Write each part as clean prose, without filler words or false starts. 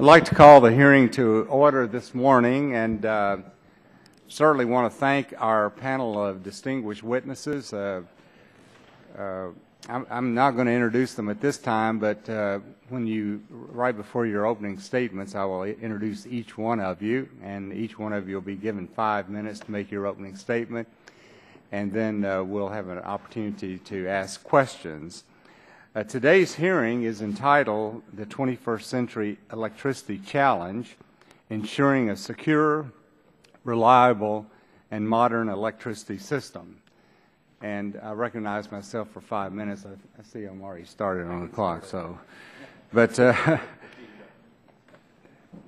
I'd like to call the hearing to order this morning, and certainly want to thank our panel of distinguished witnesses. I'm not going to introduce them at this time, but right before your opening statements, I will introduce each one of you, and each one of you will be given 5 minutes to make your opening statement, and then we'll have an opportunity to ask questions. Today's hearing is entitled The 21st Century Electricity Challenge, Ensuring a Secure, Reliable, and Modern Electricity System. And I recognize myself for 5 minutes. I see I'm already started on the clock. But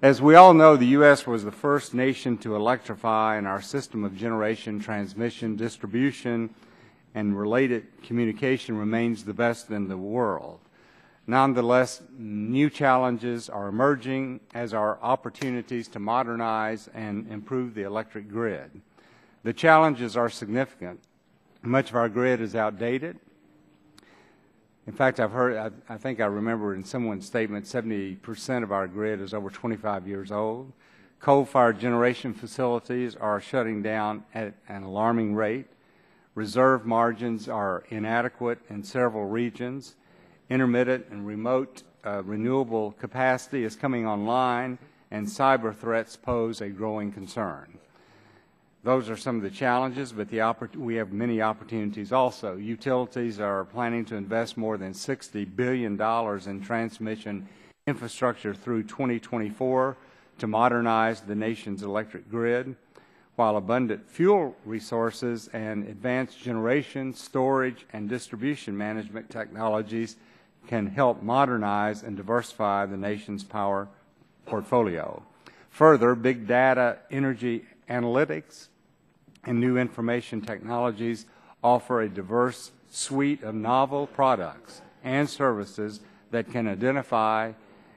as we all know, the U.S. was the first nation to electrify, and our system of generation, transmission, distribution, and related communication remains the best in the world. Nonetheless, new challenges are emerging as are opportunities to modernize and improve the electric grid. The challenges are significant. Much of our grid is outdated. In fact, I think I remember in someone's statement, 70% of our grid is over 25 years old. Coal-fired generation facilities are shutting down at an alarming rate. Reserve margins are inadequate in several regions. Intermittent and remote renewable capacity is coming online, and cyber threats pose a growing concern. Those are some of the challenges, but we have many opportunities also. Utilities are planning to invest more than $60 billion in transmission infrastructure through 2024 to modernize the nation's electric grid, while abundant fuel resources and advanced generation, storage, and distribution management technologies can help modernize and diversify the nation's power portfolio. Further, big data, energy analytics, and new information technologies offer a diverse suite of novel products and services that can identify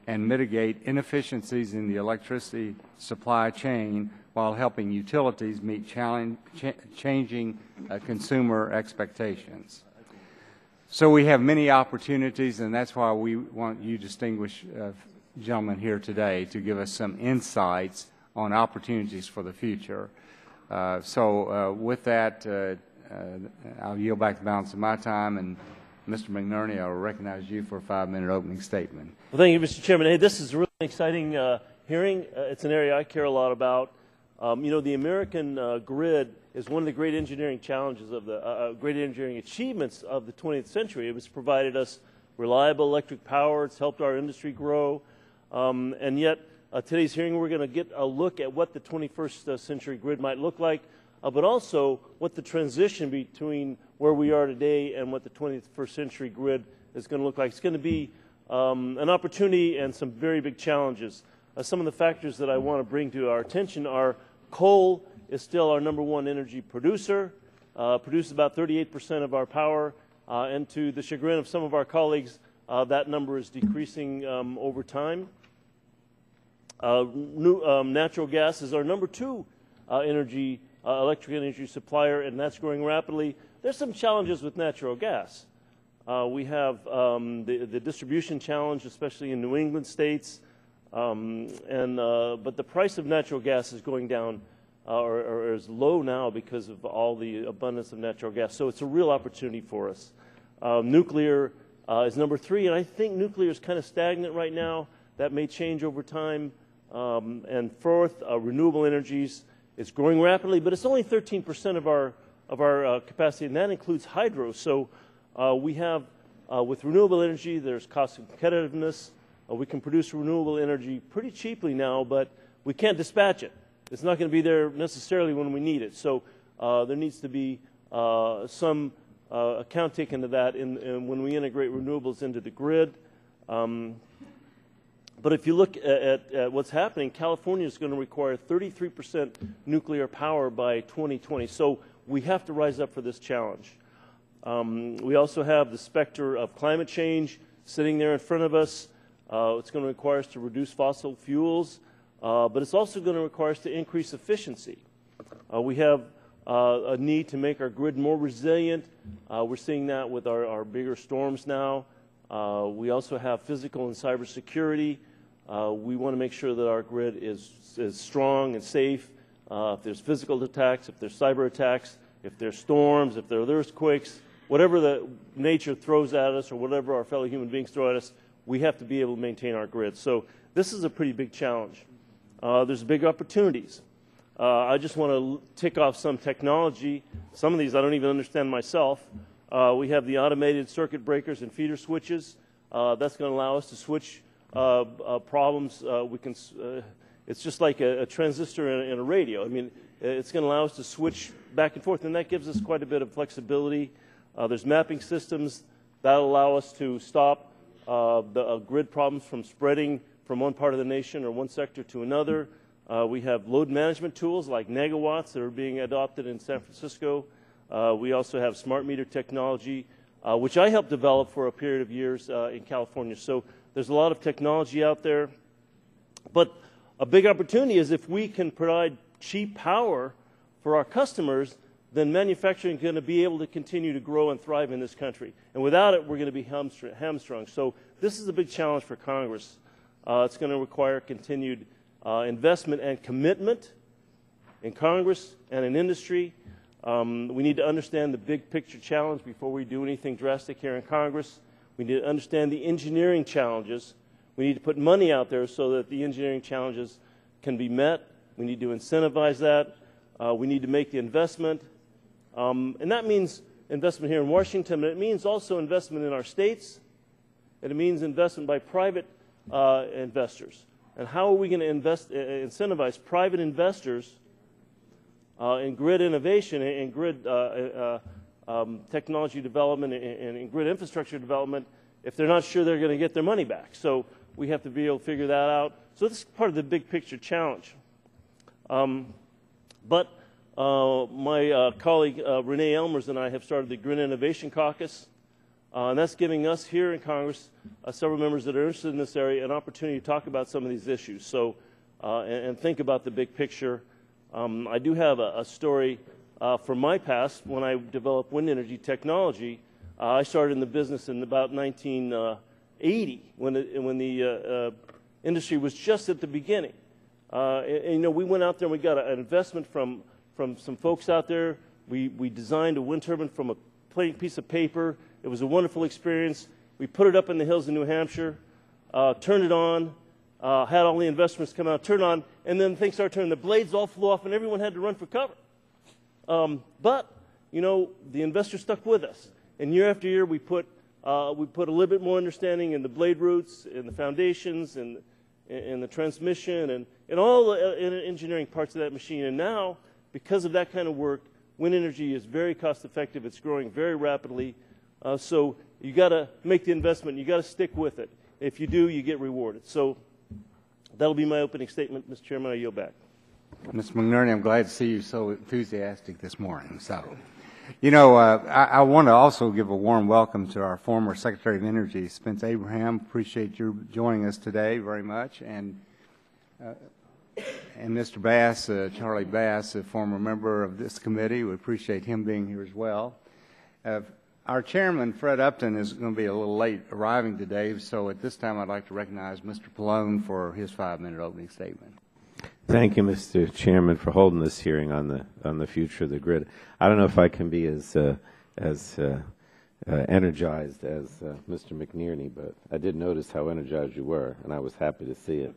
and mitigate inefficiencies in the electricity supply chain while helping utilities meet changing consumer expectations. So we have many opportunities, and that's why we want you distinguished gentlemen here today to give us some insights on opportunities for the future. With that, I'll yield back the balance of my time, and Mr. McNerney, I will recognize you for a 5-minute opening statement. Well, thank you, Mr. Chairman. Hey, this is a really exciting hearing. It's an area I care a lot about. You know, the American grid is one of the great engineering challenges of the great engineering achievements of the 20th century. It has provided us reliable electric power. It's helped our industry grow. And yet, today's hearing, we're going to get a look at what the 21st century grid might look like, but also what the transition between where we are today and what the 21st century grid is going to look like. It's going to be an opportunity and some very big challenges. Some of the factors that I want to bring to our attention are coal is still our #1 energy producer, produces about 38% of our power, and to the chagrin of some of our colleagues, that number is decreasing over time. Natural gas is our #2 electric energy supplier, and that's growing rapidly. There's some challenges with natural gas. We have the distribution challenge, especially in New England states, but the price of natural gas is going down or is low now because of all the abundance of natural gas. So it's a real opportunity for us. Nuclear is #3, and I think nuclear is kind of stagnant right now. That may change over time. And fourth, renewable energies is growing rapidly, but it's only 13% of our capacity, and that includes hydro. So we have, with renewable energy, there's cost competitiveness. We can produce renewable energy pretty cheaply now, but we can't dispatch it. It's not going to be there necessarily when we need it. So there needs to be some account taken to that when we integrate renewables into the grid. But if you look at what's happening, California is going to require 33% nuclear power by 2020. So we have to rise up for this challenge. We also have the specter of climate change sitting there in front of us. It's going to require us to reduce fossil fuels, but it's also going to require us to increase efficiency. We have a need to make our grid more resilient. We're seeing that with our bigger storms now. We also have physical and cybersecurity. We want to make sure that our grid is strong and safe. If there's physical attacks, if there's cyber attacks, if there's storms, if there are earthquakes, whatever the nature throws at us or whatever our fellow human beings throw at us, we have to be able to maintain our grid. So this is a pretty big challenge. There's big opportunities. I just want to tick off some technology. Some of these I don't even understand myself. We have the automated circuit breakers and feeder switches. That's going to allow us to switch problems. It's just like a transistor in a radio. I mean, it's going to allow us to switch back and forth, and that gives us quite a bit of flexibility. There's mapping systems that allow us to stop the grid problems from spreading from one part of the nation or one sector to another. We have load management tools like negawatts that are being adopted in San Francisco. We also have smart meter technology, which I helped develop for a period of years in California. So there's a lot of technology out there. But a big opportunity is if we can provide cheap power for our customers, then manufacturing is going to be able to continue to grow and thrive in this country. And without it, we're going to be hamstrung. So this is a big challenge for Congress. It's going to require continued investment and commitment in Congress and in industry. We need to understand the big picture challenge before we do anything drastic here in Congress. We need to understand the engineering challenges. We need to put money out there so that the engineering challenges can be met. We need to incentivize that. We need to make the investment. And that means investment here in Washington, but it means also investment in our states, and it means investment by private investors. And how are we going to incentivize private investors in grid innovation, in grid technology development, and in grid infrastructure development if they're not sure they're going to get their money back? So we have to be able to figure that out. So this is part of the big picture challenge. But my colleague Renee Elmers and I have started the Grid Innovation Caucus, and that's giving us here in Congress, several members that are interested in this area, an opportunity to talk about some of these issues. So, and think about the big picture. I do have a story from my past when I developed wind energy technology. I started in the business in about 1980 when the industry was just at the beginning. And, you know, we went out there and we got an investment from some folks out there. We designed a wind turbine from a plain piece of paper. It was a wonderful experience. We put it up in the hills of New Hampshire, turned it on, had all the investors come out, turned on, and then things started turning. The blades all flew off, and everyone had to run for cover. But, you know, the investors stuck with us. And year after year, we put a little bit more understanding in the blade roots, in the foundations, and in the transmission, and all the engineering parts of that machine. And now, because of that kind of work, wind energy is very cost effective. It's growing very rapidly. So you got to make the investment. You got to stick with it. If you do, you get rewarded. So that'll be my opening statement, Mr. Chairman. I yield back. Mr. McNerney, I'm glad to see you so enthusiastic this morning. So, you know, I want to also give a warm welcome to our former Secretary of Energy, Spence Abraham. Appreciate your joining us today very much. And Mr. Bass, Charlie Bass, a former member of this committee. We appreciate him being here as well. Our chairman, Fred Upton, is going to be a little late arriving today, so at this time I'd like to recognize Mr. Pallone for his 5-minute opening statement. Thank you, Mr. Chairman, for holding this hearing on the future of the grid. I don't know if I can be as energized as Mr. McNerney, but I did notice how energized you were, and I was happy to see it.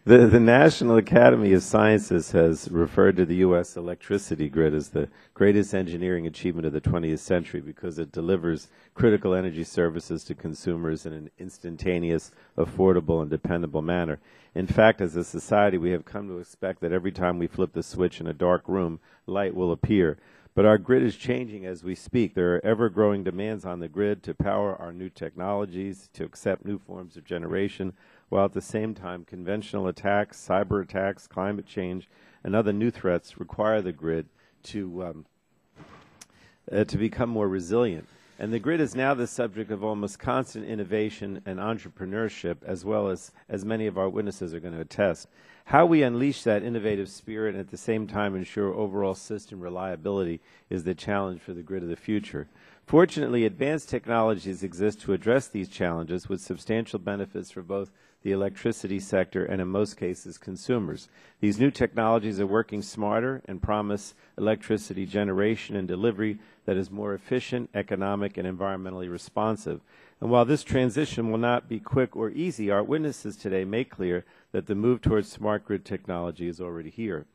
The National Academy of Sciences has referred to the U.S. electricity grid as the greatest engineering achievement of the 20th century because it delivers critical energy services to consumers in an instantaneous, affordable, and dependable manner. In fact, as a society, we have come to expect that every time we flip the switch in a dark room, light will appear. But our grid is changing as we speak. There are ever-growing demands on the grid to power our new technologies, to accept new forms of generation, while at the same time conventional attacks, cyber attacks, climate change, and other new threats require the grid to become more resilient. And the grid is now the subject of almost constant innovation and entrepreneurship, as well as many of our witnesses are going to attest. How we unleash that innovative spirit and at the same time ensure overall system reliability is the challenge for the grid of the future. Fortunately, advanced technologies exist to address these challenges with substantial benefits for both the electricity sector and, in most cases, consumers. These new technologies are working smarter and promise electricity generation and delivery that is more efficient, economic, and environmentally responsive. And while this transition will not be quick or easy, our witnesses today make clear that the move towards smart grid technology is already here.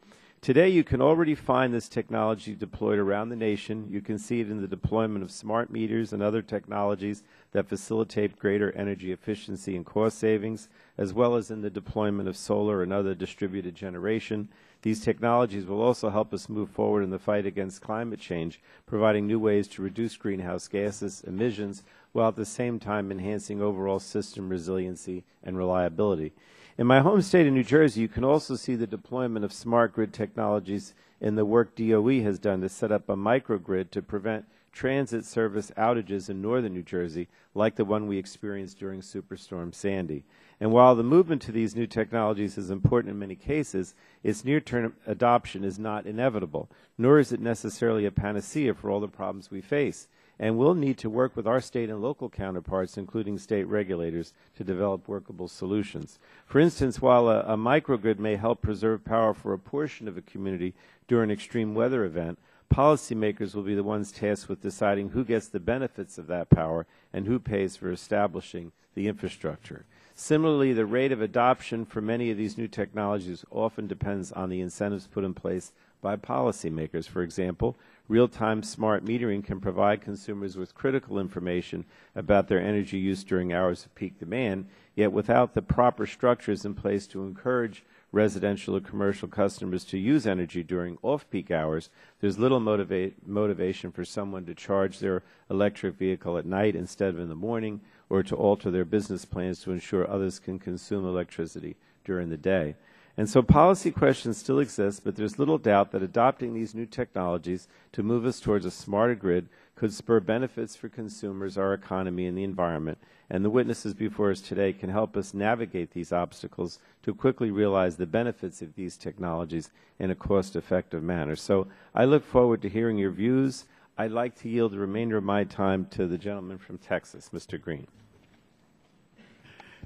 Today, you can already find this technology deployed around the nation. You can see it in the deployment of smart meters and other technologies that facilitate greater energy efficiency and cost savings, as well as in the deployment of solar and other distributed generation. These technologies will also help us move forward in the fight against climate change, providing new ways to reduce greenhouse gases emissions, while at the same time enhancing overall system resiliency and reliability. In my home state of New Jersey, you can also see the deployment of smart grid technologies in the work DOE has done to set up a microgrid to prevent transit service outages in northern New Jersey, like the one we experienced during Superstorm Sandy. And while the movement to these new technologies is important in many cases, its near-term adoption is not inevitable, nor is it necessarily a panacea for all the problems we face. And we'll need to work with our state and local counterparts, including state regulators, to develop workable solutions. For instance, while a microgrid may help preserve power for a portion of a community during an extreme weather event, policymakers will be the ones tasked with deciding who gets the benefits of that power and who pays for establishing the infrastructure. Similarly, the rate of adoption for many of these new technologies often depends on the incentives put in place by policymakers. For example, real-time smart metering can provide consumers with critical information about their energy use during hours of peak demand, yet without the proper structures in place to encourage residential or commercial customers to use energy during off-peak hours, there's little motivation for someone to charge their electric vehicle at night instead of in the morning, or to alter their business plans to ensure others can consume electricity during the day. And so policy questions still exist, but there's little doubt that adopting these new technologies to move us towards a smarter grid could spur benefits for consumers, our economy, and the environment. And the witnesses before us today can help us navigate these obstacles to quickly realize the benefits of these technologies in a cost-effective manner. So I look forward to hearing your views. I'd like to yield the remainder of my time to the gentleman from Texas, Mr. Green.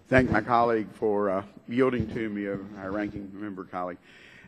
Thank my colleague for yielding to me, our ranking member colleague.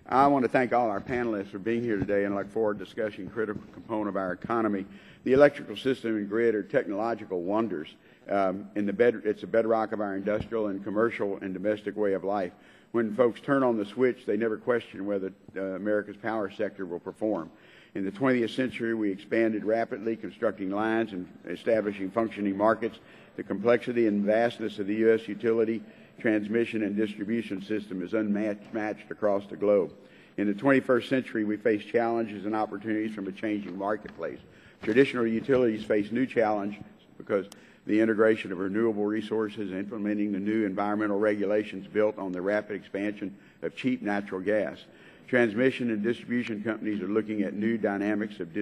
I want to thank all our panelists for being here today, and I look forward to discussing a critical component of our economy. The electrical system and grid are technological wonders. It's a bedrock of our industrial and commercial and domestic way of life. When folks turn on the switch, they never question whether America's power sector will perform. In the 20th century, we expanded rapidly, constructing lines and establishing functioning markets. The complexity and vastness of the U.S. utility, transmission, and distribution system is unmatched across the globe. In the 21st century, we face challenges and opportunities from a changing marketplace. Traditional utilities face new challenges because the integration of renewable resources and implementing the new environmental regulations built on the rapid expansion of cheap natural gas. Transmission and distribution companies are looking at new dynamics of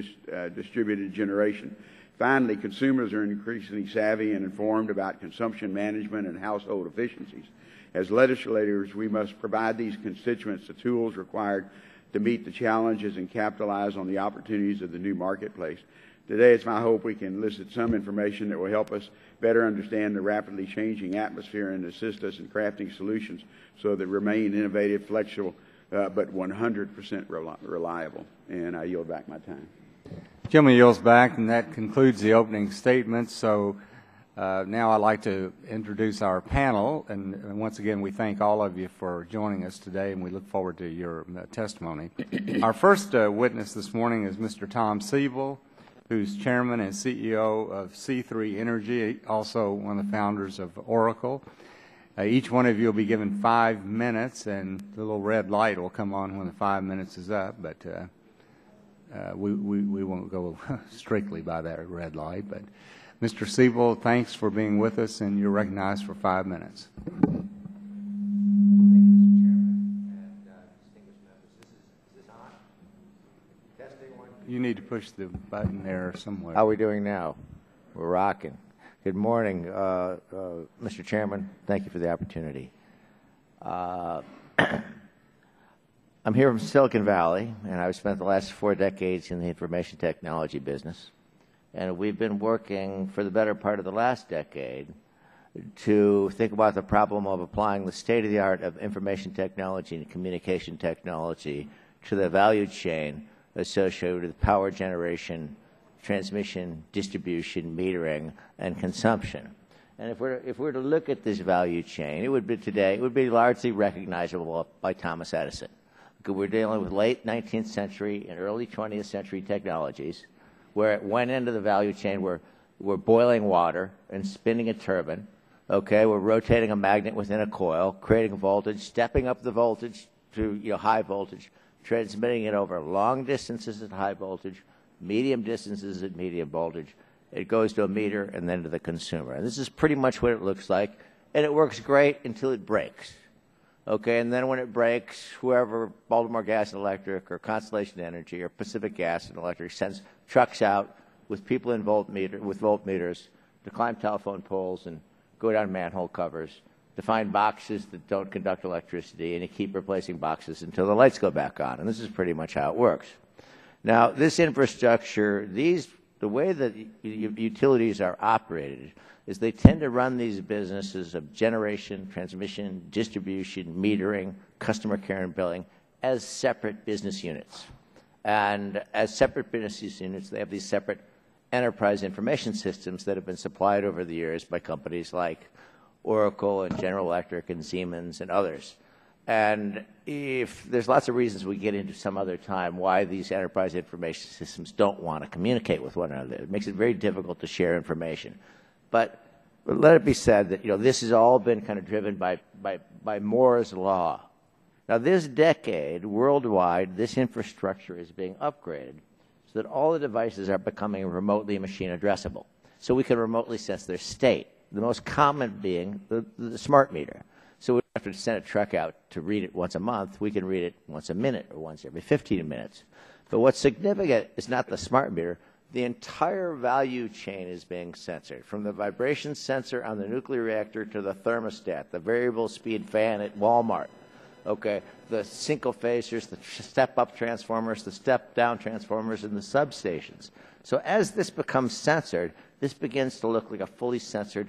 distributed generation. Finally, consumers are increasingly savvy and informed about consumption management and household efficiencies. As legislators, we must provide these constituents the tools required to meet the challenges and capitalize on the opportunities of the new marketplace. Today, it's my hope we can elicit some information that will help us better understand the rapidly changing atmosphere and assist us in crafting solutions so that remain innovative, flexible, but 100% reliable. And I yield back my time. Gentleman yields back, and that concludes the opening statements. So now I'd like to introduce our panel. And once again, we thank all of you for joining us today, and we look forward to your testimony. Our first witness this morning is Mr. Tom Siebel, who's chairman and CEO of C3 Energy, also one of the founders of Oracle. Each one of you will be given 5 minutes, and the little red light will come on when the 5 minutes is up, but we won't go strictly by that red light. But Mr. Siebel, thanks for being with us, and you're recognized for 5 minutes. Thank you, Mr. Chairman, and distinguished members. Is this on? Testing 1. You need to push the button there somewhere. How are we doing now? We're rocking. Good morning, Mr. Chairman. Thank you for the opportunity. I'm here from Silicon Valley, and I've spent the last 4 decades in the information technology business. And we've been working for the better part of the last decade to think about the problem of applying the state-of-the-art of information technology and communication technology to the value chain associated with power generation, transmission, distribution, metering, and consumption. And if we're to look at this value chain, it would be largely recognizable by Thomas Edison. We're dealing with late 19th century and early 20th century technologies, where at one end of the value chain we're boiling water and spinning a turbine. Okay, we're rotating a magnet within a coil, creating voltage, stepping up the voltage to high voltage, transmitting it over long distances at high voltage, medium distances at medium voltage. It goes to a meter and then to the consumer. And this is pretty much what it looks like, and it works great until it breaks. Okay, and then when it breaks, whoever, Baltimore Gas and Electric or Constellation Energy or Pacific Gas and Electric, sends trucks out with people in voltmeters to climb telephone poles and go down manhole covers to find boxes that don't conduct electricity, and you keep replacing boxes until the lights go back on. And this is pretty much how it works. Now, this infrastructure, the way that utilities are operated is they tend to run these businesses of generation, transmission, distribution, metering, customer care, and billing as separate business units. And as separate business units, they have these separate enterprise information systems that have been supplied over the years by companies like Oracle and General Electric and Siemens and others. And there's lots of reasons we get into some other time why these enterprise information systems don't want to communicate with one another. It makes it very difficult to share information. But let it be said that this has all been kind of driven by Moore's law. Now, this decade, worldwide, this infrastructure is being upgraded so that all the devices are becoming remotely machine addressable. So we can remotely sense their state, the most common being the smart meter. So we don't have to send a truck out to read it once a month. We can read it once a minute or once every 15 minutes. But what's significant is not the smart meter. The entire value chain is being censored, from the vibration sensor on the nuclear reactor to the thermostat, the variable speed fan at Walmart. Okay, the single phasers, the step-up transformers, the step-down transformers, and the substations. So as this becomes censored, this begins to look like a fully censored,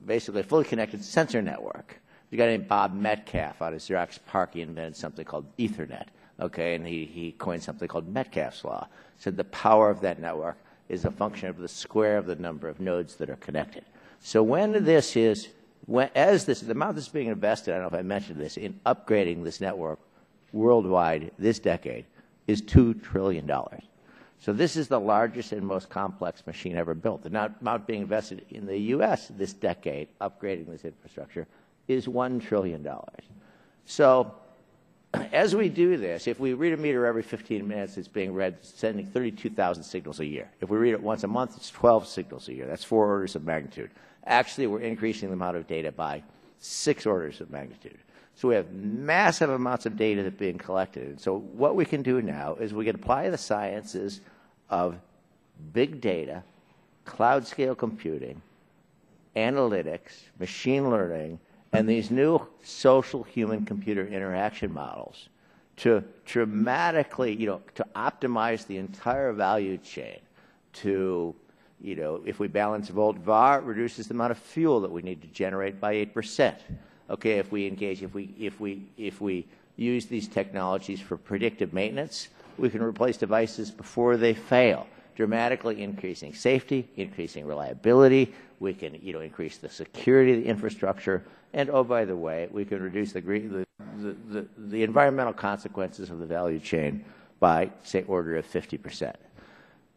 basically a fully connected sensor network. The guy named Bob Metcalfe out of Xerox PARC, he invented something called Ethernet. Okay, and he coined something called Metcalfe's law. Said the power of that network is a function of the square of the number of nodes that are connected. So the amount that's being invested, I don't know if I mentioned this, in upgrading this network worldwide this decade is $2 trillion. So this is the largest and most complex machine ever built. The amount being invested in the U.S. this decade, upgrading this infrastructure, is $1 trillion. So as we do this, if we read a meter every 15 minutes, it's being read, sending 32,000 signals a year. If we read it once a month, it's 12 signals a year. That's 4 orders of magnitude. Actually, we're increasing the amount of data by 6 orders of magnitude. So we have massive amounts of data that's being collected. And so what we can do now is we can apply the sciences of big data, cloud-scale computing, analytics, machine learning, and these new social human-computer interaction models to dramatically, to optimize the entire value chain to, if we balance volt-var, it reduces the amount of fuel that we need to generate by 8%. Okay, if we use these technologies for predictive maintenance, we can replace devices before they fail, dramatically increasing safety, increasing reliability. We can, increase the security of the infrastructure, and oh, by the way, we can reduce the environmental consequences of the value chain by, say, order of 50%.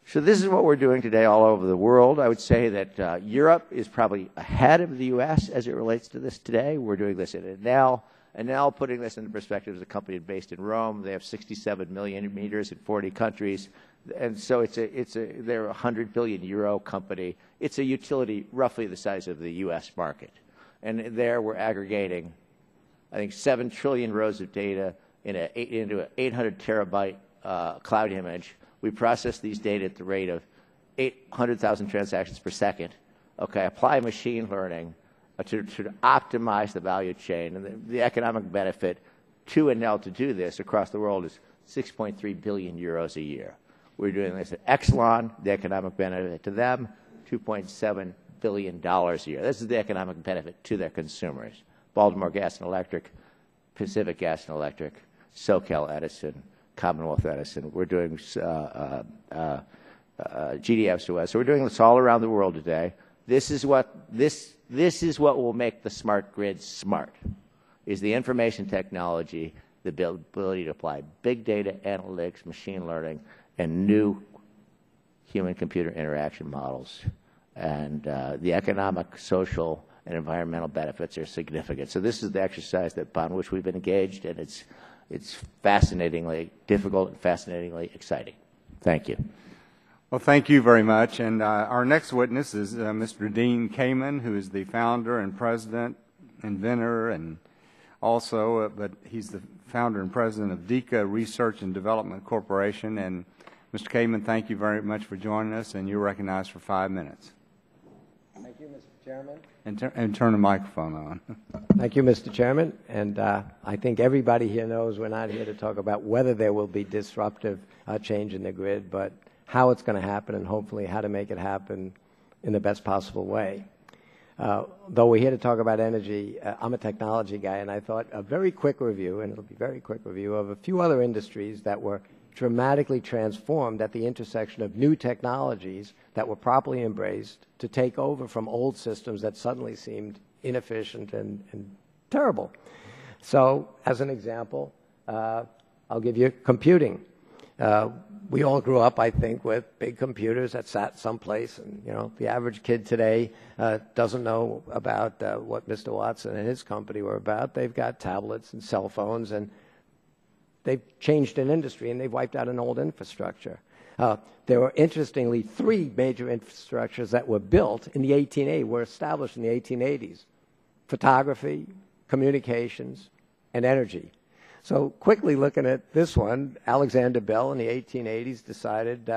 So this is what we're doing today all over the world. I would say that Europe is probably ahead of the U.S. as it relates to this today. We're doing this in Enel. Enel, putting this into perspective, is a company based in Rome. They have 67 million meters in 40 countries. And so they're a 100 billion euro company. It's a utility roughly the size of the U.S. market. And there we're aggregating, I think, 7 trillion rows of data into an 800 terabyte cloud image. We process these data at the rate of 800,000 transactions per second. Okay, apply machine learning to optimize the value chain. And the economic benefit to Enel to do this across the world is 6.3 billion euros a year. We're doing this at Exelon, the economic benefit to them, $2.7 billion a year. This is the economic benefit to their consumers. Baltimore Gas and Electric, Pacific Gas and Electric, SoCal Edison, Commonwealth Edison. We're doing GDF Suez. So we're doing this all around the world today. This is what will make the smart grid smart, is the information technology, the ability to apply big data analytics, machine learning, and new human-computer interaction models. And the economic, social, and environmental benefits are significant. So this is the exercise upon which we've been engaged, and it's fascinatingly difficult and fascinatingly exciting. Thank you. Well, thank you very much. And our next witness is Mr. Dean Kamen, who is the founder and president, inventor, and also, but he's the founder and president of DECA Research and Development Corporation. And Mr. Kamen, thank you very much for joining us, and you're recognized for 5 minutes. Thank you, Mr. Chairman. And turn the microphone on. Thank you, Mr. Chairman. And I think everybody here knows we're not here to talk about whether there will be disruptive change in the grid, but how it's going to happen and hopefully how to make it happen in the best possible way. Though we're here to talk about energy, I'm a technology guy, and I thought a very quick review, and it'll be a very quick review, of a few other industries that were dramatically transformed at the intersection of new technologies that were properly embraced to take over from old systems that suddenly seemed inefficient and terrible. So, as an example, I'll give you computing. We all grew up, I think, with big computers that sat someplace, and the average kid today doesn't know about what Mr. Watson and his company were about. They've got tablets and cell phones, and they've changed an industry, and they've wiped out an old infrastructure. There were, interestingly, 3 major infrastructures that were built in the 1880s, were established in the 1880s: photography, communications, and energy. So quickly looking at this one, Alexander Bell in the 1880s decided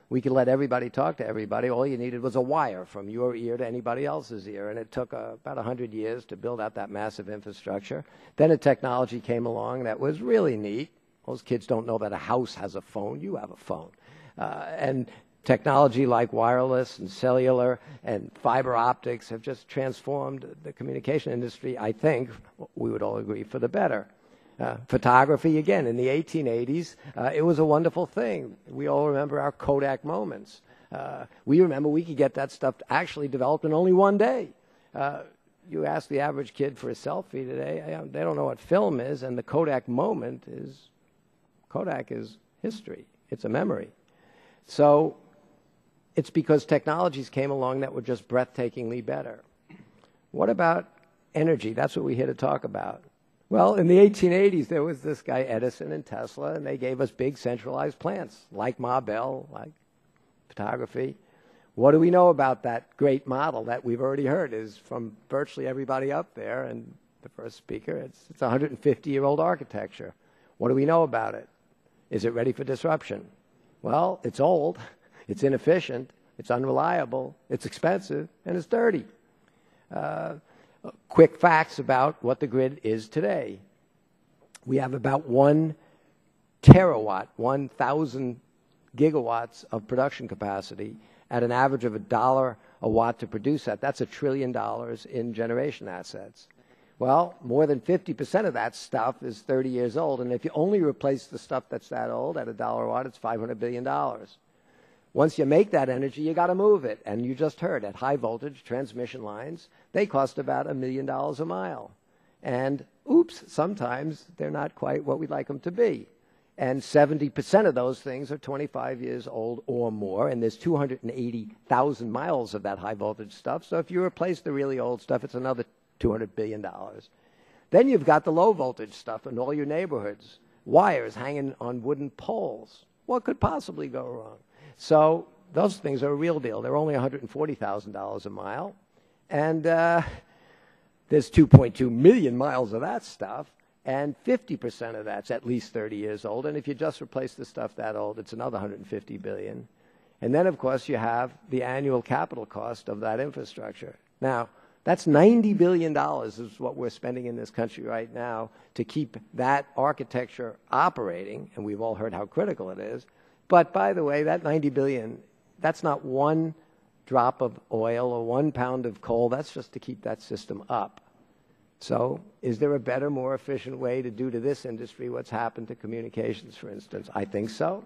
we could let everybody talk to everybody. All you needed was a wire from your ear to anybody else's ear, and it took about 100 years to build out that massive infrastructure. Then a technology came along that was really neat. Most kids don't know that a house has a phone. You have a phone. And technology like wireless and cellular and fiber optics have just transformed the communication industry, I think, we would all agree, for the better. Photography, again, in the 1880s, it was a wonderful thing. We all remember our Kodak moments. We remember we could get that stuff actually developed in only one day. You ask the average kid for a selfie today, they don't know what film is, and the Kodak moment is, Kodak is history. It's a memory. So it's because technologies came along that were just breathtakingly better. What about energy? That's what we're here to talk about. Well, in the 1880s, there was this guy Edison and Tesla, and they gave us big centralized plants, like Ma Bell, like photography. What do we know about that great model that we've already heard is from virtually everybody up there, and the first speaker, it's a 150-year-old architecture. What do we know about it? Is it ready for disruption? Well, it's old, it's inefficient, it's unreliable, it's expensive, and it's dirty. Quick facts about what the grid is today. We have about 1 terawatt, 1,000 gigawatts of production capacity at an average of $1 a watt to produce that. That's $1 trillion in generation assets. Well, more than 50% of that stuff is 30 years old, and if you only replace the stuff that's that old at $1 a watt, it's $500 billion. Once you make that energy, you got to move it. And you just heard, at high voltage transmission lines, they cost about $1 million a mile. And oops, sometimes they're not quite what we'd like them to be. And 70% of those things are 25 years old or more, and there's 280,000 miles of that high voltage stuff. So if you replace the really old stuff, it's another $200 billion. Then you've got the low voltage stuff in all your neighborhoods, wires hanging on wooden poles. What could possibly go wrong? So those things are a real deal. They're only $140,000 a mile. And there's 2.2 million miles of that stuff, and 50% of that's at least 30 years old. And if you just replace the stuff that old, it's another $150 billion. And then, of course, you have the annual capital cost of that infrastructure. Now, that's $90 billion is what we're spending in this country right now to keep that architecture operating, and we've all heard how critical it is. But by the way, that $90 billion, that's not one drop of oil or 1 pound of coal. That's just to keep that system up. So is there a better, more efficient way to do to this industry what's happened to communications, for instance? I think so.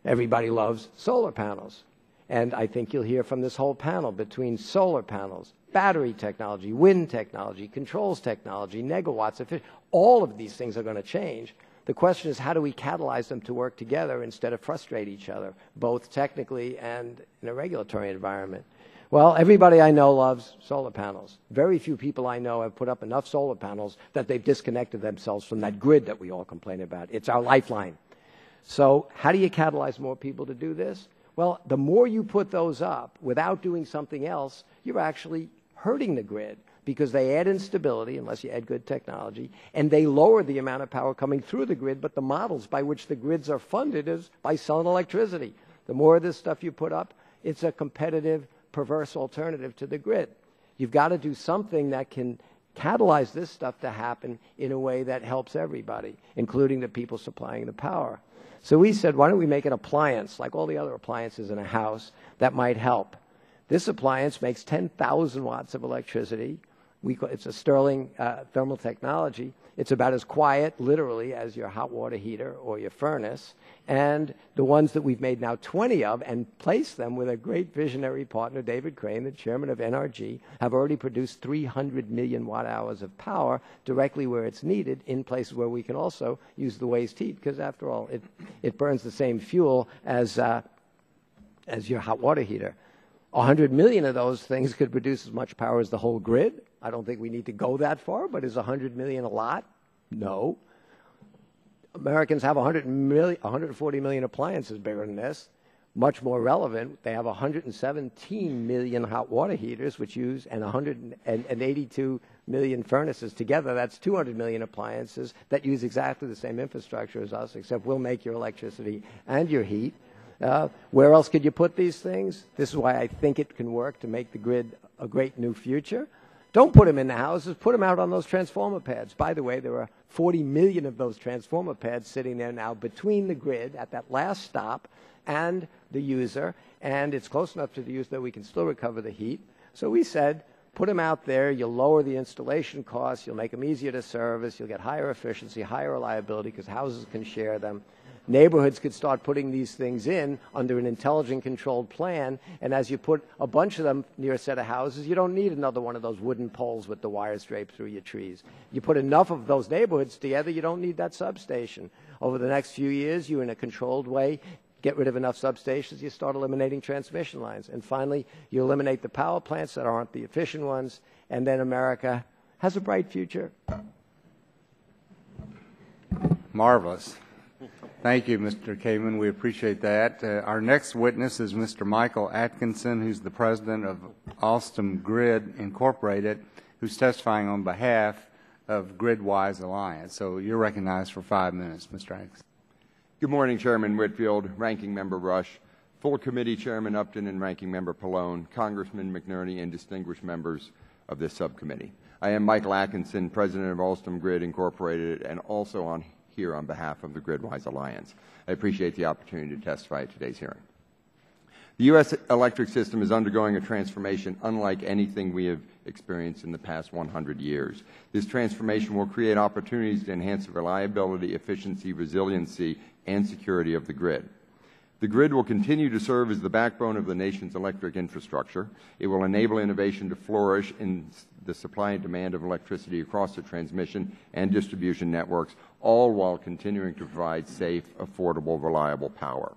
Everybody loves solar panels. And I think you'll hear from this whole panel between solar panels, battery technology, wind technology, controls technology, megawatts, all of these things are going to change. The question is, how do we catalyze them to work together instead of frustrate each other, both technically and in a regulatory environment? Well, everybody I know loves solar panels. Very few people I know have put up enough solar panels that they've disconnected themselves from that grid that we all complain about. It's our lifeline. So how do you catalyze more people to do this? Well, the more you put those up without doing something else, you're actually hurting the grid, because they add instability, unless you add good technology, and they lower the amount of power coming through the grid, but the models by which the grids are funded is by selling electricity. The more of this stuff you put up, it's a competitive, perverse alternative to the grid. You've got to do something that can catalyze this stuff to happen in a way that helps everybody, including the people supplying the power. So we said, why don't we make an appliance, like all the other appliances in a house, that might help? This appliance makes 10,000 watts of electricity. It's a Stirling thermal technology. It's about as quiet, literally, as your hot water heater or your furnace. And the ones that we've made now 20 of and placed them with a great visionary partner, David Crane, the chairman of NRG, have already produced 300 million watt-hours of power directly where it's needed in places where we can also use the waste heat, because, after all, it burns the same fuel as your hot water heater. 100 million of those things could produce as much power as the whole grid. I don't think we need to go that far, but is 100 million a lot? No. Americans have 140 million appliances bigger than this. Much more relevant, they have 117 million hot water heaters, which use, and 182 million furnaces. Together, that's 200 million appliances that use exactly the same infrastructure as us, except we'll make your electricity and your heat. Where else could you put these things? This is why I think it can work to make the grid a great new future. Don't put them in the houses. Put them out on those transformer pads. By the way, there are 40 million of those transformer pads sitting there now between the grid at that last stop and the user, and it's close enough to the user that we can still recover the heat. So we said, put them out there. You'll lower the installation costs. You'll make them easier to service. You'll get higher efficiency, higher reliability, because houses can share them. Neighborhoods could start putting these things in under an intelligent, controlled plan, and as you put a bunch of them near a set of houses, you don't need another one of those wooden poles with the wires draped through your trees. You put enough of those neighborhoods together, you don't need that substation. Over the next few years, you, in a controlled way, get rid of enough substations, you start eliminating transmission lines. And finally, you eliminate the power plants that aren't the efficient ones, and then America has a bright future. Marvelous. Thank you, Mr. Kamen. We appreciate that. Our next witness is Mr. Michael Atkinson, who's the president of Alstom Grid Incorporated, who's testifying on behalf of GridWise Alliance. So you're recognized for 5 minutes, Mr. Atkinson. Good morning, Chairman Whitfield, Ranking Member Rush, full committee Chairman Upton, and Ranking Member Pallone, Congressman McNerney, and distinguished members of this subcommittee. I am Michael Atkinson, president of Alstom Grid Incorporated, and also here on behalf of the GridWise Alliance. I appreciate the opportunity to testify at today's hearing. The U.S. electric system is undergoing a transformation unlike anything we have experienced in the past 100 years. This transformation will create opportunities to enhance the reliability, efficiency, resiliency, and security of the grid. The grid will continue to serve as the backbone of the nation's electric infrastructure. It will enable innovation to flourish in the supply and demand of electricity across the transmission and distribution networks, all while continuing to provide safe, affordable, reliable power.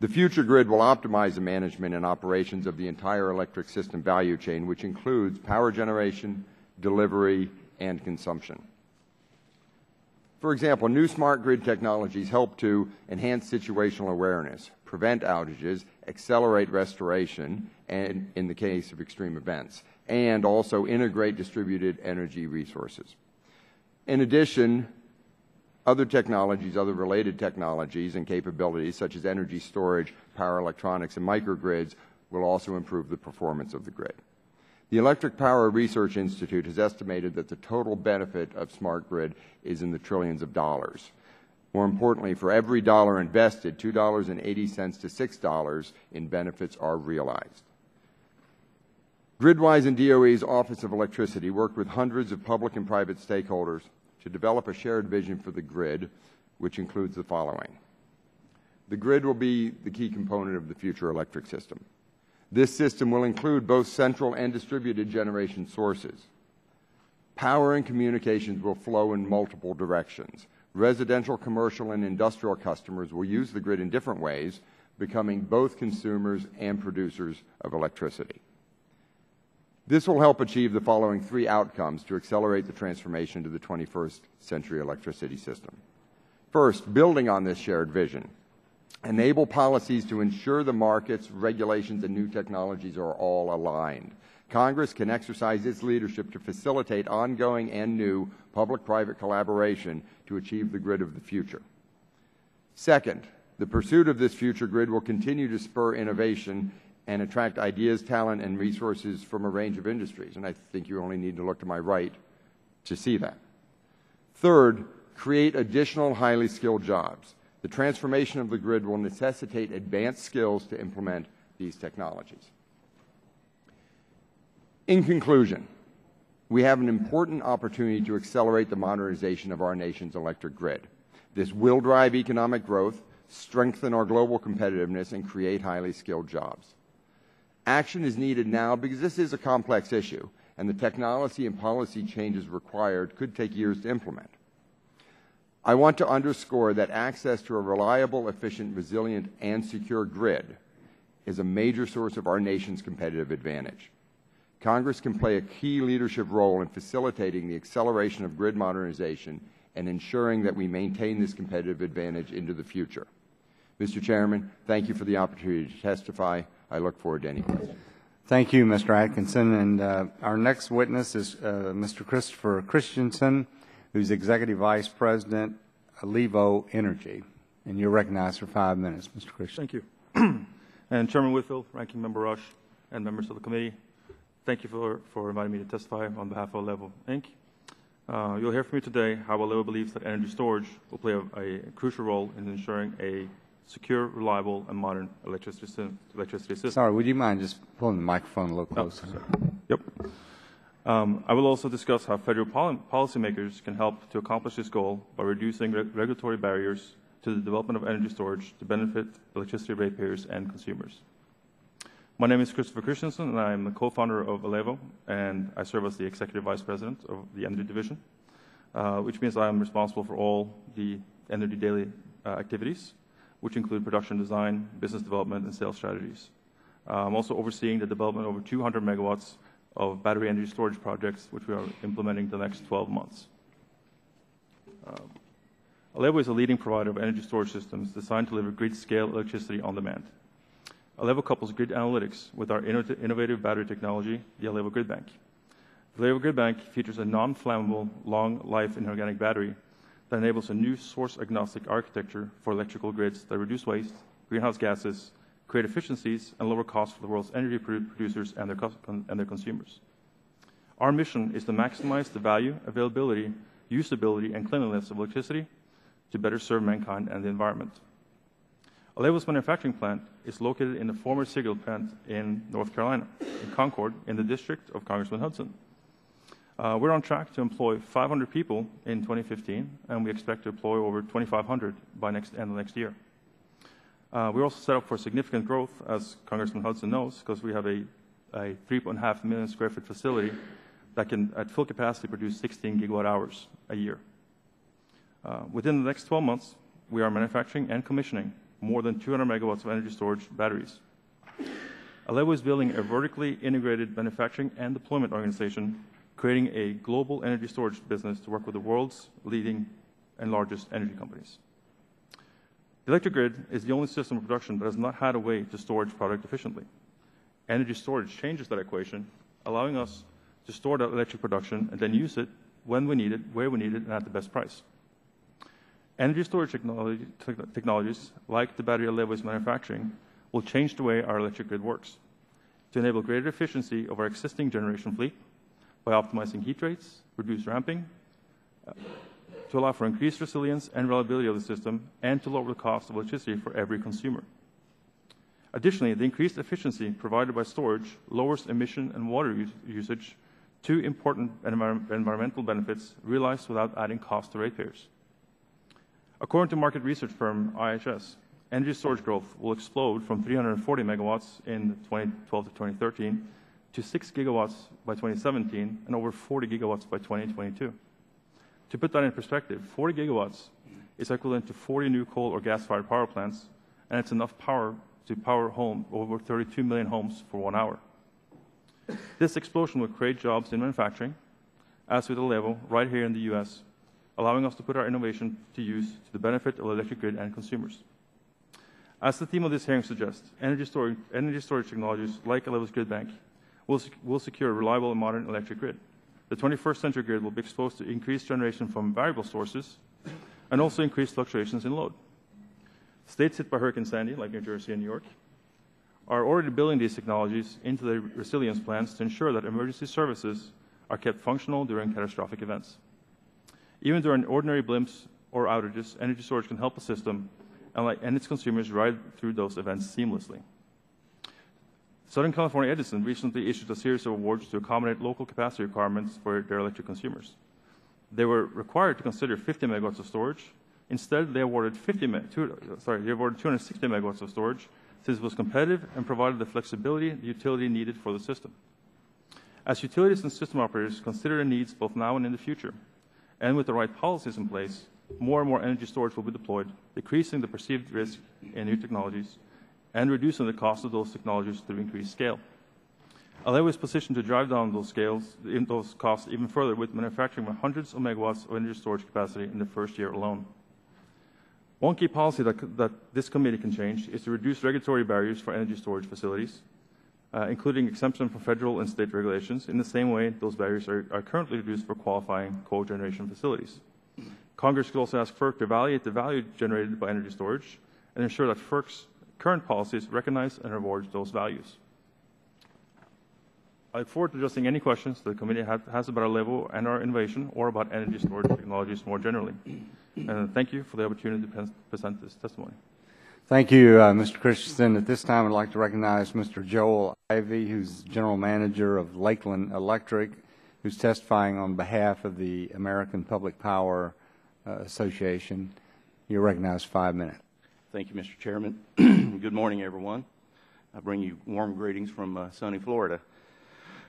The future grid will optimize the management and operations of the entire electric system value chain, which includes power generation, delivery, and consumption. For example, new smart grid technologies help to enhance situational awareness, prevent outages, accelerate restoration, and in the case of extreme events, and also integrate distributed energy resources. In addition, other technologies, other related technologies and capabilities such as energy storage, power electronics, and microgrids will also improve the performance of the grid. The Electric Power Research Institute has estimated that the total benefit of smart grid is in the trillions of dollars. More importantly, for every dollar invested, $2.80 to $6 in benefits are realized. Gridwise and DOE's Office of Electricity worked with hundreds of public and private stakeholders to develop a shared vision for the grid, which includes the following. The grid will be the key component of the future electric system. This system will include both central and distributed generation sources. Power and communications will flow in multiple directions. Residential, commercial, and industrial customers will use the grid in different ways, becoming both consumers and producers of electricity. This will help achieve the following three outcomes to accelerate the transformation to the 21st century electricity system. First, building on this shared vision, enable policies to ensure the markets, regulations, and new technologies are all aligned. Congress can exercise its leadership to facilitate ongoing and new public-private collaboration to achieve the grid of the future. Second, the pursuit of this future grid will continue to spur innovation and attract ideas, talent, and resources from a range of industries, and I think you only need to look to my right to see that. Third, create additional highly skilled jobs. The transformation of the grid will necessitate advanced skills to implement these technologies. In conclusion, we have an important opportunity to accelerate the modernization of our nation's electric grid. This will drive economic growth, strengthen our global competitiveness, and create highly skilled jobs. Action is needed now because this is a complex issue, and the technology and policy changes required could take years to implement. I want to underscore that access to a reliable, efficient, resilient, and secure grid is a major source of our nation's competitive advantage. Congress can play a key leadership role in facilitating the acceleration of grid modernization and ensuring that we maintain this competitive advantage into the future. Mr. Chairman, thank you for the opportunity to testify. I look forward to any questions. Thank you, Mr. Atkinson. And our next witness is Mr. Christopher Christensen, who's Executive Vice President, Alevo Energy. And you're recognized for 5 minutes, Mr. Christensen. Thank you. And Chairman Whitfield, Ranking Member Rush, and members of the committee, thank you for inviting me to testify on behalf of Alevo, Inc. You'll hear from me today how Alevo believes that energy storage will play a crucial role in ensuring a secure, reliable, and modern electricity system. Sorry, would you mind just pulling the microphone a little closer? Yep. I will also discuss how federal policymakers can help to accomplish this goal by reducing regulatory barriers to the development of energy storage to benefit electricity ratepayers and consumers. My name is Christopher Christensen, and I am the co-founder of Alevo, and I serve as the Executive Vice President of the Energy Division, which means I am responsible for all the energy daily activities, which include production design, business development, and sales strategies. I'm also overseeing the development of over 200 megawatts of battery energy storage projects, which we are implementing the next 12 months. Alevo is a leading provider of energy storage systems designed to deliver grid-scale electricity on demand. Alevo couples grid analytics with our innovative battery technology, the Alevo Grid Bank. The Alevo Grid Bank features a non-flammable, long-life inorganic battery that enables a new source-agnostic architecture for electrical grids that reduce waste, greenhouse gases, create efficiencies, and lower costs for the world's energy producers and their consumers. Our mission is to maximize the value, availability, usability, and cleanliness of electricity to better serve mankind and the environment. Alevo's manufacturing plant is located in the former Sigel plant in North Carolina, in Concord, in the district of Congressman Hudson. We're on track to employ 500 people in 2015, and we expect to employ over 2,500 by end of next year. We're also set up for significant growth, as Congressman Hudson knows, because we have a 3.5 million square foot facility that can, at full capacity, produce 16 gigawatt hours a year. Within the next 12 months, we are manufacturing and commissioning more than 200 megawatts of energy storage batteries. Alevo is building a vertically integrated manufacturing and deployment organization, creating a global energy storage business to work with the world's leading and largest energy companies. The electric grid is the only system of production that has not had a way to store its product efficiently. Energy storage changes that equation, allowing us to store that electric production and then use it when we need it, where we need it, and at the best price. Energy storage technologies, like the battery Alevo is manufacturing, will change the way our electric grid works to enable greater efficiency of our existing generation fleet by optimizing heat rates, reduce ramping, to allow for increased resilience and reliability of the system and to lower the cost of electricity for every consumer. Additionally, the increased efficiency provided by storage lowers emission and water usage, two important environmental benefits realized without adding cost to ratepayers. According to market research firm IHS, energy storage growth will explode from 340 megawatts in 2012 to 2013 to 6 gigawatts by 2017 and over 40 gigawatts by 2022. To put that in perspective, 40 gigawatts is equivalent to 40 new coal or gas-fired power plants, and it's enough power to power over 32 million homes for 1 hour. This explosion will create jobs in manufacturing, as with Alevo, right here in the U.S., allowing us to put our innovation to use to the benefit of the electric grid and consumers. As the theme of this hearing suggests, energy storage technologies like Alevo's grid bank will secure a reliable and modern electric grid. The 21st century grid will be exposed to increased generation from variable sources and also increased fluctuations in load. States hit by Hurricane Sandy, like New Jersey and New York, are already building these technologies into their resilience plans to ensure that emergency services are kept functional during catastrophic events. Even during ordinary blimps or outages, energy storage can help the system and its consumers ride through those events seamlessly. Southern California Edison recently issued a series of awards to accommodate local capacity requirements for their electric consumers. They were required to consider 50 megawatts of storage. Instead, they awarded 260 megawatts of storage, since it was competitive and provided the flexibility the utility needed for the system. As utilities and system operators consider their needs both now and in the future, and with the right policies in place, more and more energy storage will be deployed, decreasing the perceived risk in new technologies and reducing the cost of those technologies through increased scale. Alevo is positioned to drive down those costs even further with manufacturing hundreds of megawatts of energy storage capacity in the first year alone. One key policy that this committee can change is to reduce regulatory barriers for energy storage facilities, including exemption from federal and state regulations, in the same way those barriers are currently reduced for qualifying cogeneration facilities. Congress could also ask FERC to evaluate the value generated by energy storage and ensure that FERC's current policies recognize and reward those values. I look forward to addressing any questions the committee has about Alevo and our innovation or about energy storage technologies more generally. And thank you for the opportunity to present this testimony. Thank you, Mr. Christensen. At this time, I'd like to recognize Mr. Joel Ivey, who's General Manager of Lakeland Electric, who's testifying on behalf of the American Public Power Association. You're recognized 5 minutes. Thank you, Mr. Chairman. Good morning, everyone. I bring you warm greetings from sunny Florida.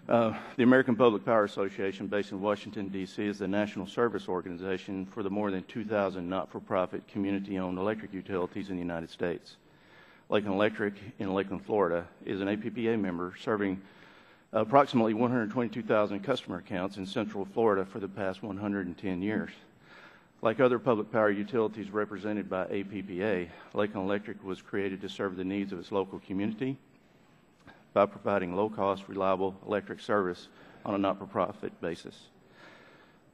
The American Public Power Association, based in Washington, D.C., is the national service organization for the more than 2,000 not-for-profit community-owned electric utilities in the United States. Lakeland Electric in Lakeland, Florida, is an APPA member serving approximately 122,000 customer accounts in Central Florida for the past 110 years. Like other public power utilities represented by APPA, Lakeland Electric was created to serve the needs of its local community by providing low-cost, reliable electric service on a not-for-profit basis.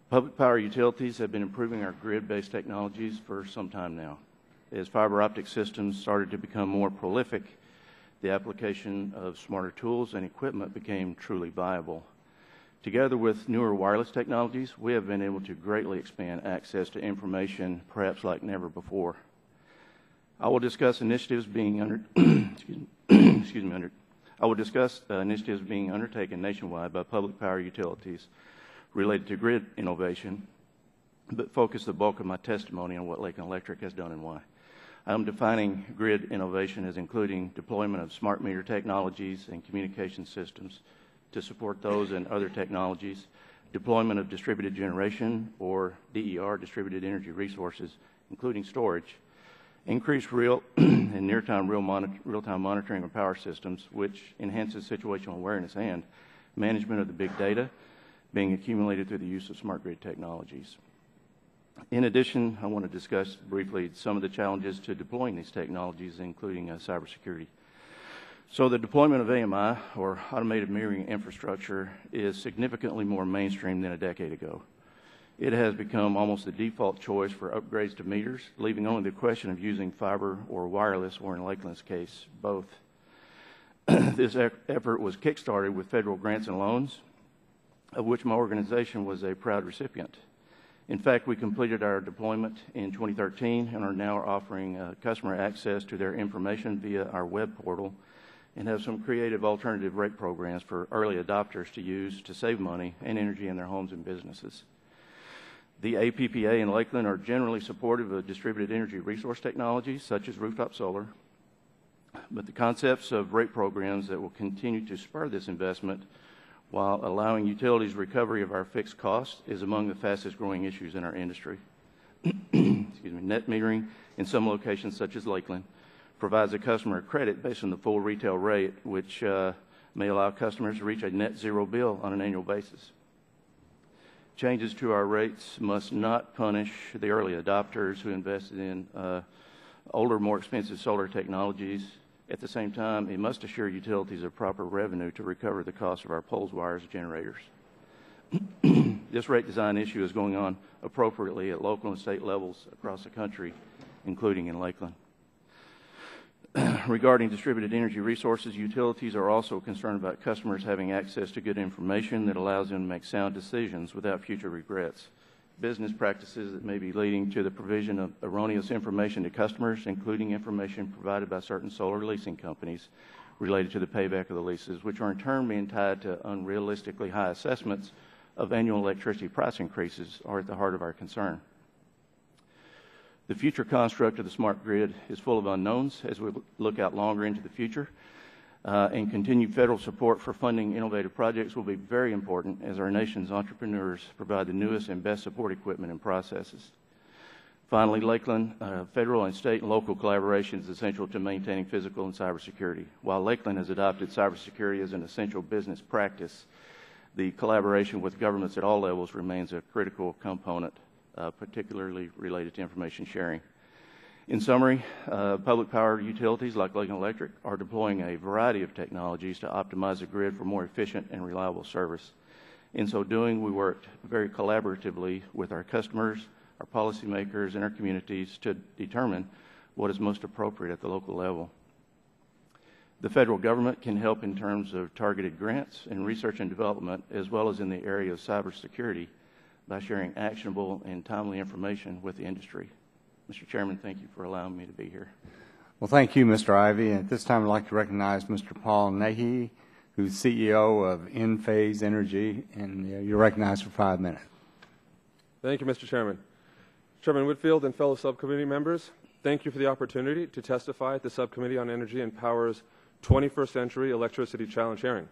Public power utilities have been improving our grid-based technologies for some time now. As fiber optic systems started to become more prolific, the application of smarter tools and equipment became truly viable. Together with newer wireless technologies, we have been able to greatly expand access to information, perhaps like never before. I will discuss initiatives being initiatives being undertaken nationwide by public power utilities related to grid innovation, but focus the bulk of my testimony on what Lakeland Electric has done and why. I'm defining grid innovation as including deployment of smart meter technologies and communication systems to support those and other technologies, deployment of distributed generation, or DER, distributed energy resources, including storage, increased real and near-time real-time monitoring of power systems, which enhances situational awareness and management of the big data being accumulated through the use of smart grid technologies. In addition, I want to discuss briefly some of the challenges to deploying these technologies, including cybersecurity. So the deployment of AMI, or automated metering infrastructure, is significantly more mainstream than a decade ago. It has become almost the default choice for upgrades to meters, leaving only the question of using fiber or wireless, or in Lakeland's case, both. This effort was kickstarted with federal grants and loans, of which my organization was a proud recipient. In fact, we completed our deployment in 2013 and are now offering customer access to their information via our web portal and have some creative alternative rate programs for early adopters to use to save money and energy in their homes and businesses. The APPA and Lakeland are generally supportive of distributed energy resource technologies such as rooftop solar, but the concepts of rate programs that will continue to spur this investment while allowing utilities recovery of our fixed costs is among the fastest growing issues in our industry. Excuse me. Net metering in some locations such as Lakeland provides a customer a credit based on the full retail rate, which may allow customers to reach a net zero bill on an annual basis. Changes to our rates must not punish the early adopters who invested in older, more expensive solar technologies. At the same time, it must assure utilities of proper revenue to recover the cost of our poles, wires, and generators. This rate design issue is going on appropriately at local and state levels across the country, including in Lakeland. Regarding distributed energy resources, utilities are also concerned about customers having access to good information that allows them to make sound decisions without future regrets. Business practices that may be leading to the provision of erroneous information to customers, including information provided by certain solar leasing companies related to the payback of the leases, which are in turn being tied to unrealistically high assessments of annual electricity price increases, are at the heart of our concern. The future construct of the smart grid is full of unknowns as we look out longer into the future, and continued federal support for funding innovative projects will be very important as our nation's entrepreneurs provide the newest and best support equipment and processes. Finally, Lakeland, federal and state and local collaboration is essential to maintaining physical and cybersecurity. While Lakeland has adopted cybersecurity as an essential business practice, the collaboration with governments at all levels remains a critical component, particularly related to information sharing. In summary, public power utilities like Lakeland Electric are deploying a variety of technologies to optimize the grid for more efficient and reliable service. In so doing, we worked very collaboratively with our customers, our policymakers, and our communities to determine what is most appropriate at the local level. The federal government can help in terms of targeted grants and research and development, as well as in the area of cybersecurity, by sharing actionable and timely information with the industry. Mr. Chairman, thank you for allowing me to be here. Well, thank you, Mr. Ivey. And at this time, I'd like to recognize Mr. Paul Nahi, who's CEO of Enphase Energy, and you're recognized for 5 minutes. Thank you, Mr. Chairman. Chairman Whitfield and fellow subcommittee members, thank you for the opportunity to testify at the Subcommittee on Energy and Power's 21st Century Electricity Challenge hearing.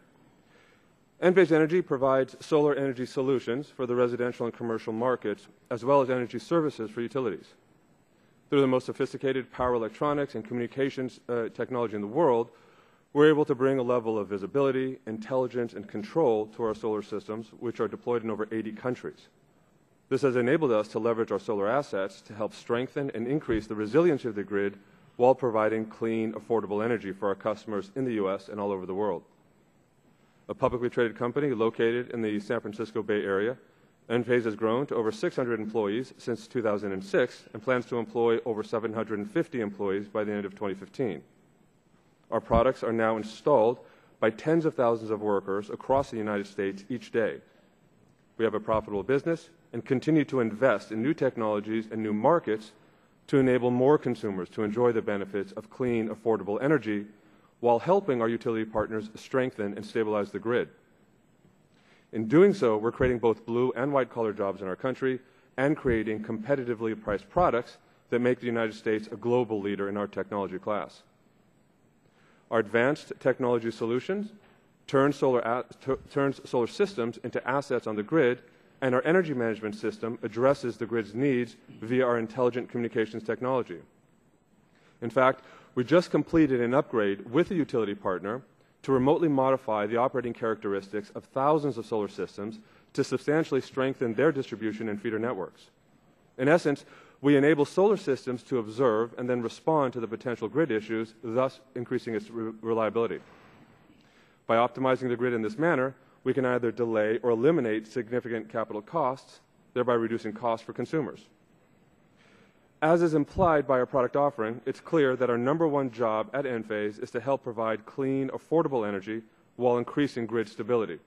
Enphase Energy provides solar energy solutions for the residential and commercial markets, as well as energy services for utilities. Through the most sophisticated power electronics and communications technology in the world, we're able to bring a level of visibility, intelligence, and control to our solar systems, which are deployed in over 80 countries. This has enabled us to leverage our solar assets to help strengthen and increase the resiliency of the grid while providing clean, affordable energy for our customers in the U.S. and all over the world. A publicly traded company located in the San Francisco Bay Area, Enphase has grown to over 600 employees since 2006 and plans to employ over 750 employees by the end of 2015. Our products are now installed by tens of thousands of workers across the United States each day. We have a profitable business and continue to invest in new technologies and new markets to enable more consumers to enjoy the benefits of clean, affordable energy while helping our utility partners strengthen and stabilize the grid. In doing so, we're creating both blue and white-collar jobs in our country and creating competitively priced products that make the United States a global leader in our technology class. Our advanced technology solutions turn solar systems into assets on the grid, and our energy management system addresses the grid's needs via our intelligent communications technology. In fact, we just completed an upgrade with a utility partner to remotely modify the operating characteristics of thousands of solar systems to substantially strengthen their distribution and feeder networks. In essence, we enable solar systems to observe and then respond to the potential grid issues, thus increasing its reliability. By optimizing the grid in this manner, we can either delay or eliminate significant capital costs, thereby reducing costs for consumers. As is implied by our product offering, it's clear that our #1 job at Enphase is to help provide clean, affordable energy while increasing grid stability.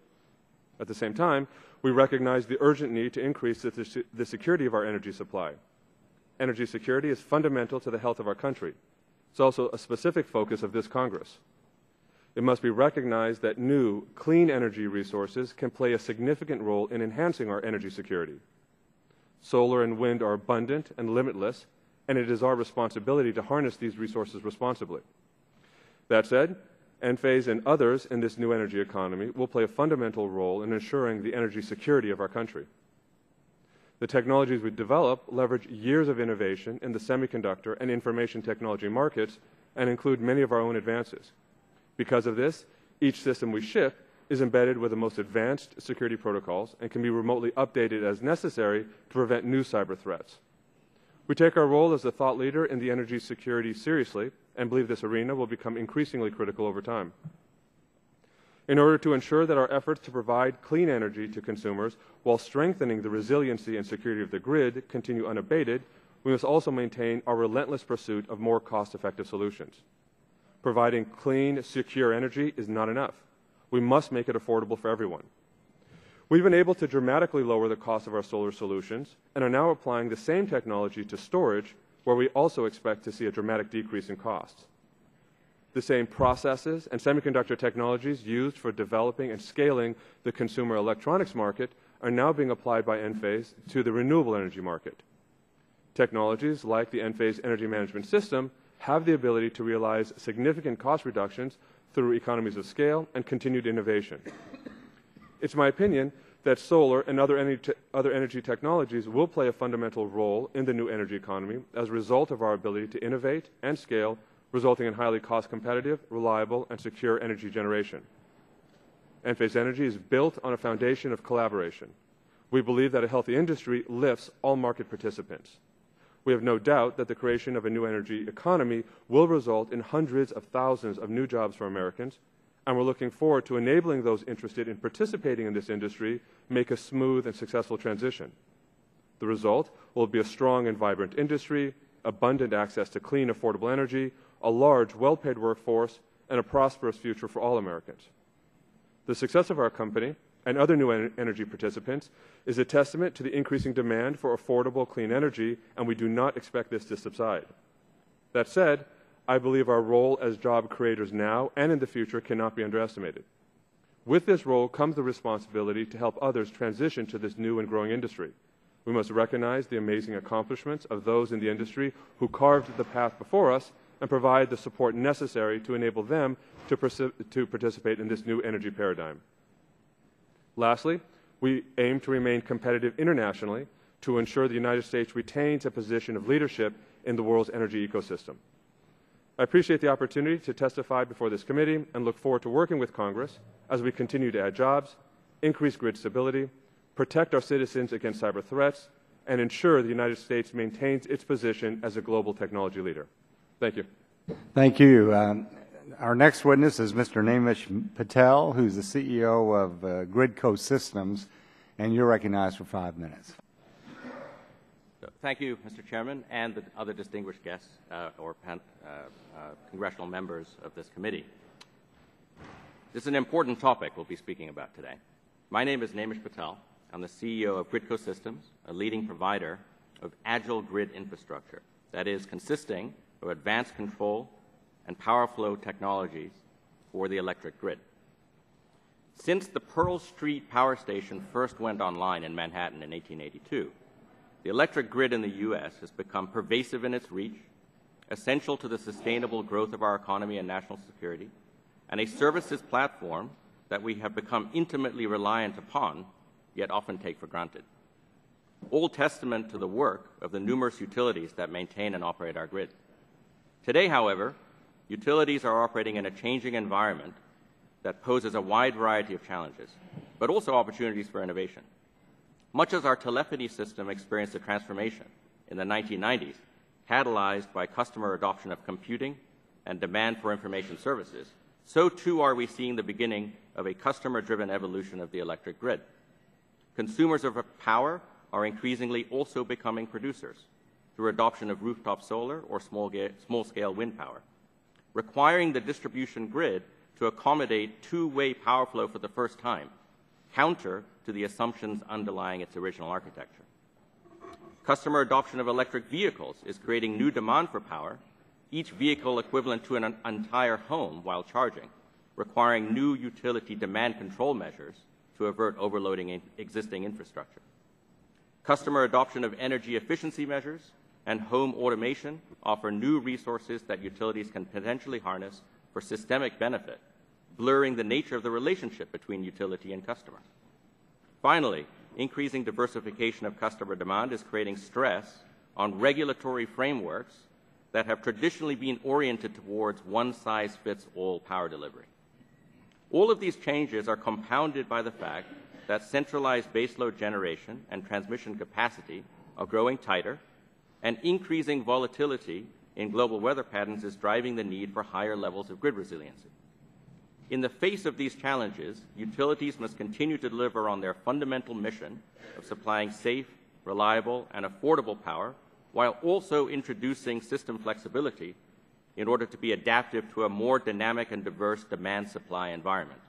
At the same time, we recognize the urgent need to increase the security of our energy supply. Energy security is fundamental to the health of our country. It's also a specific focus of this Congress. It must be recognized that new, clean energy resources can play a significant role in enhancing our energy security. Solar and wind are abundant and limitless, and it is our responsibility to harness these resources responsibly. That said, Enphase and others in this new energy economy will play a fundamental role in ensuring the energy security of our country. The technologies we develop leverage years of innovation in the semiconductor and information technology markets and include many of our own advances. Because of this, each system we ship is embedded with the most advanced security protocols and can be remotely updated as necessary to prevent new cyber threats. We take our role as a thought leader in the energy security seriously and believe this arena will become increasingly critical over time. In order to ensure that our efforts to provide clean energy to consumers while strengthening the resiliency and security of the grid continue unabated, we must also maintain our relentless pursuit of more cost-effective solutions. Providing clean, secure energy is not enough. We must make it affordable for everyone. We've been able to dramatically lower the cost of our solar solutions and are now applying the same technology to storage, where we also expect to see a dramatic decrease in costs. The same processes and semiconductor technologies used for developing and scaling the consumer electronics market are now being applied by Enphase to the renewable energy market. Technologies like the Enphase Energy Management System have the ability to realize significant cost reductions through economies of scale and continued innovation. It's my opinion that solar and other energy technologies will play a fundamental role in the new energy economy as a result of our ability to innovate and scale, resulting in highly cost-competitive, reliable, and secure energy generation. Enphase Energy is built on a foundation of collaboration. We believe that a healthy industry lifts all market participants. We have no doubt that the creation of a new energy economy will result in hundreds of thousands of new jobs for Americans, and we're looking forward to enabling those interested in participating in this industry make a smooth and successful transition. The result will be a strong and vibrant industry, abundant access to clean, affordable energy, a large, well-paid workforce, and a prosperous future for all Americans. The success of our company and other new energy participants is a testament to the increasing demand for affordable, clean energy, and we do not expect this to subside. That said, I believe our role as job creators now and in the future cannot be underestimated. With this role comes the responsibility to help others transition to this new and growing industry. We must recognize the amazing accomplishments of those in the industry who carved the path before us and provide the support necessary to enable them to participate in this new energy paradigm. Lastly, we aim to remain competitive internationally to ensure the United States retains a position of leadership in the world's energy ecosystem. I appreciate the opportunity to testify before this committee and look forward to working with Congress as we continue to add jobs, increase grid stability, protect our citizens against cyber threats, and ensure the United States maintains its position as a global technology leader. Thank you. Thank you. Our next witness is Mr. Naimish Patel, who's the CEO of Gridco Systems, and you're recognized for 5 minutes. Thank you, Mr. Chairman, and the other distinguished guests or congressional members of this committee. This is an important topic we'll be speaking about today. My name is Naimish Patel. I'm the CEO of Gridco Systems, a leading provider of agile grid infrastructure, that is, consisting of advanced control and power flow technologies for the electric grid. Since the Pearl Street Power Station first went online in Manhattan in 1882, the electric grid in the U.S. has become pervasive in its reach, essential to the sustainable growth of our economy and national security, and a services platform that we have become intimately reliant upon, yet often take for granted. All testament to the work of the numerous utilities that maintain and operate our grid. Today, however, utilities are operating in a changing environment that poses a wide variety of challenges, but also opportunities for innovation. Much as our telephony system experienced a transformation in the 1990s, catalyzed by customer adoption of computing and demand for information services, so too are we seeing the beginning of a customer-driven evolution of the electric grid. Consumers of power are increasingly also becoming producers through adoption of rooftop solar or small-scale wind power, requiring the distribution grid to accommodate two-way power flow for the first time counter to the assumptions underlying its original architecture. Customer adoption of electric vehicles is creating new demand for power, each vehicle equivalent to an entire home while charging, requiring new utility demand control measures to avert overloading existing infrastructure. Customer adoption of energy efficiency measures and home automation offer new resources that utilities can potentially harness for systemic benefit, blurring the nature of the relationship between utility and customer. Finally, increasing diversification of customer demand is creating stress on regulatory frameworks that have traditionally been oriented towards one-size-fits-all power delivery. All of these changes are compounded by the fact that centralized baseload generation and transmission capacity are growing tighter, and increasing volatility in global weather patterns is driving the need for higher levels of grid resiliency. In the face of these challenges, utilities must continue to deliver on their fundamental mission of supplying safe, reliable, and affordable power, while also introducing system flexibility in order to be adaptive to a more dynamic and diverse demand-supply environment.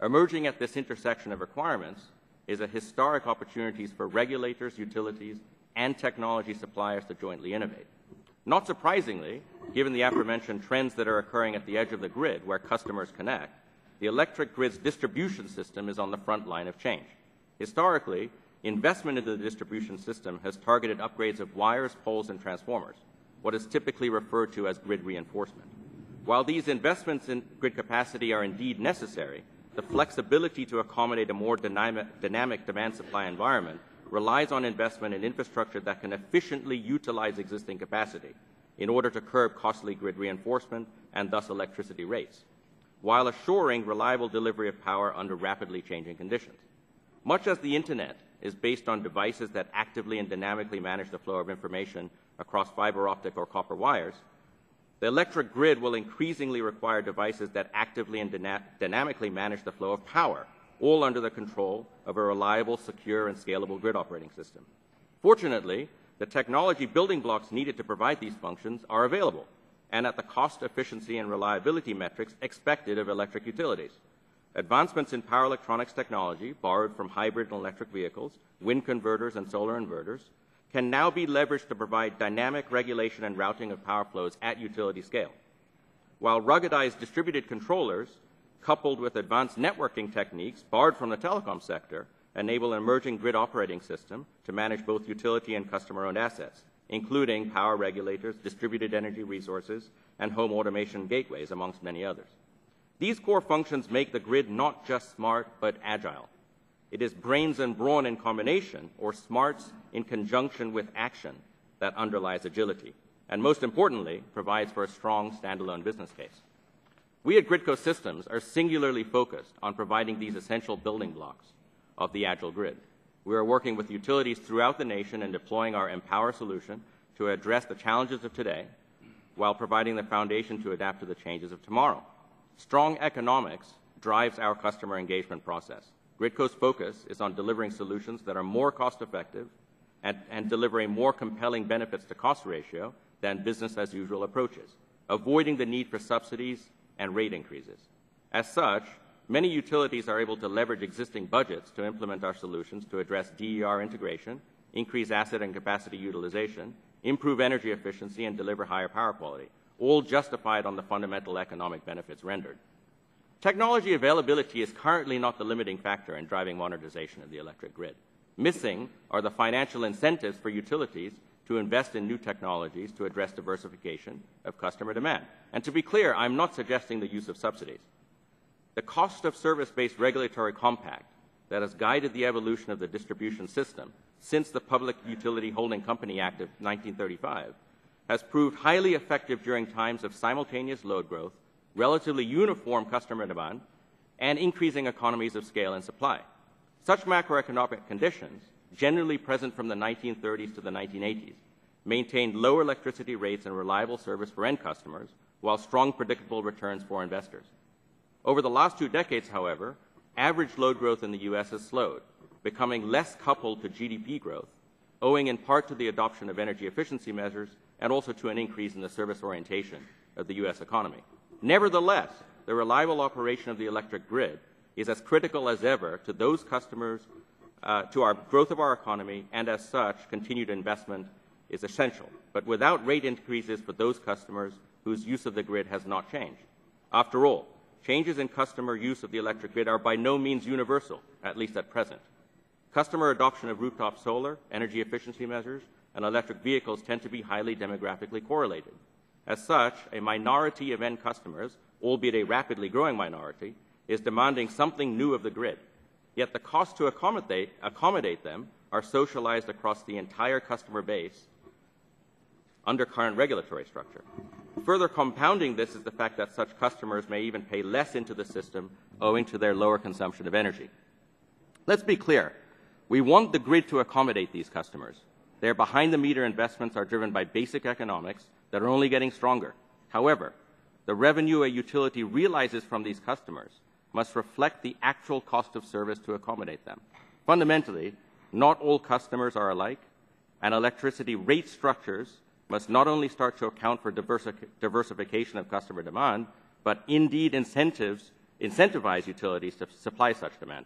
Emerging at this intersection of requirements is a historic opportunity for regulators, utilities, and technology suppliers to jointly innovate. Not surprisingly, given the aforementioned trends that are occurring at the edge of the grid where customers connect, the electric grid's distribution system is on the front line of change. Historically, investment into the distribution system has targeted upgrades of wires, poles, and transformers, what is typically referred to as grid reinforcement. While these investments in grid capacity are indeed necessary, the flexibility to accommodate a more dynamic demand-supply environment relies on investment in infrastructure that can efficiently utilize existing capacity in order to curb costly grid reinforcement and thus electricity rates, while assuring reliable delivery of power under rapidly changing conditions. Much as the Internet is based on devices that actively and dynamically manage the flow of information across fiber optic or copper wires, the electric grid will increasingly require devices that actively and dynamically manage the flow of power, all under the control of a reliable, secure, and scalable grid operating system. Fortunately, the technology building blocks needed to provide these functions are available and at the cost, efficiency, and reliability metrics expected of electric utilities. Advancements in power electronics technology, borrowed from hybrid and electric vehicles, wind converters, and solar inverters, can now be leveraged to provide dynamic regulation and routing of power flows at utility scale. While ruggedized distributed controllers, coupled with advanced networking techniques borrowed from the telecom sector, enable an emerging grid operating system to manage both utility and customer-owned assets, including power regulators, distributed energy resources, and home automation gateways, amongst many others. These core functions make the grid not just smart, but agile. It is brains and brawn in combination, or smarts in conjunction with action, that underlies agility, and most importantly, provides for a strong standalone business case. We at Gridco Systems are singularly focused on providing these essential building blocks of the agile grid. We are working with utilities throughout the nation and deploying our Empower solution to address the challenges of today while providing the foundation to adapt to the changes of tomorrow. Strong economics drives our customer engagement process. Gridco's focus is on delivering solutions that are more cost-effective and deliver a more compelling benefits to cost ratio than business-as-usual approaches, avoiding the need for subsidies and rate increases. As such, many utilities are able to leverage existing budgets to implement our solutions to address DER integration, increase asset and capacity utilization, improve energy efficiency, and deliver higher power quality, all justified on the fundamental economic benefits rendered. Technology availability is currently not the limiting factor in driving modernization of the electric grid. Missing are the financial incentives for utilities to invest in new technologies to address diversification of customer demand. And to be clear, I'm not suggesting the use of subsidies. The cost of service-based regulatory compact that has guided the evolution of the distribution system since the Public Utility Holding Company Act of 1935 has proved highly effective during times of simultaneous load growth, relatively uniform customer demand, and increasing economies of scale and supply. Such macroeconomic conditions, generally present from the 1930s to the 1980s, maintained low electricity rates and reliable service for end customers, while strong predictable returns for investors. Over the last 2 decades, however, average load growth in the U.S. has slowed, becoming less coupled to GDP growth, owing in part to the adoption of energy efficiency measures and also to an increase in the service orientation of the U.S. economy. Nevertheless, the reliable operation of the electric grid is as critical as ever to those customers, to our growth of our economy, and as such, continued investment is essential, but without rate increases for those customers whose use of the grid has not changed. After all, changes in customer use of the electric grid are by no means universal, at least at present. Customer adoption of rooftop solar, energy efficiency measures, and electric vehicles tend to be highly demographically correlated. As such, a minority of end customers, albeit a rapidly growing minority, is demanding something new of the grid. Yet the costs to accommodate them are socialized across the entire customer base under current regulatory structure. Further compounding this is the fact that such customers may even pay less into the system owing to their lower consumption of energy. Let's be clear. We want the grid to accommodate these customers. Their behind-the-meter investments are driven by basic economics that are only getting stronger. However, the revenue a utility realizes from these customers must reflect the actual cost of service to accommodate them. Fundamentally, not all customers are alike, and electricity rate structures must not only start to account for diversification of customer demand, but indeed incentivize utilities to supply such demand.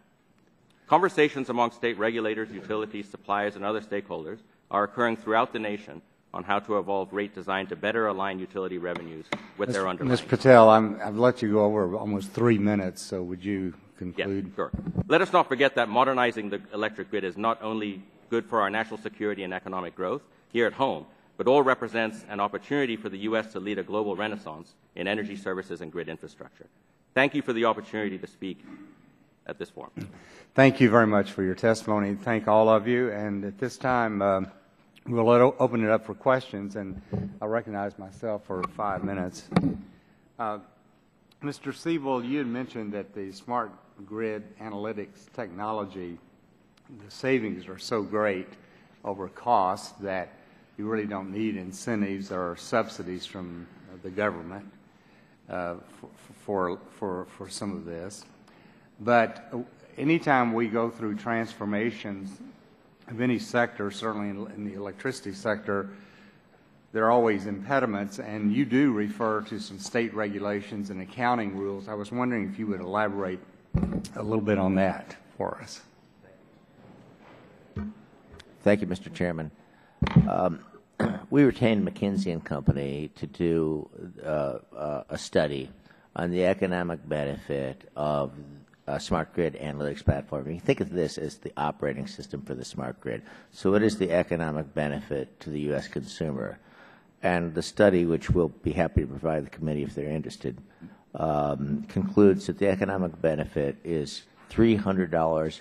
Conversations among state regulators, utilities, suppliers, and other stakeholders are occurring throughout the nation on how to evolve rate design to better align utility revenues with their underlying. Ms. Patel, I've let you go over almost 3 minutes, so would you conclude? Yes, sure. Let us not forget that modernizing the electric grid is not only good for our national security and economic growth here at home, but all represents an opportunity for the U.S. to lead a global renaissance in energy services and grid infrastructure. Thank you for the opportunity to speak at this forum. Thank you very much for your testimony. Thank all of you. And at this time, we'll open it up for questions, and I'll recognize myself for 5 minutes. Mr. Siebel, you had mentioned that the smart grid analytics technology, the savings are so great over costs that you really don't need incentives or subsidies from the government for some of this. But anytime we go through transformations of any sector, certainly in the electricity sector, there are always impediments, and you do refer to some state regulations and accounting rules. I was wondering if you would elaborate a little bit on that for us. Thank you, Mr. Chairman. We retained McKinsey & Company to do a study on the economic benefit of a smart grid analytics platform. You think of this as the operating system for the smart grid. So what is the economic benefit to the U.S. consumer? And the study, which we'll be happy to provide the committee if they're interested, concludes that the economic benefit is $300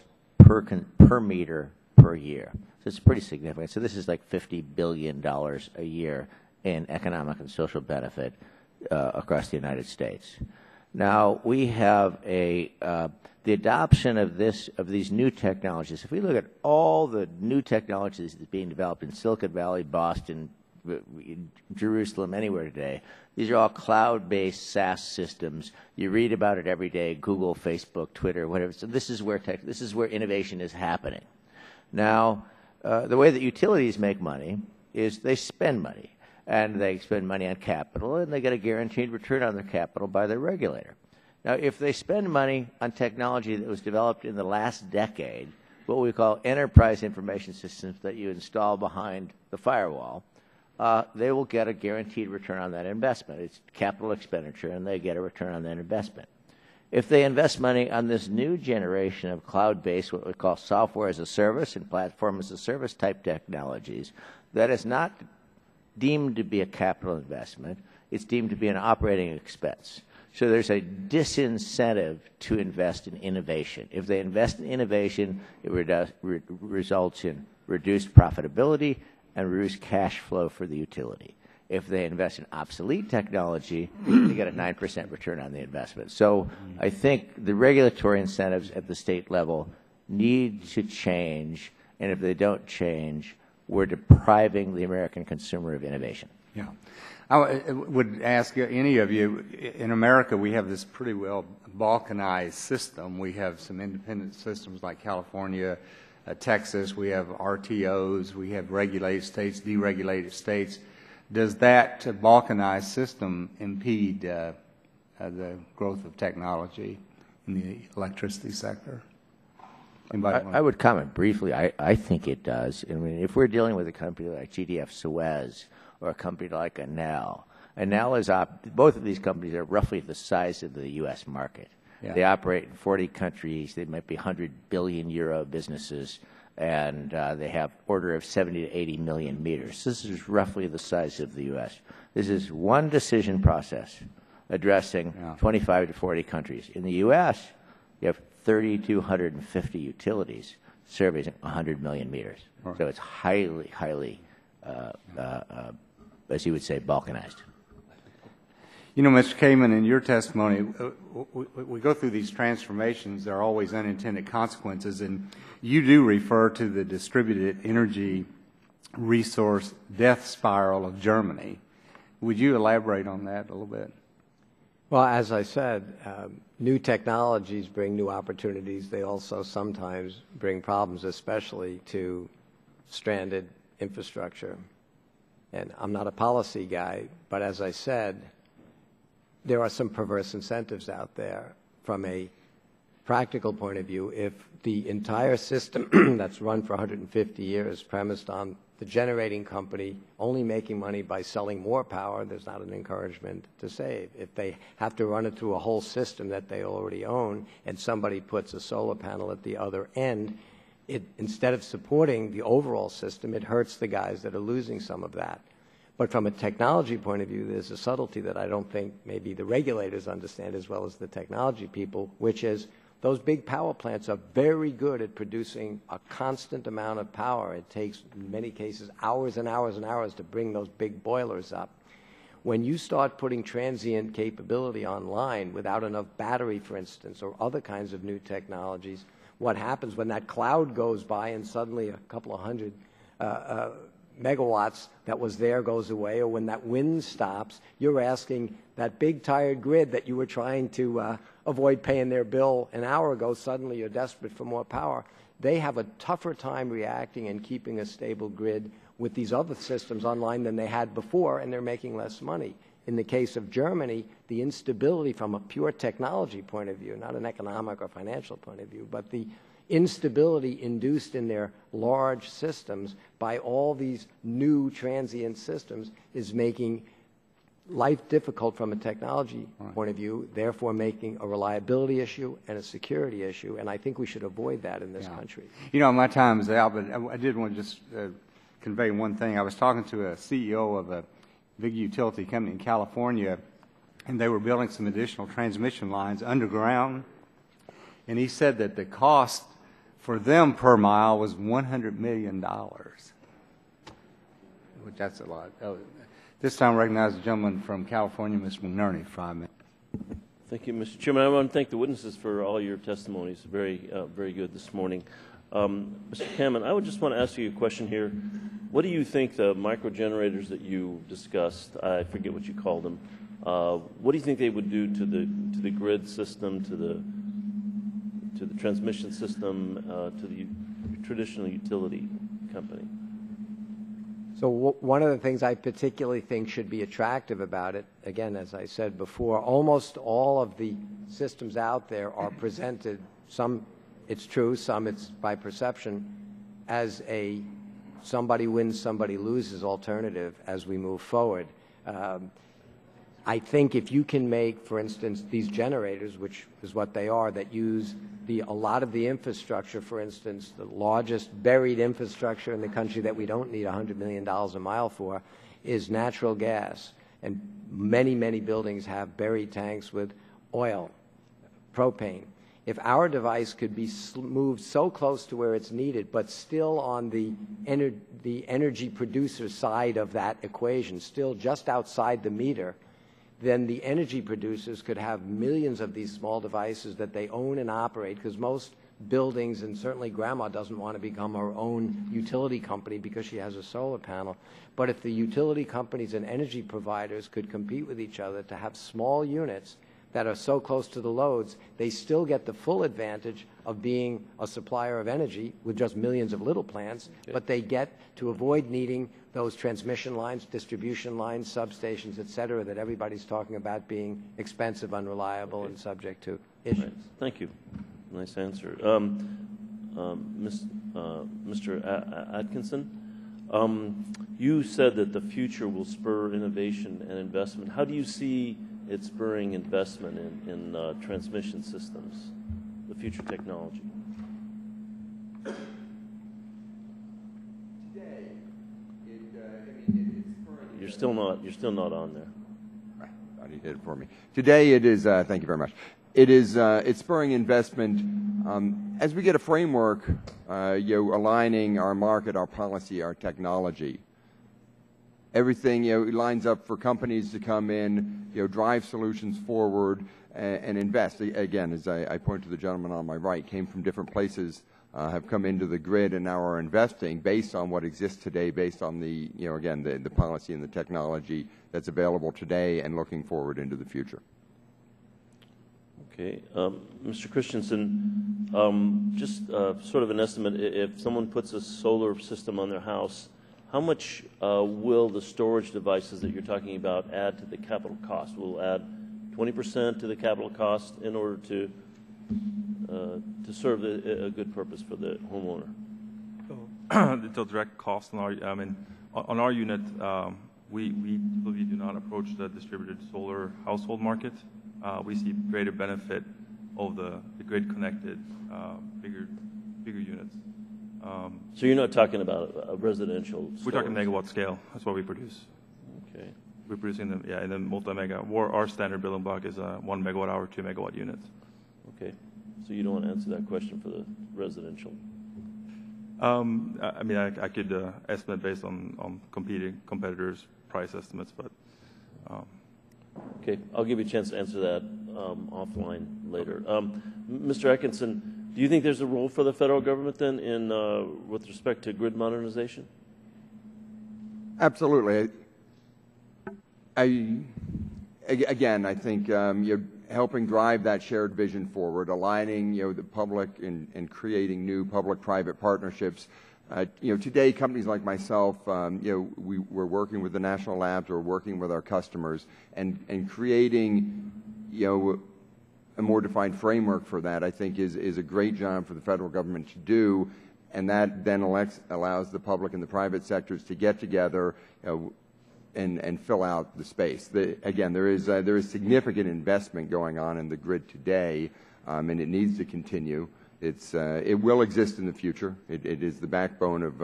per meter per year. So it's pretty significant. So this is like $50 billion a year in economic and social benefit across the United States. Now, we have the adoption of these new technologies. If we look at all the new technologies that's being developed in Silicon Valley, Boston, Jerusalem, anywhere today, these are all cloud-based SaaS systems. You read about it every day, Google, Facebook, Twitter, whatever. So this is where innovation is happening. Now, the way that utilities make money is they spend money. And they spend money on capital, and they get a guaranteed return on their capital by their regulator. Now, if they spend money on technology that was developed in the last decade, what we call enterprise information systems that you install behind the firewall, they will get a guaranteed return on that investment. It's capital expenditure, and they get a return on that investment. If they invest money on this new generation of cloud-based, what we call software as a service and platform as a service type technologies, that is not deemed to be a capital investment. It's deemed to be an operating expense. So there's a disincentive to invest in innovation. If they invest in innovation, it results in reduced profitability and reduced cash flow for the utility. If they invest in obsolete technology, they get a 9% return on the investment. So I think the regulatory incentives at the state level need to change, and if they don't change, we're depriving the American consumer of innovation. Yeah. I would ask any of you, in America we have this pretty well balkanized system. We have some independent systems like California, Texas, we have RTOs, we have regulated states, deregulated states. Does that balkanized system impede the growth of technology in the electricity sector? I would comment briefly. I think it does. I mean, if we're dealing with a company like GDF Suez or a company like Enel is both of these companies are roughly the size of the U.S. market. Yeah. They operate in 40 countries. They might be 100 billion euro businesses, and they have order of 70 to 80 million meters. This is roughly the size of the U.S. This is one decision process addressing 25 to 40 countries. In the U.S., you have 3,250 utilities servicing 100 million meters. Right. So it's highly, as you would say, balkanized. You know, Mr. Kamen, in your testimony, we go through these transformations. There are always unintended consequences, and you do refer to the distributed energy resource death spiral of Germany. Would you elaborate on that a little bit? Well, as I said, new technologies bring new opportunities. They also sometimes bring problems, especially to stranded infrastructure. And I'm not a policy guy, but as I said, there are some perverse incentives out there. From a practical point of view, if the entire system that's run for 150 years premised on the generating company only making money by selling more power, there's not an encouragement to save. If they have to run it through a whole system that they already own and somebody puts a solar panel at the other end, instead of supporting the overall system, it hurts the guys that are losing some of that. But from a technology point of view, there's a subtlety that I don't think maybe the regulators understand as well as the technology people, which is those big power plants are very good at producing a constant amount of power. It takes, in many cases, hours and hours and hours to bring those big boilers up. When you start putting transient capability online without enough battery, for instance, or other kinds of new technologies, what happens when that cloud goes by and suddenly a couple of hundred megawatts that was there goes away, or when that wind stops, you're asking that big tired grid that you were trying to avoid paying their bill an hour ago, suddenly you're desperate for more power. They have a tougher time reacting and keeping a stable grid with these other systems online than they had before, and they're making less money. In the case of Germany, the instability from a pure technology point of view, not an economic or financial point of view, but the instability induced in their large systems by all these new transient systems is making life difficult from a technology point of view, therefore making a reliability issue and a security issue, and I think we should avoid that in this country. You know, my time is out, but I did want to just convey one thing. I was talking to a CEO of a big utility company in California, and they were building some additional transmission lines underground, and he said that the cost for them per mile was $100 million, which that's a lot. This time I recognize the gentleman from California, Mr. McNerney, 5 minutes. Thank you, Mr. Chairman. I want to thank the witnesses for all your testimonies. Very good this morning. Mr. Kamen, I would just want to ask you a question here. What do you think the microgenerators that you discussed, I forget what you called them, what do you think they would do to the grid system, to the transmission system, to the traditional utility company? So one of the things I particularly think should be attractive about it, again, as I said before, almost all of the systems out there are presented, some it's true, some it's by perception, as a somebody wins, somebody loses alternative as we move forward. I think if you can make, for instance, these generators, which is what they are, that use a lot of the infrastructure, for instance, the largest buried infrastructure in the country that we don't need $100 million a mile for, is natural gas. And many, many buildings have buried tanks with oil, propane. If our device could be moved so close to where it's needed, but still on the energy producer side of that equation, still just outside the meter, then the energy producers could have millions of these small devices that they own and operate, because most buildings, and certainly Grandma doesn't want to become her own utility company because she has a solar panel. But if the utility companies and energy providers could compete with each other to have small units that are so close to the loads, they still get the full advantage of being a supplier of energy with just millions of little plants, but they get to avoid needing those transmission lines, distribution lines, substations, et cetera, that everybody's talking about being expensive, unreliable, and subject to issues. Right. Thank you. Nice answer. Mr. Atkinson, you said that the future will spur innovation and investment. How do you see it spurring investment in transmission systems, the future technology? Today, You're still not on there. Right. You did it for me. Today it is, thank you very much. It's spurring investment as we get a framework, aligning our market, our policy, our technology. Everything, lines up for companies to come in, drive solutions forward and invest. Again, as I point to the gentleman on my right, came from different places, have come into the grid and now are investing based on what exists today, based on the, again, the policy and the technology that's available today and looking forward into the future. Okay. Mr. Christensen, just sort of an estimate, if someone puts a solar system on their house, how much will the storage devices that you're talking about add to the capital cost? Will it add 20% to the capital cost in order to serve a good purpose for the homeowner? The direct cost on our unit, we do not approach the distributed solar household market. We see greater benefit of the grid-connected, bigger units. So you're not talking about a residential storage? We're talking megawatt scale. That's what we produce. Okay. We're producing them, in the multi-mega. Our standard building block is 1 megawatt hour, 2 megawatt units. Okay. So you don't want to answer that question for the residential? I could estimate based on competitors' price estimates, but. Okay, I'll give you a chance to answer that offline later. Mr. Atkinson, do you think there's a role for the federal government then in with respect to grid modernization? Absolutely. I think you're helping drive that shared vision forward, aligning the public and creating new public-private partnerships. Today, companies like myself, we're working with the national labs, we're working with our customers, and creating, a more defined framework for that, I think, is a great job for the federal government to do, and that then allows the public and the private sectors to get together and fill out the space. Again, there is significant investment going on in the grid today, and it needs to continue. It will exist in the future. It is the backbone of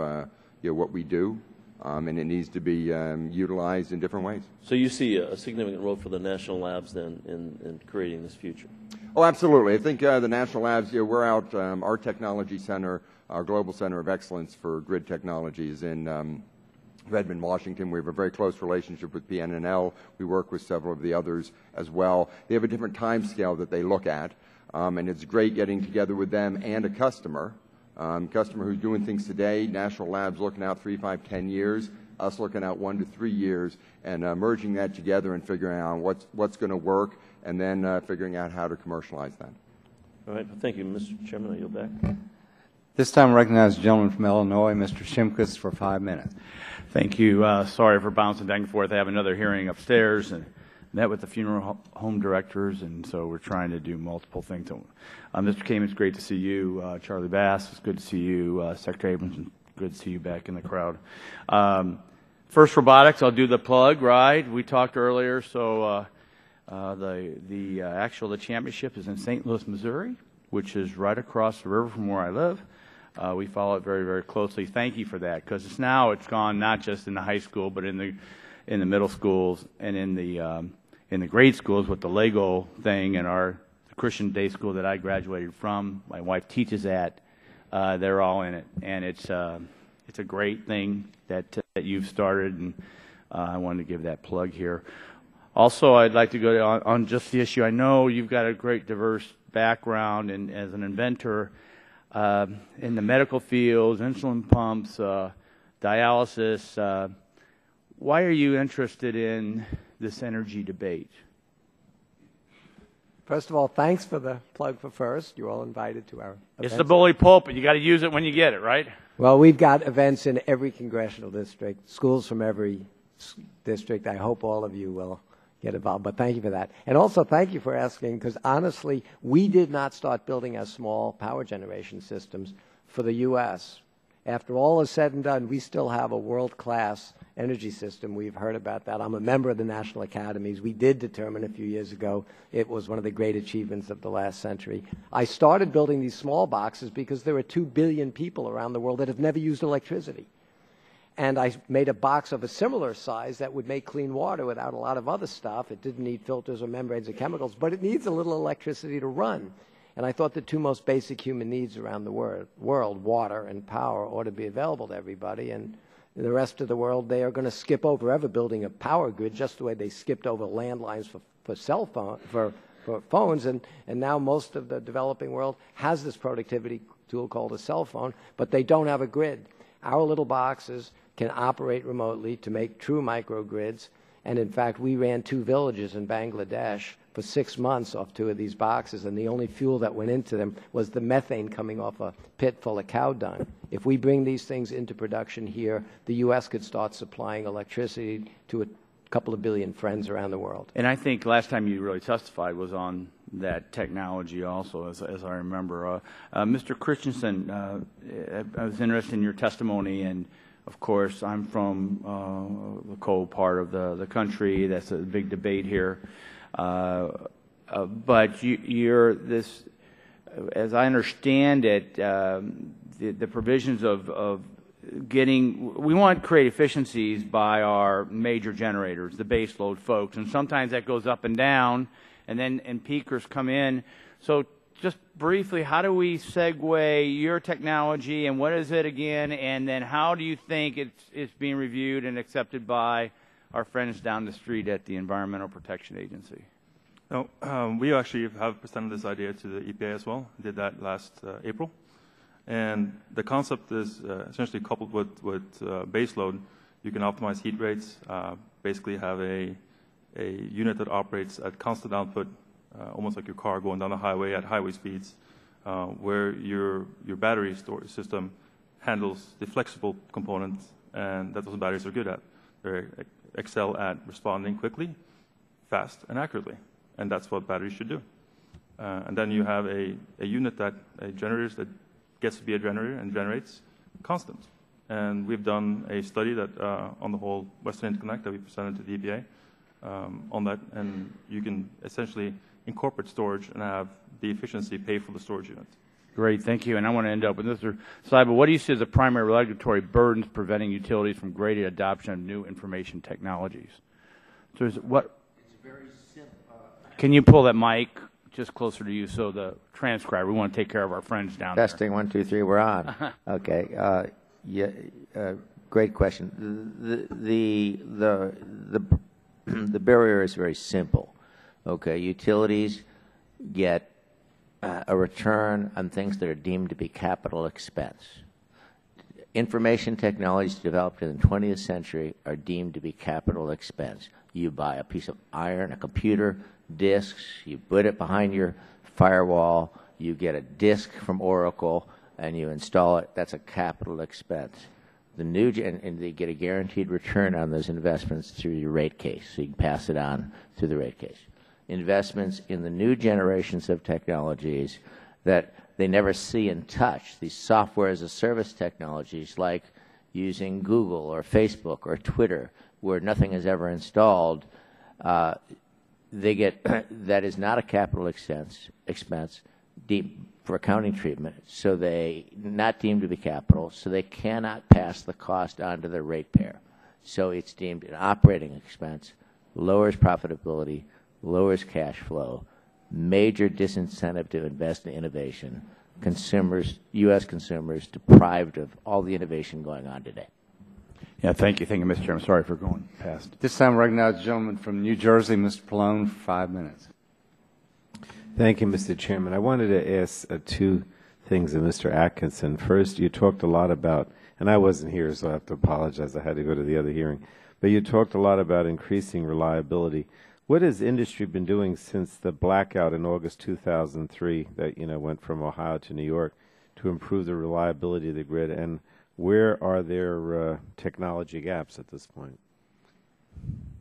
what we do, and it needs to be utilized in different ways. So you see a significant role for the national labs then in creating this future? Oh, absolutely. I think the national labs, we're out, our technology center, our global center of excellence for grid technologies in Redmond, Washington. We have a very close relationship with PNNL. We work with several of the others as well. They have a different time scale that they look at. And it's great getting together with them and a customer who's doing things today, national labs looking out 3, 5, 10 years, us looking out 1 to 3 years, and merging that together and figuring out what's going to work, and then figuring out how to commercialize that. All right. Thank you, Mr. Chairman. I yield back. This time I recognize the gentleman from Illinois, Mr. Shimkus, for 5 minutes. Thank you. Sorry for bouncing back and forth. I have another hearing upstairs, and met with the funeral home directors, and so we're trying to do multiple things. Mr. Kamen, it's great to see you. Charlie Bass, it's good to see you. Secretary Abrams, good to see you back in the crowd. First Robotics, I'll do the plug, right? We talked earlier, so the championship is in St. Louis, Missouri, which is right across the river from where I live. We follow it very, very closely. Thank you for that, because it's gone not just in the high school, but in the middle schools and in the grade schools with the Lego thing, and our Christian day school that I graduated from, my wife teaches at, they're all in it, and it's a great thing that you've started, and I wanted to give that plug here. Also, I'd like to go on just the issue. I know you've got a great diverse background and as an inventor in the medical fields, insulin pumps, dialysis. Why are you interested in this energy debate? First of all, thanks for the plug for FIRST. You're all invited to our events. It's the bully pulpit. You got to use it when you get it, right? Well, we've got events in every congressional district, schools from every district. I hope all of you will get involved, but thank you for that. And also thank you for asking, because honestly, we did not start building our small power generation systems for the U.S. After all is said and done, we still have a world-class energy system. We've heard about that. I'm a member of the National Academies. We did determine a few years ago it was one of the great achievements of the last century. I started building these small boxes because there are 2 billion people around the world that have never used electricity. And I made a box of a similar size that would make clean water without a lot of other stuff. It didn't need filters or membranes or chemicals, but it needs a little electricity to run. And I thought the 2 most basic human needs around the world, water and power, ought to be available to everybody. And the rest of the world, they are going to skip over ever building a power grid, just the way they skipped over landlines for cell phone, for phones. And now most of the developing world has this productivity tool called a cell phone, but they don't have a grid. Our little boxes can operate remotely to make true microgrids. And in fact, we ran 2 villages in Bangladesh for 6 months off 2 of these boxes, and the only fuel that went into them was the methane coming off a pit full of cow dung. If we bring these things into production here, the U.S. could start supplying electricity to a couple of billion friends around the world. And I think last time you really testified was on that technology also, as I remember. Mr. Christensen, I was interested in your testimony, and of course, I'm from the coal part of the country. That's a big debate here. But you're this, as I understand it, the provisions of getting, we want to create efficiencies by our major generators, the baseload folks, and sometimes that goes up and down, and peakers come in. So just briefly, how do we segue your technology, and what is it again, and then how do you think it's being reviewed and accepted by our friends down the street at the Environmental Protection Agency? No, we actually have presented this idea to the EPA as well. Did that last April. And the concept is essentially coupled with baseload. You can optimize heat rates, basically have a unit that operates at constant output, almost like your car going down the highway at highway speeds, where your battery storage system handles the flexible components, and that's what the batteries are good at. They excel at responding quickly, fast, and accurately, and that's what batteries should do. And then you have a unit a generator that gets to be a generator and generates constant. And we've done a study that on the whole Western Interconnect that we presented to the EPA on that, and you can essentially incorporate storage and have the efficiency pay for the storage unit. Great, thank you. And I want to end up with Mr. Seibel. What do you see as the primary regulatory burdens preventing utilities from greater adoption of new information technologies? So what? It's very simple. Can you pull that mic just closer to you so the transcriber, we want to take care of our friends down there. Testing, 1, 2, 3, we're on. Okay. Great question. The barrier is very simple. Okay, utilities get a return on things that are deemed to be capital expense. Information technologies developed in the 20th century are deemed to be capital expense. You buy a piece of iron, a computer, disks, you put it behind your firewall, you get a disk from Oracle, and you install it. That's a capital expense. And they get a guaranteed return on those investments through your rate case, so you can pass it on through the rate case. Investments in the new generations of technologies that they never see and touch, these software as a service technologies like using Google or Facebook or Twitter, where nothing is ever installed, they get that is not a capital expense for accounting treatment, so they not deemed to be capital, so they cannot pass the cost on to the ratepayer. So it's deemed an operating expense, lowers profitability, lowers cash flow, major disincentive to invest in innovation, consumers, U.S. consumers deprived of all the innovation going on today. Yeah, thank you, Mr. Chairman. Sorry for going past. This time I recognize the gentleman from New Jersey, Mr. Pallone, for 5 minutes. Thank you, Mr. Chairman. I wanted to ask 2 things of Mr. Atkinson. First, you talked a lot about, and I wasn't here, so I have to apologize. I had to go to the other hearing. But you talked a lot about increasing reliability. What has industry been doing since the blackout in August 2003 that, went from Ohio to New York to improve the reliability of the grid, and where are there technology gaps at this point?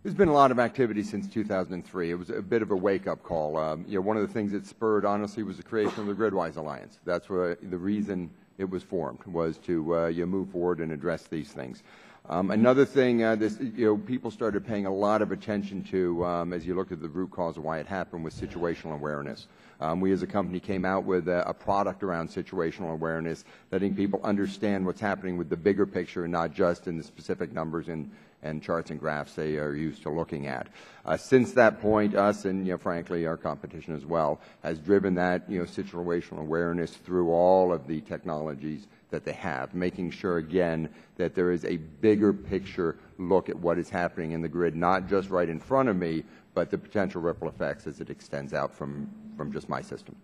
There's been a lot of activity since 2003. It was a bit of a wake-up call. One of the things that spurred, honestly, was the creation of the GridWise Alliance. That's the reason it was formed, was to move forward and address these things. Another thing, people started paying a lot of attention to, as you looked at the root cause of why it happened, was situational awareness. We as a company came out with a product around situational awareness, letting people understand what's happening with the bigger picture and not just in the specific numbers and charts and graphs they are used to looking at. Since that point, us and, frankly, our competition as well, has driven that, situational awareness through all of the technologies that they have, making sure, again, that there is a bigger picture look at what is happening in the grid, not just right in front of me, but the potential ripple effects as it extends out from just my system.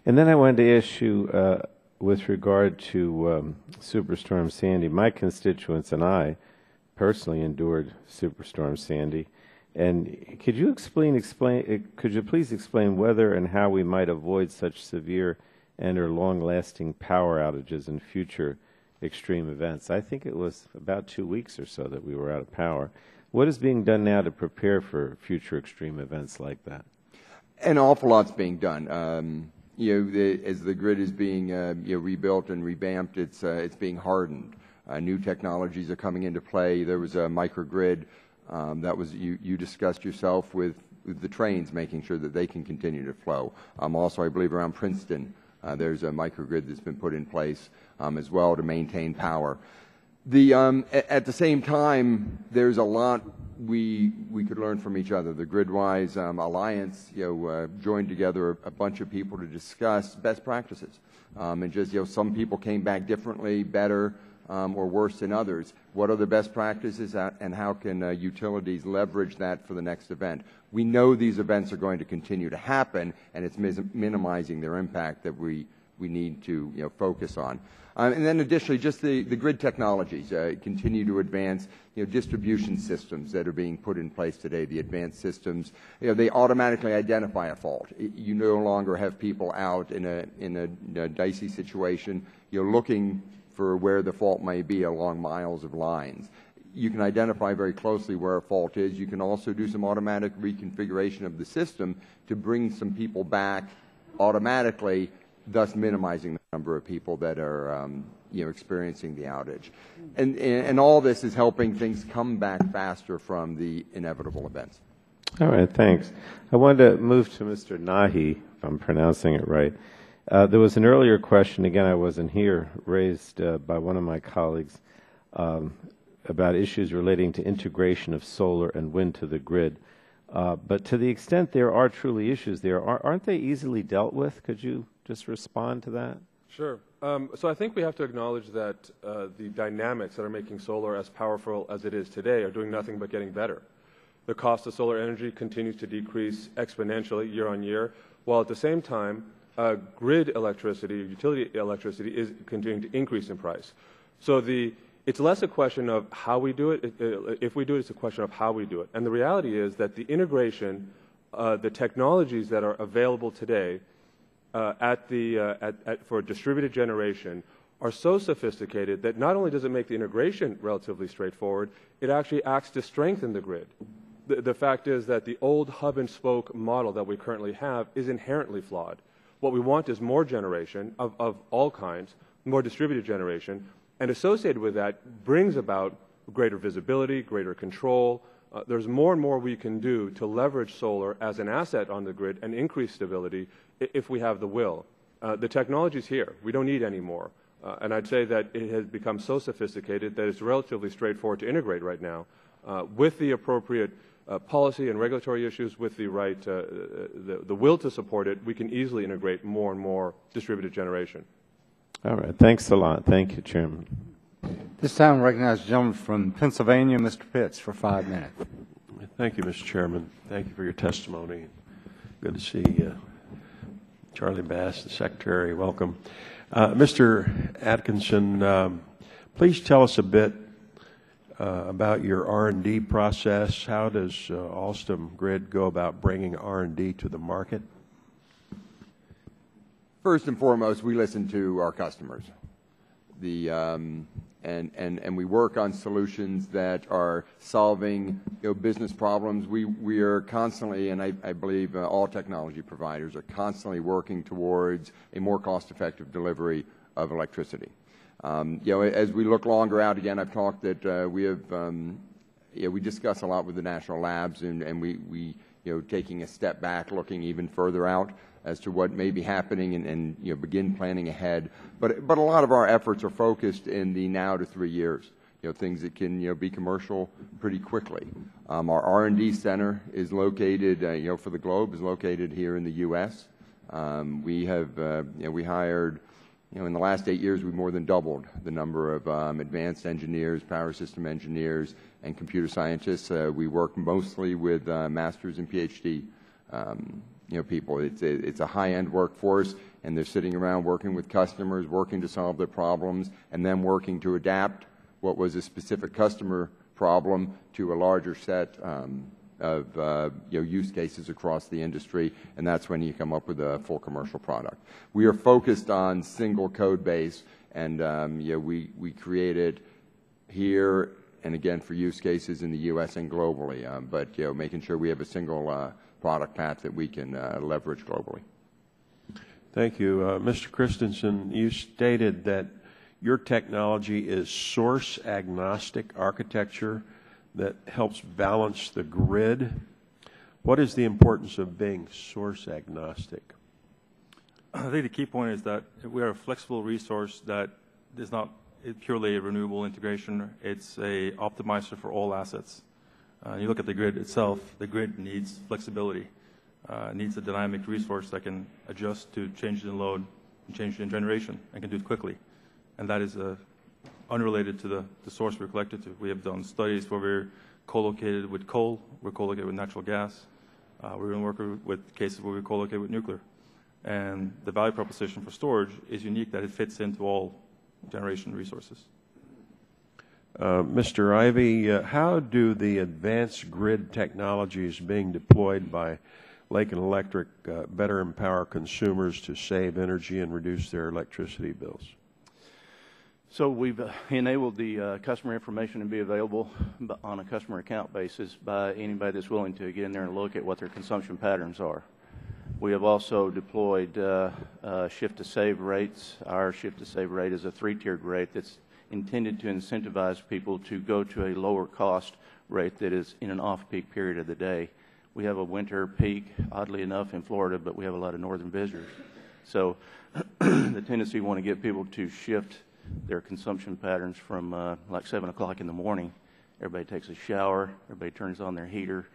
And then I wanted to ask you, with regard to Superstorm Sandy, my constituents and I personally endured Superstorm Sandy. And could you please explain whether and how we might avoid such severe and/or long-lasting power outages in future extreme events? I think it was about 2 weeks or so that we were out of power. What is being done now to prepare for future extreme events like that? An awful lot's being done. As the grid is being rebuilt and revamped, it's being hardened. New technologies are coming into play. There was a microgrid that was you discussed yourself with the trains, making sure that they can continue to flow. Also, I believe around Princeton, there's a microgrid that's been put in place as well to maintain power. At the same time, there's a lot we could learn from each other. The GridWise Alliance, joined together a bunch of people to discuss best practices, and just some people came back differently, better, or worse than others. What are the best practices, and how can utilities leverage that for the next event? We know these events are going to continue to happen, and it's minimizing their impact that we need to focus on. And then additionally, just the grid technologies continue to advance. Distribution systems that are being put in place today, the advanced systems, they automatically identify a fault. You no longer have people out in a dicey situation, looking for where the fault may be along miles of lines. You can identify very closely where a fault is. You can also do some automatic reconfiguration of the system to bring some people back automatically, thus minimizing the number of people that are experiencing the outage. And all this is helping things come back faster from the inevitable events. All right, thanks. I wanted to move to Mr. Nahi, if I'm pronouncing it right. There was an earlier question, again, I wasn't here, raised by one of my colleagues about issues relating to integration of solar and wind to the grid. But to the extent there are truly issues there, aren't they easily dealt with? Could you just respond to that? Sure. So I think we have to acknowledge that the dynamics that are making solar as powerful as it is today are doing nothing but getting better. The cost of solar energy continues to decrease exponentially year on year, while at the same time, grid electricity, utility electricity, is continuing to increase in price. So it's less a question of how we do it. If we do it, it's a question of how we do it. And the reality is that the integration, the technologies that are available today for distributed generation are so sophisticated that not only does it make the integration relatively straightforward, it actually acts to strengthen the grid. The fact is that the old hub and spoke model that we currently have is inherently flawed. What we want is more generation of all kinds, more distributed generation, and associated with that brings about greater visibility, greater control. There's more and more we can do to leverage solar as an asset on the grid and increase stability if we have the will. The technology's here. We don't need any more. And I'd say that it has become so sophisticated that it's relatively straightforward to integrate right now. With the appropriate policy and regulatory issues, with the right, the will to support it, we can easily integrate more and more distributed generation. All right. Thanks a lot. Thank you, Chairman. This time I recognize the gentleman from Pennsylvania, Mr. Pitts, for 5 minutes. Thank you, Mr. Chairman. Thank you for your testimony. Good to see Charlie Bass, the Secretary. Welcome. Mr. Atkinson, please tell us a bit about your R&D process. How does Alstom Grid go about bringing R&D to the market? First and foremost, we listen to our customers. And we work on solutions that are solving business problems. We are constantly, and I believe all technology providers are constantly working towards a more cost-effective delivery of electricity. As we look longer out, again, I've talked that we discuss a lot with the national labs, and we taking a step back, looking even further out as to what may be happening, and begin planning ahead. But a lot of our efforts are focused in the now to 3 years. Things that can be commercial pretty quickly. Our R&D center is located, for the globe, is located here in the U.S. We have we hired. In the last 8 years, we've more than doubled the number of advanced engineers, power system engineers, and computer scientists. We work mostly with master's and PhD people. It's a high-end workforce, and they're sitting around working with customers, working to solve their problems, and then working to adapt what was a specific customer problem to a larger set of use cases across the industry, and that's when you come up with a full commercial product. We are focused on single code base, and we create it here and again for use cases in the U.S. and globally, but making sure we have a single product path that we can leverage globally. Thank you. Mr. Christensen, you stated that your technology is source agnostic architecture that helps balance the grid. What is the importance of being source agnostic? I think the key point is that we are a flexible resource that is not purely a renewable integration. It's a optimizer for all assets. You look at the grid itself, the grid needs flexibility. It needs a dynamic resource that can adjust to changes in load and changes in generation and can do it quickly. And that is unrelated to the source we're collected to. We have done studies where we're co-located with coal, we're co-located with natural gas, we're going to work with cases where we're co-located with nuclear. And the value proposition for storage is unique that it fits into all generation resources. Mr. Ivey, how do the advanced grid technologies being deployed by Lake and Electric better empower consumers to save energy and reduce their electricity bills? So we've enabled the customer information to be available on a customer account basis by anybody that's willing to get in there and look at what their consumption patterns are. We have also deployed shift-to-save rates. Our shift-to-save rate is a 3-tiered rate that's intended to incentivize people to go to a lower cost rate that is in an off-peak period of the day. We have a winter peak, oddly enough, in Florida, but we have a lot of northern visitors. So the tendency we want to get people to shift their consumption patterns from like 7 o'clock in the morning. Everybody takes a shower, everybody turns on their heater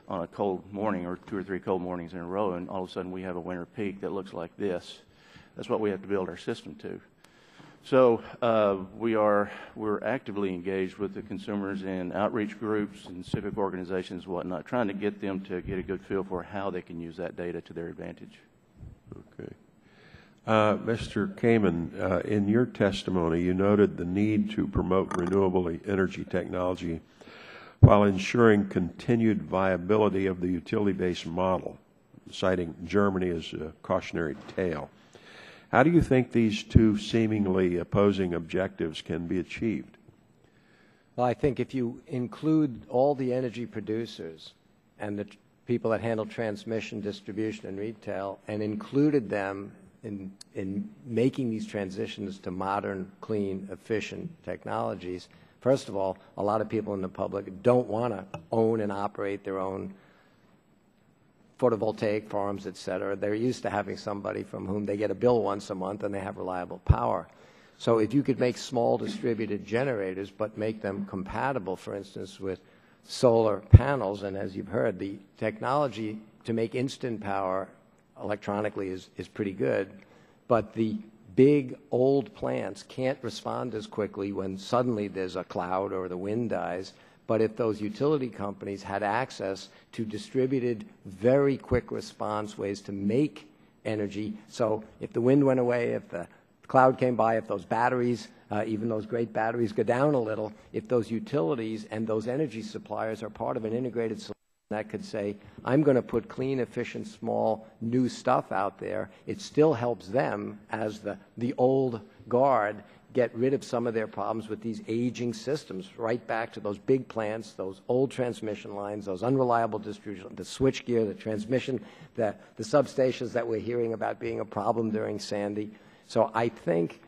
on a cold morning or 2 or 3 cold mornings in a row, and all of a sudden we have a winter peak that looks like this. That's what we have to build our system to. So we're actively engaged with the consumers in outreach groups and civic organizations and whatnot, trying to get them to get a good feel for how they can use that data to their advantage. Okay. Mr. Kamen, in your testimony, you noted the need to promote renewable energy technology while ensuring continued viability of the utility-based model, citing Germany as a cautionary tale. How do you think these two seemingly opposing objectives can be achieved? Well, I think if you include all the energy producers and the people that handle transmission, distribution, and retail, and included them in making these transitions to modern, clean, efficient technologies, first of all, a lot of people in the public don't want to own and operate their own photovoltaic farms, et cetera. They're used to having somebody from whom they get a bill once a month and they have reliable power. So if you could make small distributed generators but make them compatible, for instance, with solar panels, and as you've heard, the technology to make instant power electronically is pretty good, but the big old plants can't respond as quickly when suddenly there's a cloud or the wind dies. But if those utility companies had access to distributed, very quick response ways to make energy, so if the wind went away, if the cloud came by, if those batteries, even those great batteries, go down a little, if those utilities and those energy suppliers are part of an integrated solution that could say, I'm going to put clean, efficient, small, new stuff out there, it still helps them as the old guard get rid of some of their problems with these aging systems, right back to those big plants, those old transmission lines, those unreliable distribution, the switchgear, the transmission, the substations that we're hearing about being a problem during Sandy. So I think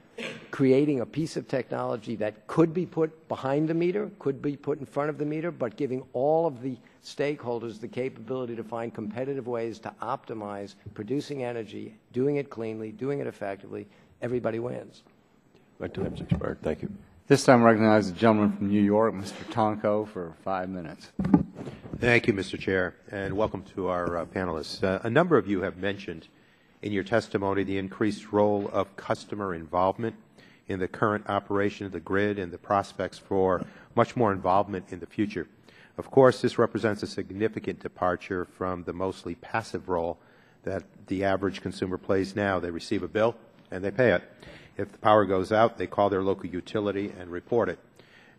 creating a piece of technology that could be put behind the meter, could be put in front of the meter, but giving all of the stakeholders the capability to find competitive ways to optimize producing energy, doing it cleanly, doing it effectively, everybody wins. My time's expired. Thank you. This time I recognize the gentleman from New York, Mr. Tonko, for 5 minutes. Thank you, Mr. Chair, and welcome to our panelists. A number of you have mentioned in your testimony the increased role of customer involvement in the current operation of the grid and the prospects for much more involvement in the future. Of course, this represents a significant departure from the mostly passive role that the average consumer plays now. They receive a bill and they pay it. If the power goes out, they call their local utility and report it.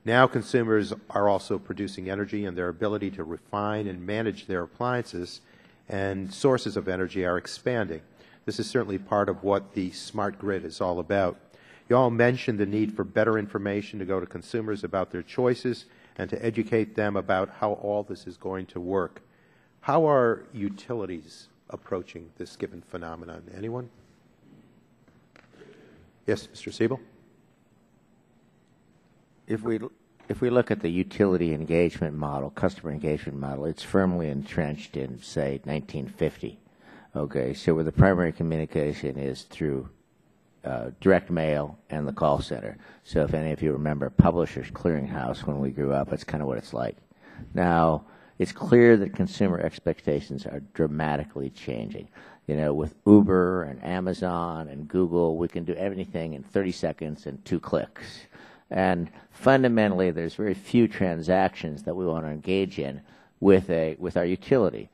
Now consumers are also producing energy, and their ability to refine and manage their appliances and sources of energy are expanding. This is certainly part of what the smart grid is all about. You all mentioned the need for better information to go to consumers about their choices and to educate them about how all this is going to work. How are utilities approaching this given phenomenon? Anyone? Yes, Mr. Siebel? If we look at the utility engagement model, customer engagement model, it's firmly entrenched in, say, 1950. Okay, so where the primary communication is through direct mail and the call center. So if any of you remember Publishers Clearinghouse when we grew up, that's kind of what it's like. Now, it's clear that consumer expectations are dramatically changing. You know, with Uber and Amazon and Google, we can do everything in 30 seconds and 2 clicks. And fundamentally, there's very few transactions that we want to engage in with our utility.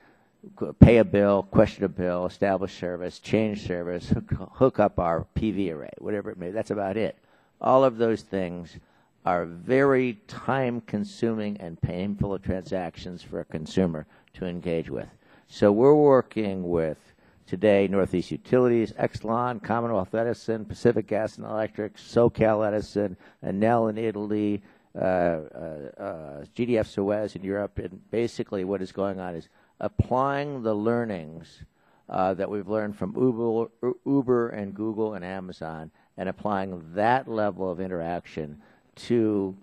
Pay a bill, question a bill, establish service, change service, hook up our PV array, whatever it may be. That's about it. All of those things are very time-consuming and painful transactions for a consumer to engage with. So we're working with, today, Northeast Utilities, Exelon, Commonwealth Edison, Pacific Gas and Electric, SoCal Edison, Enel in Italy, GDF Suez in Europe. And basically what is going on is applying the learnings that we've learned from Uber and Google and Amazon and applying that level of interaction to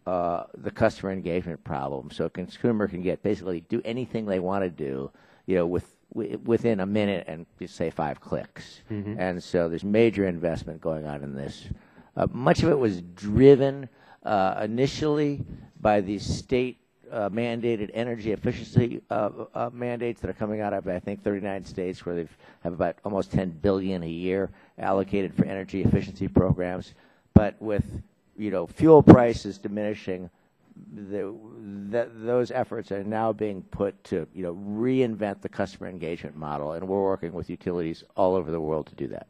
the customer engagement problem, so a consumer can basically do anything they want to do, you know, within a minute and just say 5 clicks. Mm-hmm. And so there's major investment going on in this. Much of it was driven initially by these state mandated energy efficiency mandates that are coming out of, I think, 39 states, where they have about almost $10 billion a year allocated for energy efficiency programs. But with, you know, fuel prices diminishing, those efforts are now being put to, you know, reinvent the customer engagement model, and we're working with utilities all over the world to do that.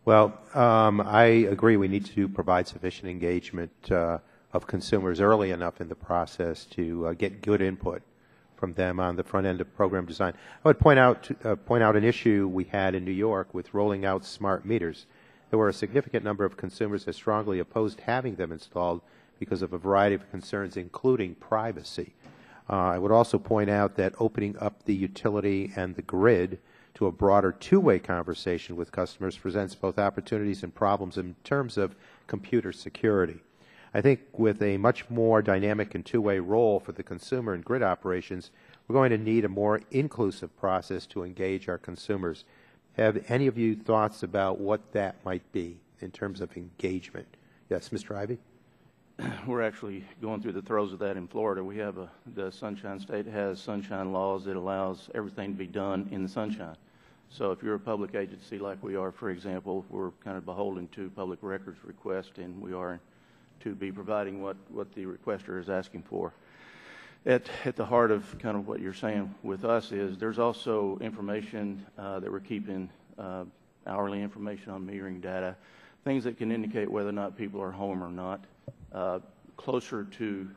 Well, I agree we need to provide sufficient engagement of consumers early enough in the process to get good input from them on the front end of program design. I would point out an issue we had in New York with rolling out smart meters. There were a significant number of consumers that strongly opposed having them installed because of a variety of concerns, including privacy. I would also point out that opening up the utility and the grid to a broader two-way conversation with customers presents both opportunities and problems in terms of computer security. I think with a much more dynamic and two-way role for the consumer and grid operations, we're going to need a more inclusive process to engage our consumers. Have any of you thoughts about what that might be in terms of engagement? Yes, Mr. Ivey? We're actually going through the throes of that in Florida. We have the Sunshine State has sunshine laws that allows everything to be done in the sunshine. So if you're a public agency like we are, for example, we're kind of beholden to public records request, and we are to be providing what the requester is asking for. At the heart of kind of what you're saying with us is there's also information that we're keeping hourly information on metering data, things that can indicate whether or not people are home or not, closer to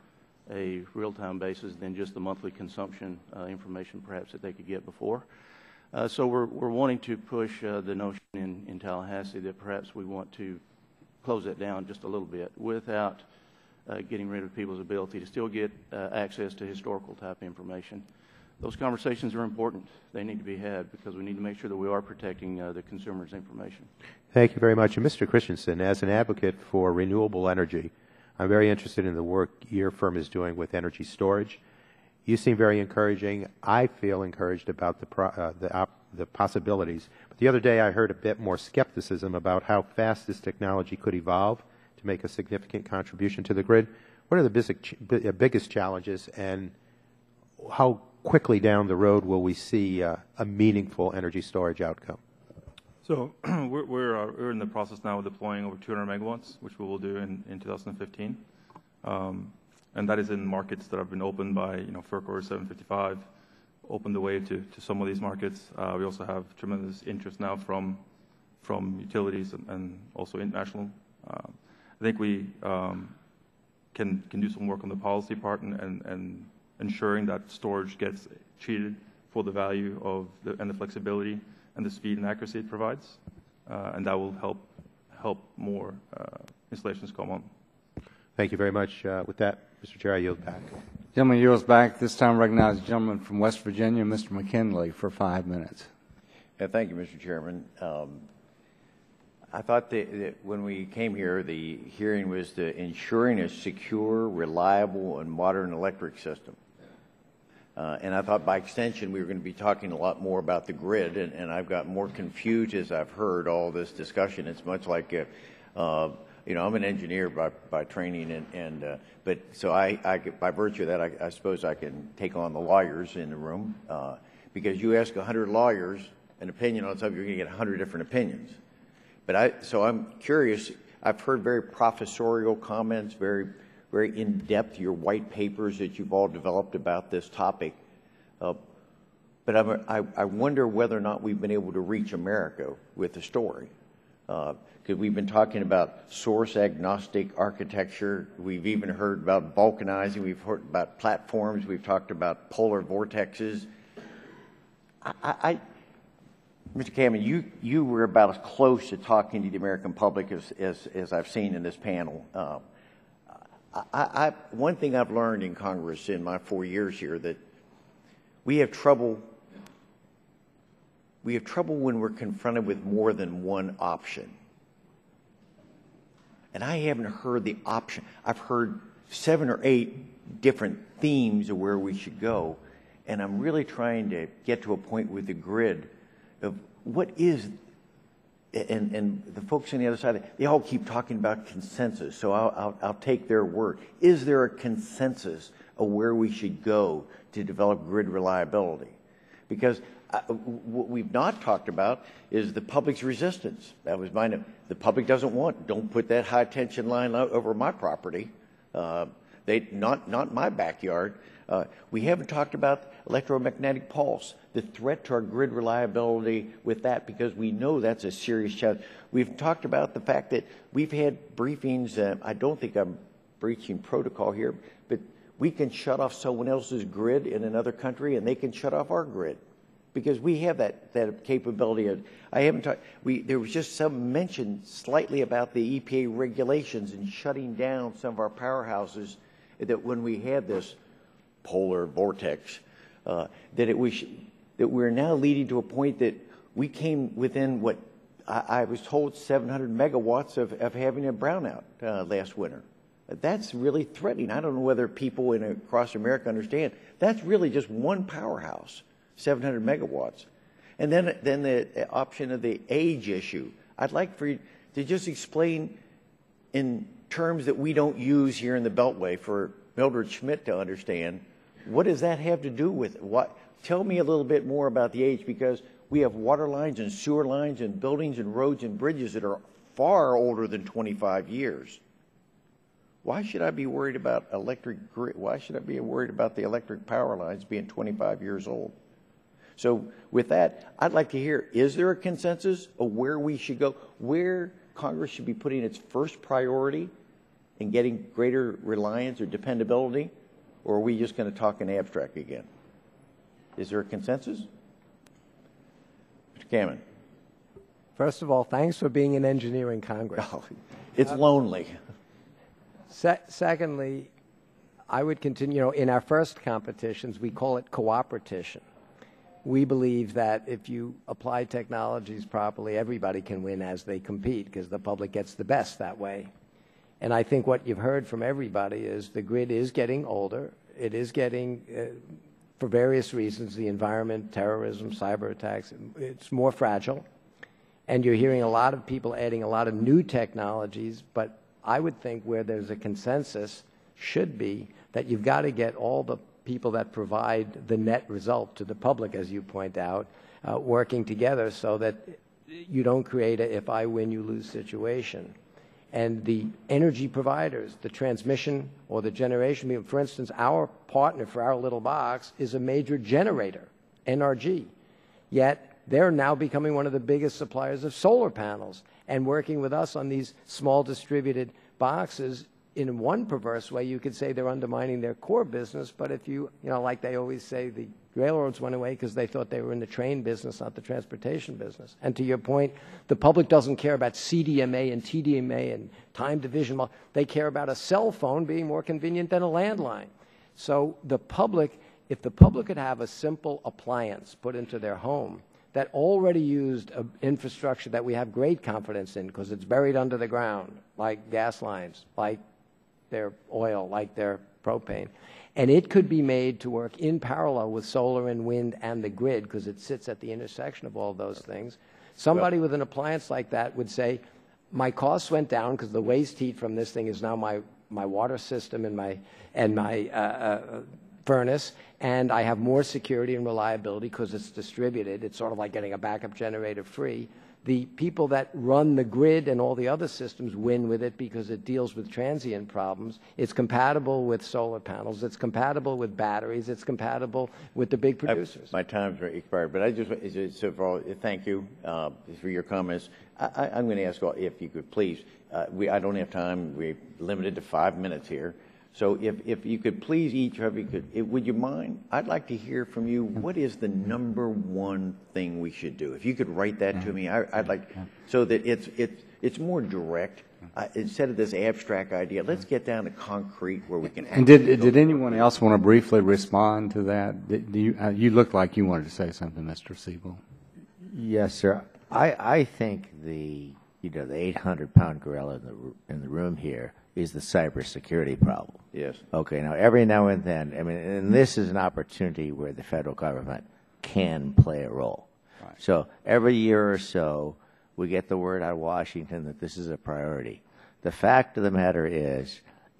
a real-time basis than just the monthly consumption information perhaps that they could get before. So we're wanting to push the notion in Tallahassee that perhaps we want to close that down just a little bit without getting rid of people's ability to still get access to historical type information. Those conversations are important. They need to be had because we need to make sure that we are protecting the consumer's information. Thank you very much. And Mr. Christensen, as an advocate for renewable energy, I'm very interested in the work your firm is doing with energy storage. You seem very encouraging. I feel encouraged about the possibilities. But the other day I heard a bit more skepticism about how fast this technology could evolve to make a significant contribution to the grid. What are the biggest challenges, and how quickly down the road will we see a meaningful energy storage outcome? So we're in the process now of deploying over 200 megawatts, which we will do in 2015. And that is in markets that have been opened by, FERC Order 755, opened the way to some of these markets. We also have tremendous interest now from utilities and also international. I think we can do some work on the policy part and ensuring that storage gets treated for the value of and the flexibility and the speed and accuracy it provides, and that will help more installations come on. Thank you very much. With that, Mr. Chair, I yield back. Gentleman yields back. This time recognize the gentleman from West Virginia, Mr. McKinley, for 5 minutes. Thank you, Mr. Chairman. I thought that when we came here, the hearing was to ensuring a secure, reliable, and modern electric system. And I thought by extension we were going to be talking a lot more about the grid, and I've got more confused as I've heard all this discussion. It's much like, I'm an engineer by training, but so I by virtue of that, I suppose I can take on the lawyers in the room, because you ask 100 lawyers an opinion on something, you're going to get 100 different opinions. So I'm curious. I've heard very professorial comments, very in-depth, your white papers that you've all developed about this topic. But I wonder whether or not we've been able to reach America with the story. Because we've been talking about source-agnostic architecture. We've even heard about vulcanizing. We've heard about platforms. We've talked about polar vortexes. Mr. Cameron, you were about as close to talking to the American public as I've seen in this panel. One thing I've learned in Congress in my 4 years here, that we have trouble when we're confronted with more than one option. And I haven't heard the option. I've heard 7 or 8 different themes of where we should go, and I'm really trying to get to a point with the grid of what is, and the folks on the other side, they all keep talking about consensus, so I'll take their word. Is there a consensus of where we should go to develop grid reliability? Because what we've not talked about is the public's resistance. That was mine. The public doesn't want, don't put that high tension line over my property. Not my backyard. We haven't talked about electromagnetic pulse, the threat to our grid reliability with that, because we know that's a serious challenge. We've talked about the fact that we've had briefings, I don't think I'm breaching protocol here, but we can shut off someone else's grid in another country and they can shut off our grid, because we have that capability. There was just some mention slightly about the EPA regulations and shutting down some of our powerhouses, that when we had this polar vortex, that we're now leading to a point that we came within what I was told 700 megawatts of having a brownout last winter. That's really threatening. I don't know whether people across America understand. That's really just one powerhouse, 700 megawatts. And then the option of the age issue. I'd like for you to just explain in terms that we don't use here in the Beltway for Mildred Schmidt to understand. What does that have to do with what? Tell me a little bit more about the age, because we have water lines and sewer lines and buildings and roads and bridges that are far older than 25 years. Why should I be worried about electric grid? Why should I be worried about the electric power lines being 25 years old? So with that, I'd like to hear, is there a consensus of where we should go, where Congress should be putting its first priority in getting greater reliance or dependability, or are we just going to talk in abstract again? Is there a consensus? Mr. Kamen. First of all, thanks for being in engineering Congress. Oh, it's lonely. Secondly, I would continue, in our first competitions, we call it cooperation. We believe that if you apply technologies properly, everybody can win as they compete because the public gets the best that way. And I think what you've heard from everybody is the grid is getting older. It is getting, for various reasons, the environment, terrorism, cyber attacks, it's more fragile. And you're hearing a lot of people adding a lot of new technologies, but I would think where there's a consensus should be that you've got to get all the people that provide the net result to the public, as you point out, working together so that you don't create a if I win, you lose situation. And the energy providers, the transmission or the generation, for instance, our partner for our little box is a major generator, NRG, yet they're now becoming one of the biggest suppliers of solar panels and working with us on these small distributed boxes. In one perverse way, you could say they're undermining their core business, but if you like they always say, the railroads went away because they thought they were in the train business, not the transportation business. And to your point, the public doesn't care about CDMA and TDMA and time division. They care about a cell phone being more convenient than a landline. So the public, if the public could have a simple appliance put into their home that already used infrastructure that we have great confidence in because it's buried under the ground, like gas lines, like their oil, like their propane. And it could be made to work in parallel with solar and wind and the grid because it sits at the intersection of all those things. Somebody with an appliance like that would say, my costs went down because the waste heat from this thing is now my water system and my furnace, and I have more security and reliability because it's distributed. It's sort of like getting a backup generator free. The people that run the grid and all the other systems win with it because it deals with transient problems. It's compatible with solar panels. It's compatible with batteries. It's compatible with the big producers. My time's expired, but I just, so for all, thank you for your comments. I'm going to ask if you could please, I don't have time. We're limited to 5 minutes here. So if you could please, each of you could, would you mind? I'd like to hear from you. What is the #1 thing we should do? If you could write that to me, I'd like, so that it's more direct. Instead of this abstract idea, let's get down to concrete where we can. And did anyone else want to briefly respond to that? You looked like you wanted to say something, Mr. Siebel. Yes, sir. I think the 800-pound gorilla in the room here is the cybersecurity problem. Yes. Okay. Now, every now and then, and this is an opportunity where the federal government can play a role. Right. So every year or so, we get the word out of Washington that this is a priority. The fact of the matter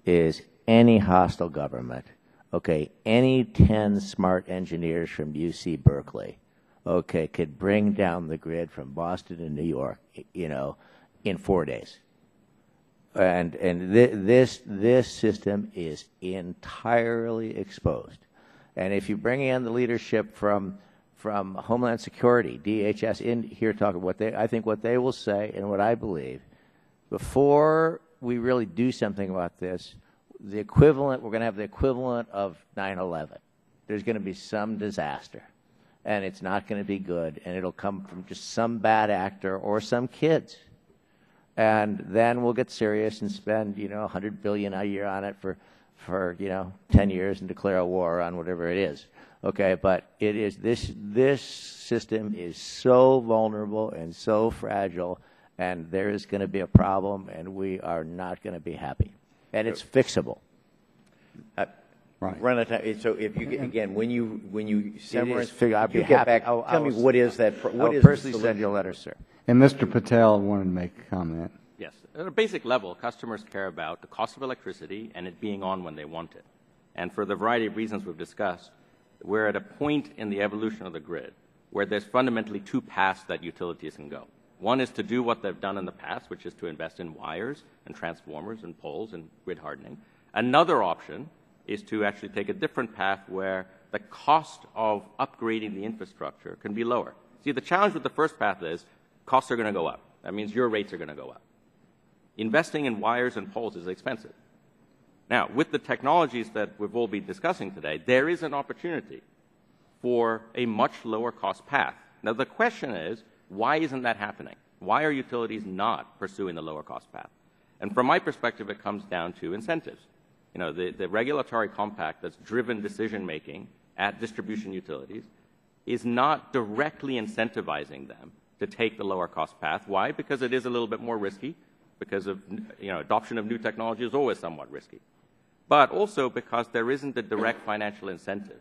is any hostile government, okay, any 10 smart engineers from UC Berkeley, okay, could bring down the grid from Boston to New York, in 4 days. And this system is entirely exposed. And if you bring in the leadership from Homeland Security, DHS, in here talking what they will say and what I believe, before we really do something about this, we're going to have the equivalent of 9/11. There's going to be some disaster, and it's not going to be good, and it'll come from just some bad actor or some kids. And then we'll get serious and spend, $100 billion a year on it for 10 years and declare a war on whatever it is. Okay, but it is this system is so vulnerable and so fragile, and there is going to be a problem, and we are not going to be happy. And it's fixable. Right. Run out of time. So if you again, when you summarize, I'll be you happy. get back. Tell me what is that? I'll personally send you a letter, sir. And Mr. Patel wanted to make a comment. Yes. At a basic level, customers care about the cost of electricity and it being on when they want it. And for the variety of reasons we've discussed, we're at a point in the evolution of the grid where there's fundamentally two paths that utilities can go. One is to do what they've done in the past, which is to invest in wires and transformers and poles and grid hardening. Another option is to actually take a different path where the cost of upgrading the infrastructure can be lower. See, the challenge with the first path is costs are going to go up. That means your rates are going to go up. Investing in wires and poles is expensive. Now, with the technologies that we've all been discussing today, there is an opportunity for a much lower cost path. Now, the question is, why isn't that happening? Why are utilities not pursuing the lower cost path? And from my perspective, it comes down to incentives. You know, the regulatory compact that's driven decision-making at distribution utilities is not directly incentivizing them to take the lower cost path. Why? Because it is a little bit more risky, because of, you know, adoption of new technology is always somewhat risky. But also because there isn't a direct financial incentive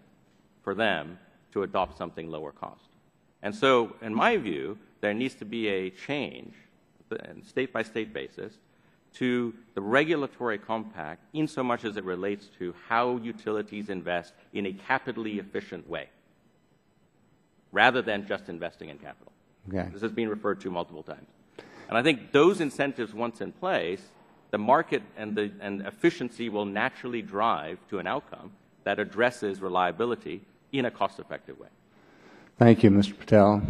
for them to adopt something lower cost. And so, in my view, there needs to be a change, on a state-by-state basis, to the regulatory compact in so much as it relates to how utilities invest in a capitally efficient way, rather than just investing in capital. Okay. This has been referred to multiple times. And I think those incentives, once in place, the market and efficiency will naturally drive to an outcome that addresses reliability in a cost-effective way. Thank you, Mr. Patel.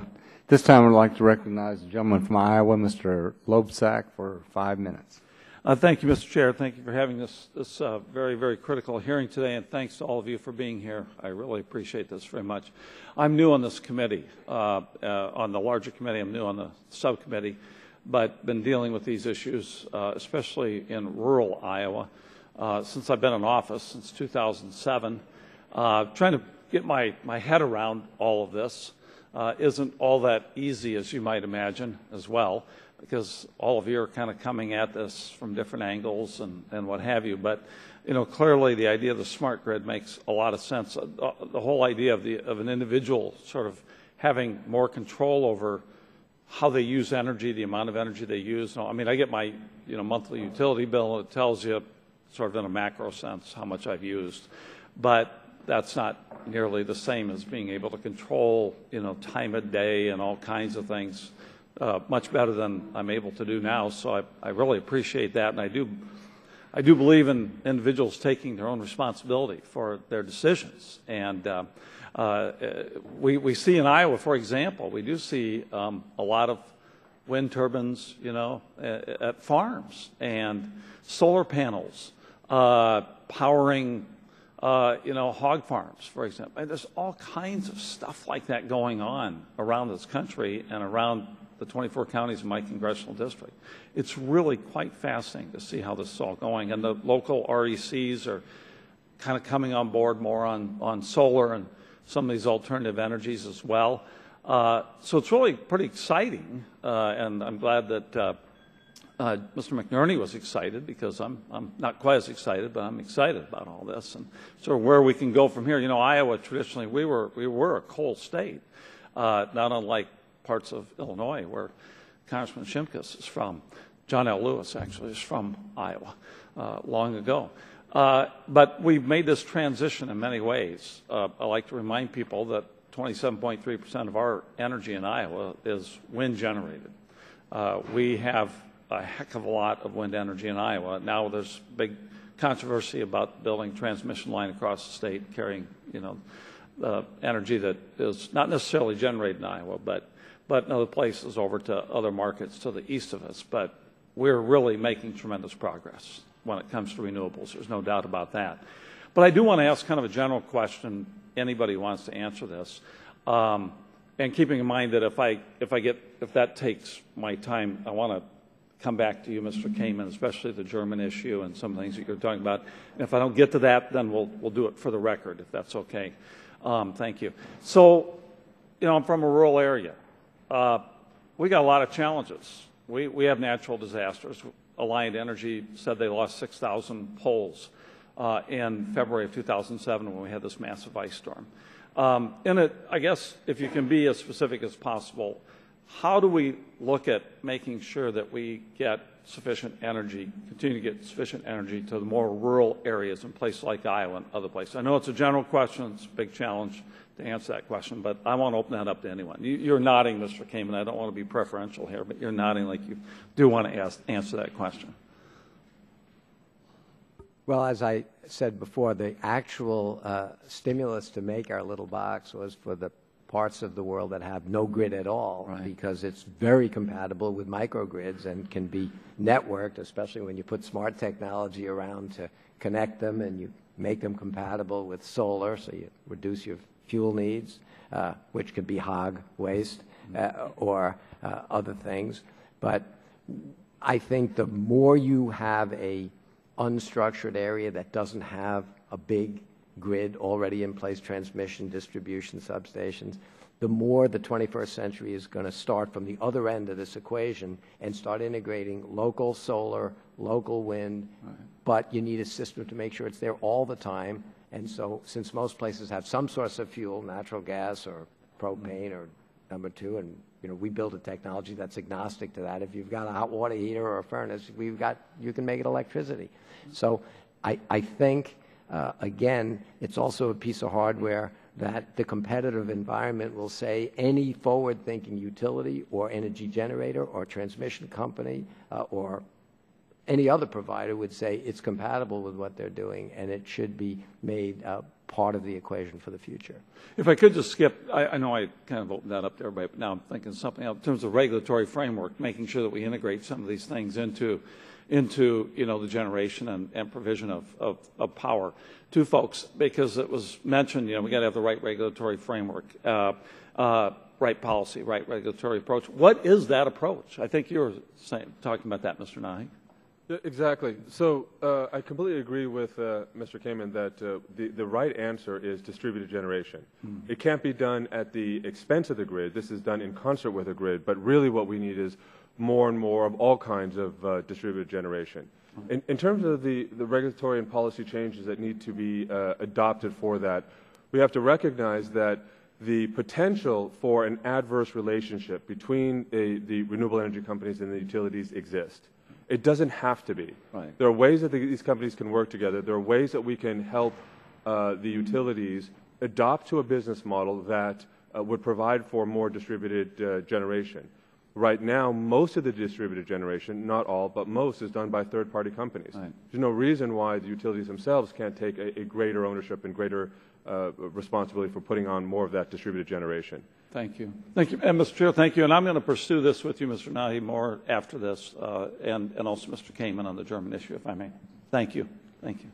This time I'd like to recognize the gentleman from Iowa, Mr. Loebsack, for 5 minutes. Thank you, Mr. Chair. Thank you for having this very, very critical hearing today, and thanks to all of you for being here. I really appreciate this very much. I'm new on this committee, on the larger committee. I'm new on the subcommittee, but been dealing with these issues, especially in rural Iowa, since I've been in office, since 2007. Trying to get my head around all of this isn't all that easy, as you might imagine, as well, because all of you are kind of coming at this from different angles and what have you. But, you know, clearly the idea of the smart grid makes a lot of sense. The whole idea of an individual sort of having more control over how they use energy, the amount of energy they use. I mean, I get my, you know, monthly utility bill, and it tells you sort of in a macro sense how much I've used. But that's not nearly the same as being able to control, you know, time of day and all kinds of things much better than I'm able to do now. So I really appreciate that, and I do believe in individuals taking their own responsibility for their decisions. And we see in Iowa, for example, we do see a lot of wind turbines, you know, at farms, and solar panels powering you know, hog farms, for example. And there's all kinds of stuff like that going on around this country and around the 24 counties in my congressional district. It's really quite fascinating to see how this is all going. And the local RECs are kind of coming on board more on solar and some of these alternative energies as well. So it's really pretty exciting, and I'm glad that Mr. McNerney was excited, because I'm not quite as excited, but I'm excited about all this and sort of where we can go from here. You know, Iowa traditionally we were a coal state, not unlike parts of Illinois where Congressman Shimkus is from. John L. Lewis actually is from Iowa long ago. But we've made this transition in many ways. I like to remind people that 27.3% of our energy in Iowa is wind generated. We have a heck of a lot of wind energy in Iowa. Now there's big controversy about building transmission line across the state carrying, you know, energy that is not necessarily generated in Iowa, but in other places over to other markets to the east of us. But we're really making tremendous progress when it comes to renewables. There's no doubt about that. But I do want to ask kind of a general question. Anybody who wants to answer this, and keeping in mind that if that takes my time, I want to come back to you, Mr. Kamen, especially the German issue and some things that you're talking about. And if I don't get to that, then we'll do it for the record, if that's okay. Thank you. So, you know, I'm from a rural area. We got a lot of challenges. We have natural disasters. Alliant Energy said they lost 6,000 poles in February of 2007 when we had this massive ice storm. I guess if you can be as specific as possible, how do we look at making sure that we get sufficient energy, continue to get sufficient energy to the more rural areas in places like Iowa and other places? I know it's a general question. It's a big challenge to answer that question, but I want to open that up to anyone. You're nodding, Mr. Kamen. I don't want to be preferential here, but you're nodding like you do want to answer that question. Well, as I said before, the actual stimulus to make our little box was for the parts of the world that have no grid at all, because it's very compatible with microgrids and can be networked, especially when you put smart technology around to connect them and you make them compatible with solar, so you reduce your fuel needs, which could be hog waste or other things. But I think the more you have a unstructured area that doesn't have a big grid already in place, transmission, distribution, substations, the more the 21st century is going to start from the other end of this equation and start integrating local solar, local wind, but you need a system to make sure it's there all the time. And so since most places have some source of fuel, natural gas or propane or number two, and we build a technology that's agnostic to that. If you've got a hot water heater or a furnace, you can make it electricity. So I think, again, it's also a piece of hardware that the competitive environment will say any forward-thinking utility or energy generator or transmission company or any other provider would say it's compatible with what they're doing, and it should be made part of the equation for the future. If I could just skip, I know I kind of opened that up there, but now I'm thinking something else in terms of regulatory framework, making sure that we integrate some of these things into the generation and provision of power to folks, because it was mentioned, we got to have the right regulatory framework, right policy, right regulatory approach. What is that approach? I think you were talking about that, Mr. Nahi. Exactly. So I completely agree with Mr. Kamen that the right answer is distributed generation. It can't be done at the expense of the grid. This is done in concert with the grid, but really what we need is more and more of all kinds of distributed generation. In terms of the regulatory and policy changes that need to be adopted for that, we have to recognize that the potential for an adverse relationship between the renewable energy companies and the utilities exist. It doesn't have to be. Right. There are ways that these companies can work together. There are ways that we can help the utilities adopt to a business model that would provide for more distributed generation. Right now, most of the distributed generation, not all, but most, is done by third-party companies. Right. There's no reason why the utilities themselves can't take a greater ownership and greater responsibility for putting on more of that distributed generation. Thank you. Thank you. And Mr. Chair, thank you. And I'm going to pursue this with you, Mr. Nahi, more after this, and also Mr. Kamen on the German issue, if I may. Thank you. Thank you.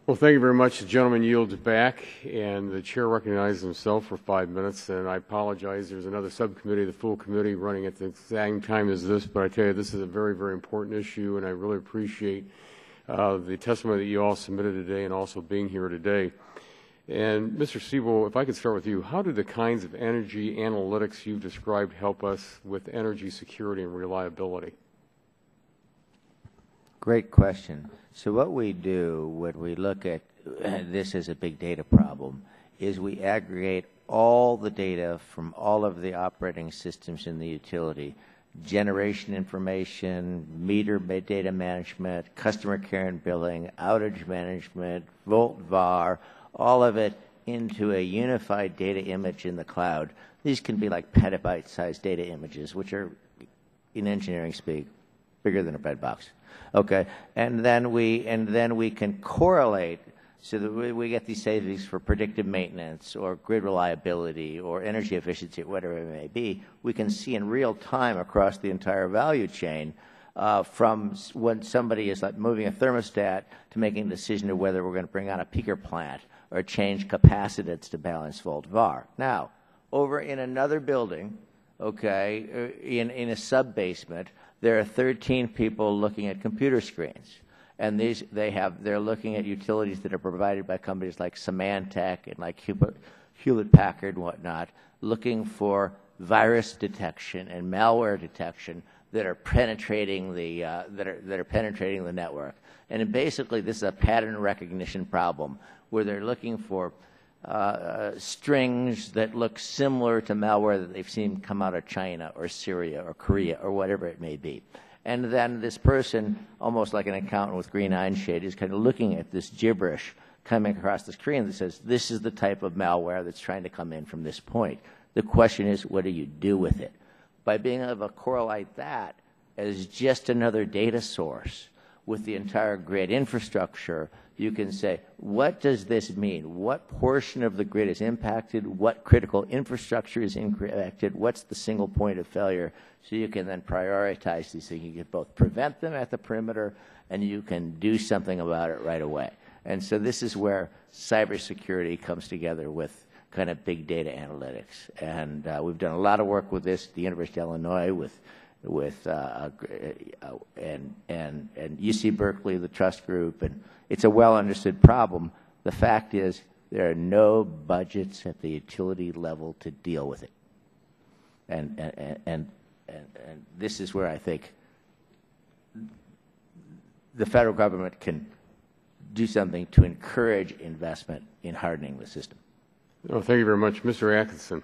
Well, thank you very much. The gentleman yields back, and the chair recognizes himself for 5 minutes. And I apologize. There's another subcommittee, the full committee, running at the same time as this. But I tell you, this is a very, very important issue, and I really appreciate the testimony that you all submitted today and also being here today. And Mr. Siebel, if I could start with you, how do the kinds of energy analytics you've described help us with energy security and reliability? Great question. So what we do when we look at this as a big data problem is we aggregate all the data from all of the operating systems in the utility, generation information, meter data management, customer care and billing, outage management, volt VAR, all of it into a unified data image in the cloud. These can be like petabyte-sized data images, which are, in engineering speak, bigger than a bread box. Okay, and then we can correlate so that we get these savings for predictive maintenance or grid reliability or energy efficiency, whatever it may be. We can see in real time across the entire value chain from when somebody is like moving a thermostat to making a decision of whether we're going to bring on a peaker plant or change capacitance to balance volt VAR. Now, over in another building, okay, in a sub-basement, there are 13 people looking at computer screens. And they're looking at utilities that are provided by companies like Symantec and like Hewlett-Packard and whatnot, looking for virus detection and malware detection that are penetrating the network. And basically, this is a pattern recognition problem where they're looking for strings that look similar to malware that they've seen come out of China or Syria or Korea or whatever it may be. And then this person, almost like an accountant with green eye shade, is kind of looking at this gibberish coming across the screen that says, this is the type of malware that's trying to come in from this point. The question is, what do you do with it? By being able to correlate that as just another data source with the entire grid infrastructure you can say, what does this mean? What portion of the grid is impacted? What critical infrastructure is impacted? What's the single point of failure? So you can then prioritize these things. You can both prevent them at the perimeter, and you can do something about it right away. And so this is where cybersecurity comes together with kind of big data analytics. And we've done a lot of work with this at the University of Illinois and UC Berkeley, the Trust Group, and it's a well-understood problem. The fact is there are no budgets at the utility level to deal with it. And this is where I think the federal government can do something to encourage investment in hardening the system. Oh, thank you very much. Mr. Atkinson.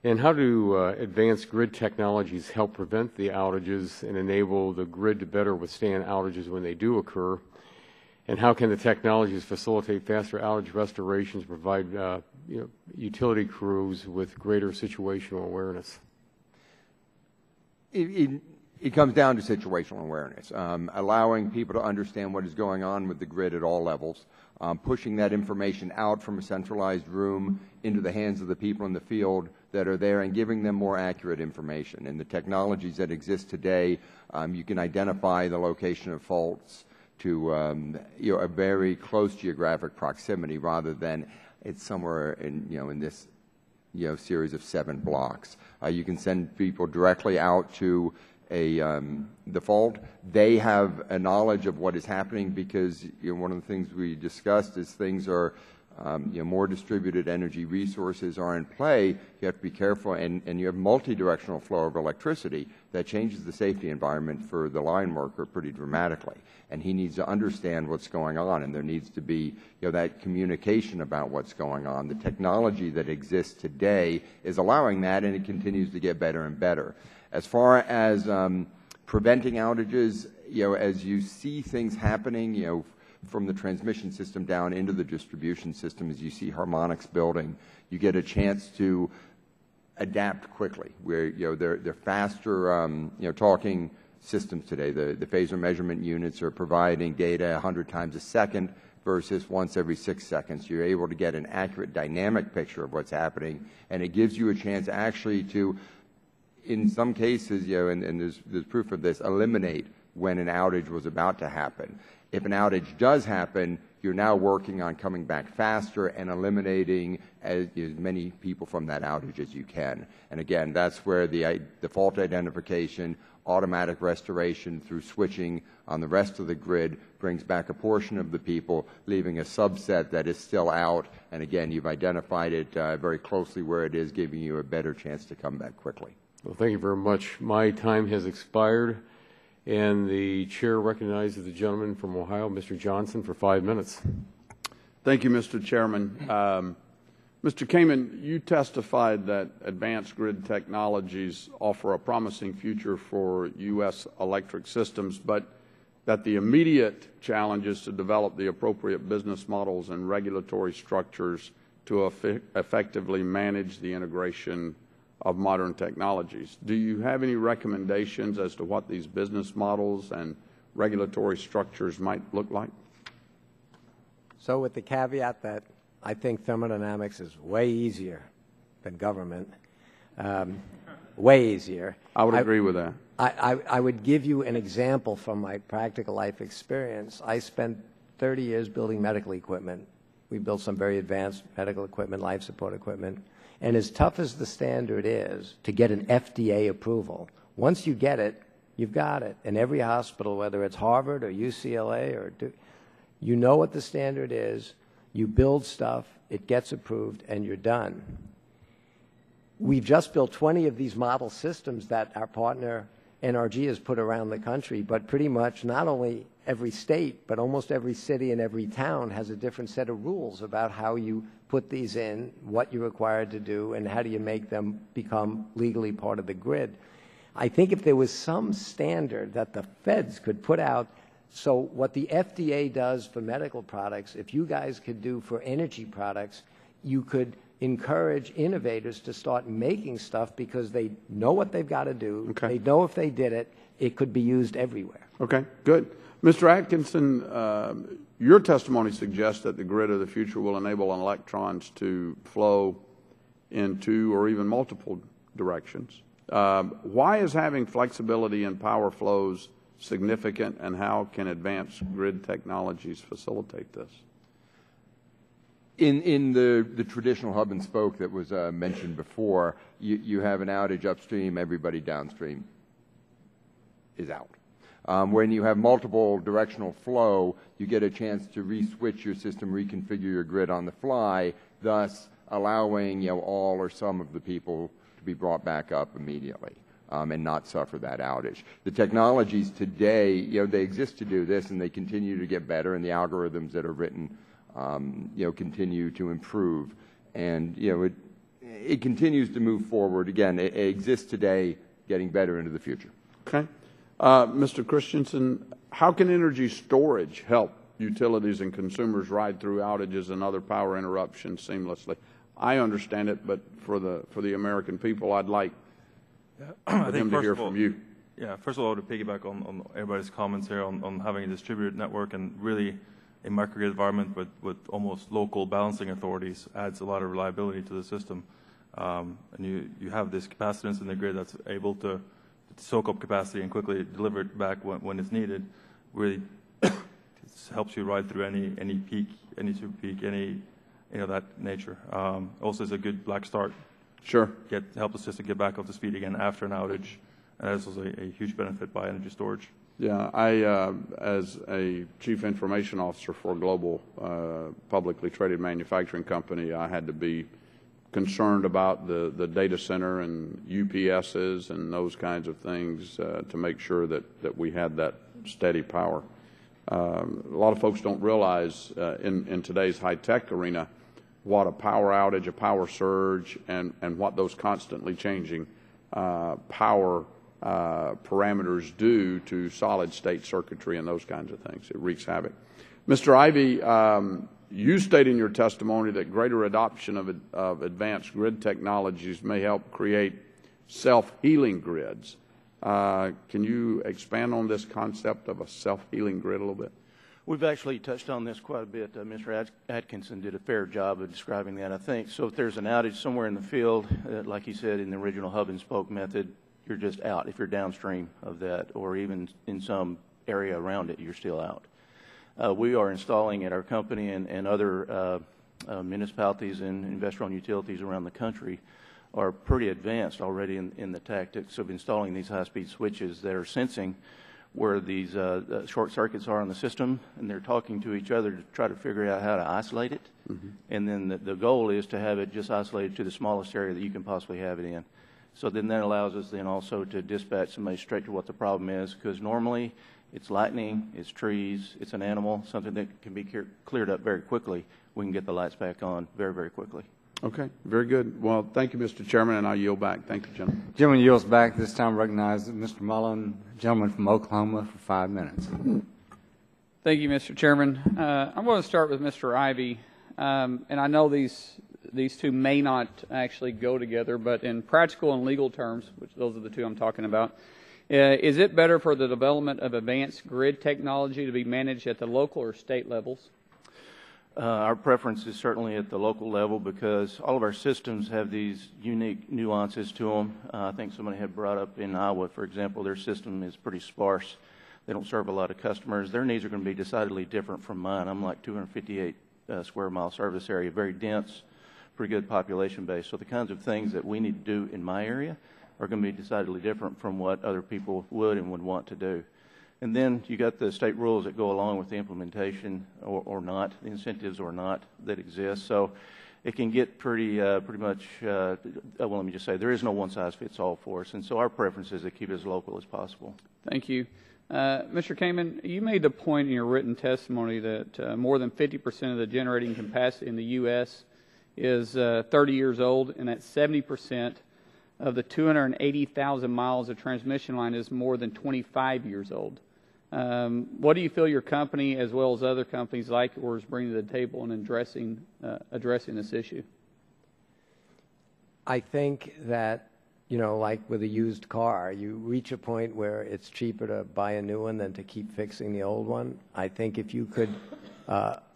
And how do advanced grid technologies help prevent the outages and enable the grid to better withstand outages when they do occur? And how can the technologies facilitate faster outage restorations, provide utility crews with greater situational awareness? It comes down to situational awareness, allowing people to understand what is going on with the grid at all levels, pushing that information out from a centralized room into the hands of the people in the field that are there and giving them more accurate information. And the technologies that exist today, you can identify the location of faults to a very close geographic proximity rather than it's somewhere in this series of 7 blocks. You can send people directly out to the fault. They have a knowledge of what is happening because one of the things we discussed is things are more distributed energy resources are in play. You have to be careful, and you have multi-directional flow of electricity that changes the safety environment for the line worker pretty dramatically. And he needs to understand what's going on, and there needs to be that communication about what's going on. The technology that exists today is allowing that, and it continues to get better and better. As far as preventing outages, as you see things happening, from the transmission system down into the distribution system, as you see harmonics building, you get a chance to adapt quickly. Where they're faster, talking systems today. The phaser measurement units are providing data 100 times a second versus once every 6 seconds. You're able to get an accurate dynamic picture of what's happening, and it gives you a chance actually to, in some cases, and there's proof of this, eliminate when an outage was about to happen. If an outage does happen, you're now working on coming back faster and eliminating as many people from that outage as you can. And again, that's where the fault identification, automatic restoration through switching on the rest of the grid brings back a portion of the people, leaving a subset that is still out. And again, you've identified it very closely where it is, giving you a better chance to come back quickly. Well, thank you very much. My time has expired. And the chair recognizes the gentleman from Ohio, Mr. Johnson, for 5 minutes. Thank you, Mr. Chairman. Mr. Kamen, you testified that advanced grid technologies offer a promising future for U.S. electric systems, but that the immediate challenge is to develop the appropriate business models and regulatory structures to effectively manage the integration of modern technologies. Do you have any recommendations as to what these business models and regulatory structures might look like? So with the caveat that I think thermodynamics is way easier than government, way easier. I would agree with that. I would give you an example from my practical life experience. I spent 30 years building medical equipment. We built some very advanced medical equipment, life support equipment. And as tough as the standard is to get an FDA approval, once you get it, you've got it. And every hospital, whether it's Harvard or UCLA or you know what the standard is, you build stuff, it gets approved, and you're done. We've just built 20 of these model systems that our partner NRG has put around the country, but pretty much not only every state, but almost every city and every town has a different set of rules about how you put these in, what you're required to do, and how do you make them become legally part of the grid. I think if there was some standard that the feds could put out, so what the FDA does for medical products, if you guys could do for energy products, you could encourage innovators to start making stuff because they know what they've got to do. Okay. They know if they did it, it could be used everywhere. Okay, good. Mr. Atkinson, your testimony suggests that the grid of the future will enable electrons to flow in two or even multiple directions. Why is having flexibility in power flows significant, and how can advanced grid technologies facilitate this? In the traditional hub and spoke that was mentioned before, you have an outage upstream, everybody downstream is out. When you have multiple directional flow, you get a chance to re-switch your system, reconfigure your grid on the fly, thus allowing all or some of the people to be brought back up immediately and not suffer that outage. The technologies today, they exist to do this, and they continue to get better, and the algorithms that are written continue to improve, and it continues to move forward. Again, it exists today, getting better into the future. Okay. Mr. Christensen, how can energy storage help utilities and consumers ride through outages and other power interruptions seamlessly? I understand it, but for the American people, I'd like them to hear from you. Yeah, first of all, to piggyback on everybody's comments here on having a distributed network, and really a microgrid environment with almost local balancing authorities adds a lot of reliability to the system. And you have this capacitance in the grid that's able to soak up capacity and quickly deliver it back when it's needed. Really helps you ride through any peak, any super peak, any that nature. Also, is a good black start. Sure. Help us just to get back up to speed again after an outage, and that's also a huge benefit by energy storage. Yeah, I, as a chief information officer for a global publicly traded manufacturing company, I had to be concerned about the data center and UPSs and those kinds of things to make sure that we had that steady power. A lot of folks don't realize in today's high-tech arena what a power outage, a power surge, and what those constantly changing power parameters do to solid-state circuitry and those kinds of things. It wreaks havoc. Mr. Ivey, you state in your testimony that greater adoption of advanced grid technologies may help create self-healing grids. Can you expand on this concept of a self-healing grid a little bit? We've actually touched on this quite a bit. Mr. Atkinson did a fair job of describing that, I think. So if there's an outage somewhere in the field, like he said in the original hub and spoke method, you're just out. If you're downstream of that, or even in some area around it, you're still out. We are installing at our company and other municipalities and investor-owned utilities around the country are pretty advanced already in the tactics of installing these high-speed switches that are sensing where these short circuits are on the system, and they're talking to each other to try to figure out how to isolate it. Mm-hmm. And then the goal is to have it just isolated to the smallest area that you can possibly have it in. So then that allows us then also to dispatch somebody straight to what the problem is, because normally it's lightning, it's trees, it's an animal, something that can be cleared up very quickly. We can get the lights back on very, very quickly. Okay, very good. Well, thank you, Mr. Chairman, and I yield back. Thank you, gentlemen. Gentleman yields back. This time recognized Mr. Mullen, gentleman from Oklahoma, for 5 minutes. Thank you, Mr. Chairman. I'm going to start with Mr. Ivey, and I know these two may not actually go together, but in practical and legal terms, which those are the two I'm talking about, is it better for the development of advanced grid technology to be managed at the local or state levels? Our preference is certainly at the local level, because all of our systems have these unique nuances to them. I think somebody had brought up in Iowa, for example, their system is pretty sparse. They don't serve a lot of customers. Their needs are going to be decidedly different from mine. I'm like 258 square mile service area, very dense, pretty good population base. So the kinds of things that we need to do in my area are going to be decidedly different from what other people would and would want to do. And then you got the state rules that go along with the implementation or not, the incentives or not that exist. So it can get pretty much, well, let me just say, there is no one-size-fits-all for us. And so our preference is to keep it as local as possible. Thank you. Mr. Kamen, you made the point in your written testimony that more than 50% of the generating capacity in the U.S. is 30 years old, and that 70% of the 280,000 miles of transmission line is more than 25 years old. What do you feel your company, as well as other companies like yours, bring to the table in addressing this issue? I think that you know, like with a used car, you reach a point where it's cheaper to buy a new one than to keep fixing the old one. I think if you could...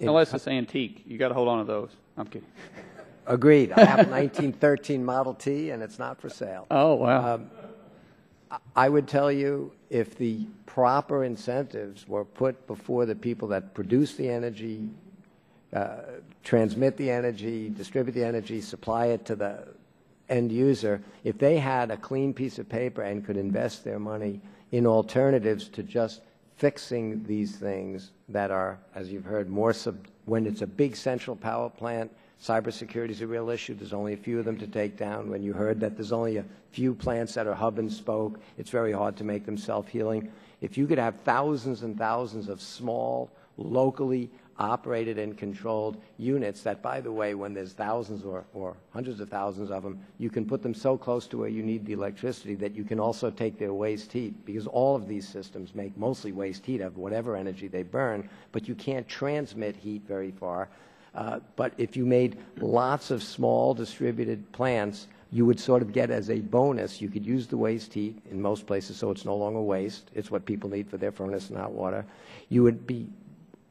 Unless it's antique. You got to hold on to those. I'm kidding. Agreed. I have a 1913 Model T, and it's not for sale. Oh, wow. I would tell you, if the proper incentives were put before the people that produce the energy, transmit the energy, distribute the energy, supply it to the end user, if they had a clean piece of paper and could invest their money in alternatives to just fixing these things that are, as you've heard, when it's a big central power plant, cybersecurity is a real issue. There's only a few of them to take down. When you heard that there's only a few plants that are hub and spoke, it's very hard to make them self-healing. If you could have thousands and thousands of small, locally operated and controlled units that, by the way, when there's thousands or hundreds of thousands of them, you can put them so close to where you need the electricity that you can also take their waste heat, because all of these systems make mostly waste heat of whatever energy they burn, but you can't transmit heat very far. But if you made lots of small distributed plants, you would sort of get as a bonus, you could use the waste heat in most places so it's no longer waste. It's what people need for their furnace and hot water. You would be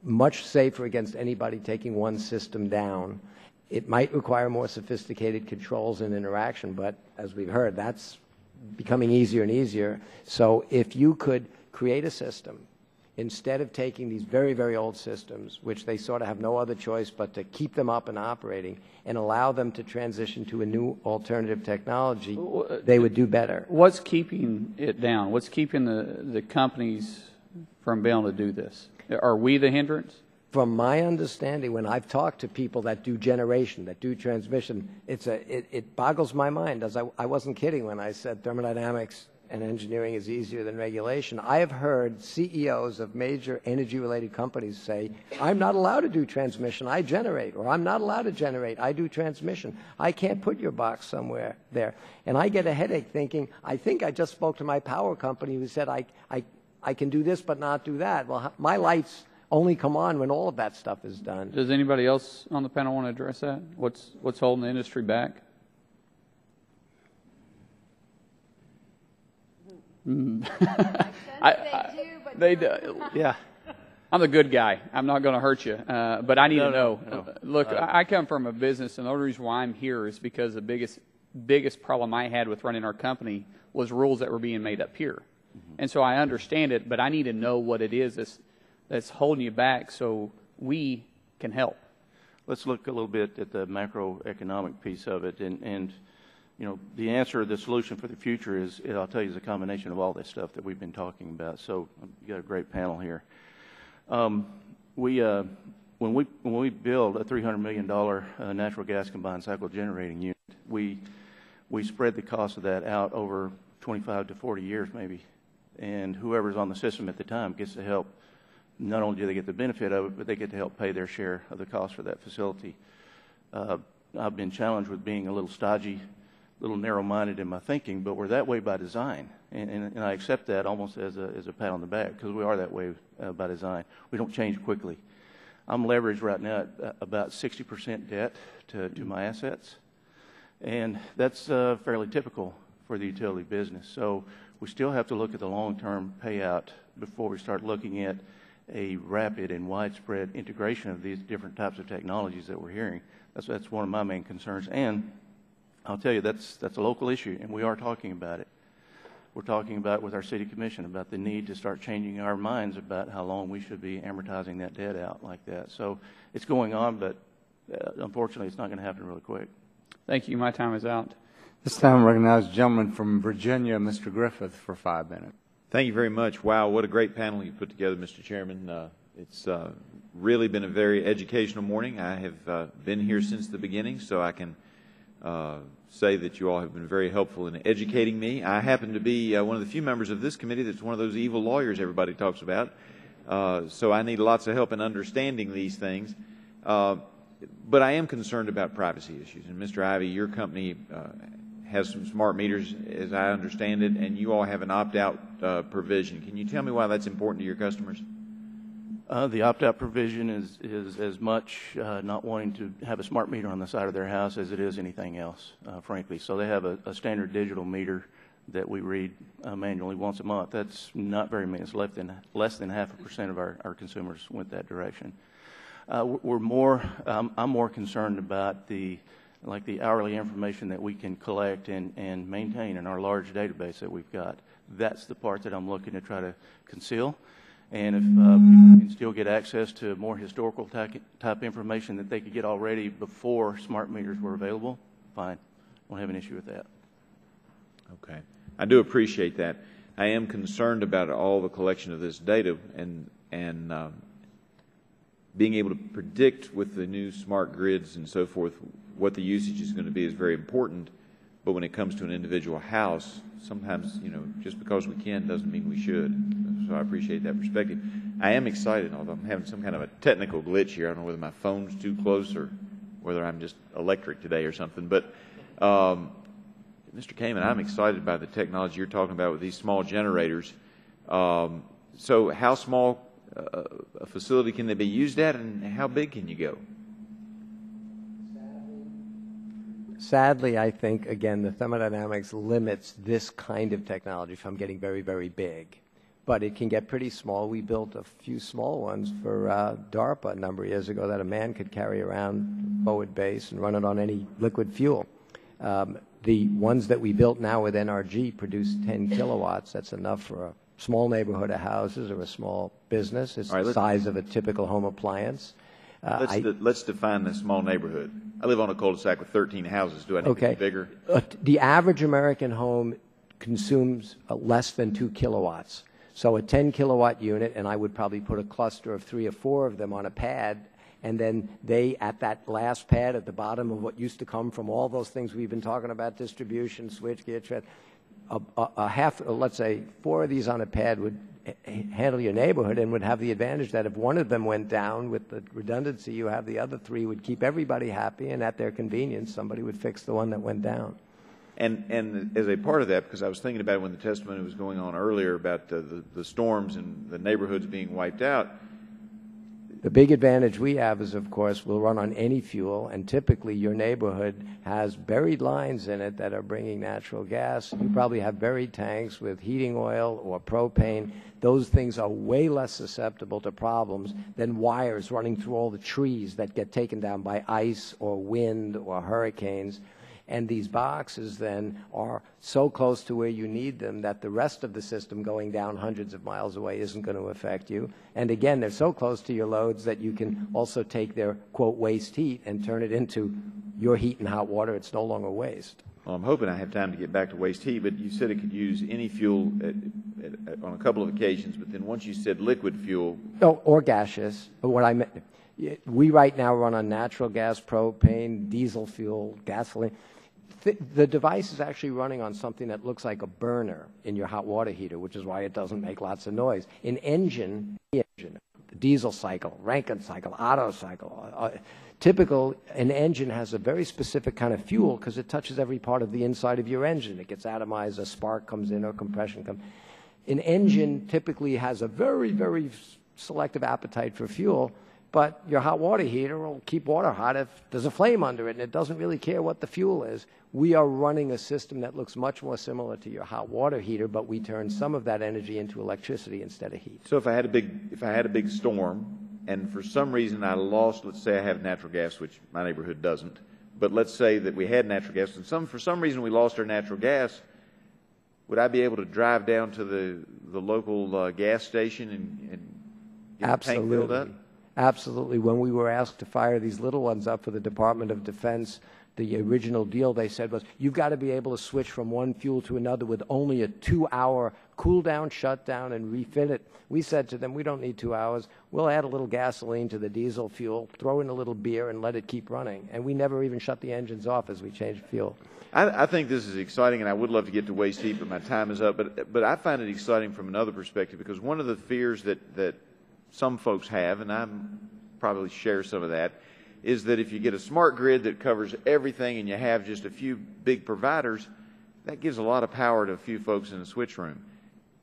much safer against anybody taking one system down. It might require more sophisticated controls and interaction, but as we've heard, that's becoming easier and easier. So if you could create a system, instead of taking these very, very old systems, which they sort of have no other choice but to keep them up and operating, and allow them to transition to a new alternative technology, they would do better. What's keeping it down? What's keeping the companies from being able to do this? Are we the hindrance? From my understanding, when I've talked to people that do generation, that do transmission, it boggles my mind. As I wasn't kidding when I said thermodynamics and engineering is easier than regulation. I have heard CEOs of major energy-related companies say, I'm not allowed to do transmission, I generate, or I'm not allowed to generate, I do transmission. I can't put your box somewhere there. And I get a headache thinking, I think I just spoke to my power company who said I can do this but not do that. Well, my lights only come on when all of that stuff is done. Does anybody else on the panel want to address that? What's holding the industry back? They do. Yeah. I'm the good guy. I'm not going to hurt you, but I need to know. No. Look, I come from a business, and the only reason why I'm here is because the biggest problem I had with running our company was rules that were being made up here. Mm-hmm. And so I understand it, but I need to know what it is that's holding you back so we can help. Let's look a little bit at the macroeconomic piece of it, and you know, the answer, the solution for the future is, I'll tell you, is a combination of all this stuff that we've been talking about. So you got a great panel here. When we build a $300 million natural gas combined cycle generating unit, we spread the cost of that out over 25 to 40 years maybe, and whoever's on the system at the time gets to help. Not only do they get the benefit of it, but they get to help pay their share of the cost for that facility. I've been challenged with being a little stodgy, a little narrow-minded in my thinking, but we're that way by design, and I accept that almost as a pat on the back, because we are that way by design. We don't change quickly. I'm leveraged right now at about 60% debt to my assets, and that's fairly typical for the utility business. So we still have to look at the long-term payout before we start looking at a rapid and widespread integration of these different types of technologies that we're hearing. That's one of my main concerns, and I'll tell you, that's a local issue, and we are talking about it. We're talking about with our city commission about the need to start changing our minds about how long we should be amortizing that debt out like that. So it's going on, but unfortunately it's not going to happen really quick. Thank you. My time is out. This time I recognize the gentleman from Virginia, Mr. Griffith, for 5 minutes. Thank you very much. Wow, what a great panel you put together, Mr. Chairman. It's really been a very educational morning. I have been here since the beginning, so I can say that you all have been very helpful in educating me. I happen to be one of the few members of this committee that's one of those evil lawyers everybody talks about, so I need lots of help in understanding these things. But I am concerned about privacy issues. And Mr. Ivey, your company has some smart meters, as I understand it, and you all have an opt-out provision. Can you tell me why that's important to your customers? The opt-out provision is as much not wanting to have a smart meter on the side of their house as it is anything else, frankly. So they have a standard digital meter that we read manually once a month. That's not very many. It's less than 0.5% of our consumers went that direction. I'm more concerned about the hourly information that we can collect and maintain in our large database that we've got. That's the part that I'm looking to try to conceal. And if people can still get access to more historical type information that they could get already before smart meters were available, fine. Won't have an issue with that. Okay. I do appreciate that. I am concerned about all the collection of this data and being able to predict with the new smart grids and so forth what the usage is going to be is very important. But when it comes to an individual house, sometimes, just because we can doesn't mean we should. So I appreciate that perspective. I am excited, although I'm having some kind of a technical glitch here. I don't know whether my phone's too close or whether I'm just electric today or something. But, Mr. Kamen, I'm excited by the technology you're talking about with these small generators. So how small a facility can they be used at, and how big can you go? Sadly, I think, again, the thermodynamics limits this kind of technology from getting very, very big. But it can get pretty small. We built a few small ones for DARPA a number of years ago that a man could carry around forward base and run it on any liquid fuel. The ones that we built now with NRG produce 10 kilowatts. That's enough for a small neighborhood of houses or a small business. It's the size of a typical home appliance. Let's define the small neighborhood. I live on a cul-de-sac with 13 houses. Do I need to be bigger? The average American home consumes less than 2 kilowatts. So a 10 kilowatt unit, and I would probably put a cluster of 3 or 4 of them on a pad, and then they, at that last pad at the bottom of what used to come from all those things we've been talking about, distribution, switchgear, let's say 4 of these on a pad would handle your neighborhood and would have the advantage that if one of them went down with the redundancy you have, the other 3 would keep everybody happy, and at their convenience somebody would fix the one that went down. And as a part of that, because I was thinking about it when the testimony was going on earlier about the storms and the neighborhoods being wiped out. The big advantage we have is, of course, we'll run on any fuel, and typically your neighborhood has buried lines in it that are bringing natural gas. You probably have buried tanks with heating oil or propane. Those things are way less susceptible to problems than wires running through all the trees that get taken down by ice or wind or hurricanes. And these boxes then are so close to where you need them that the rest of the system going down hundreds of miles away isn't going to affect you. And again, they're so close to your loads that you can also take their, quote, waste heat and turn it into your heat and hot water. It's no longer waste. Well, I'm hoping I have time to get back to waste heat, but you said it could use any fuel on a couple of occasions, but then once you said liquid fuel. Oh, or gaseous. But what I meant, we right now run on natural gas, propane, diesel fuel, gasoline. The device is actually running on something that looks like a burner in your hot water heater, which is why it doesn't make lots of noise. An engine, the diesel cycle, Rankine cycle, Otto cycle, an engine has a very specific kind of fuel because it touches every part of the inside of your engine. It gets atomized, a spark comes in or compression comes. An engine typically has a very, very selective appetite for fuel, but your hot water heater will keep water hot if there's a flame under it, and it doesn't really care what the fuel is. We are running a system that looks much more similar to your hot water heater, but we turn some of that energy into electricity instead of heat. So if I had a big storm, and for some reason I lost, let's say I have natural gas, which my neighborhood doesn't, but let's say that we had natural gas, and for some reason we lost our natural gas, would I be able to drive down to the local gas station and get the tank filled up? Absolutely. When we were asked to fire these little ones up for the Department of Defense, the original deal they said was, you've got to be able to switch from one fuel to another with only a 2-hour cool down, shut down, and refit it. We said to them, we don't need 2 hours. We'll add a little gasoline to the diesel fuel, throw in a little beer, and let it keep running. And we never even shut the engines off as we changed fuel. I think this is exciting, and I would love to get to waste heat, but my time is up. But I find it exciting from another perspective, because one of the fears that some folks have, and I probably share some of that, is that if you get a smart grid that covers everything and you have just a few big providers, that gives a lot of power to a few folks in the switch room.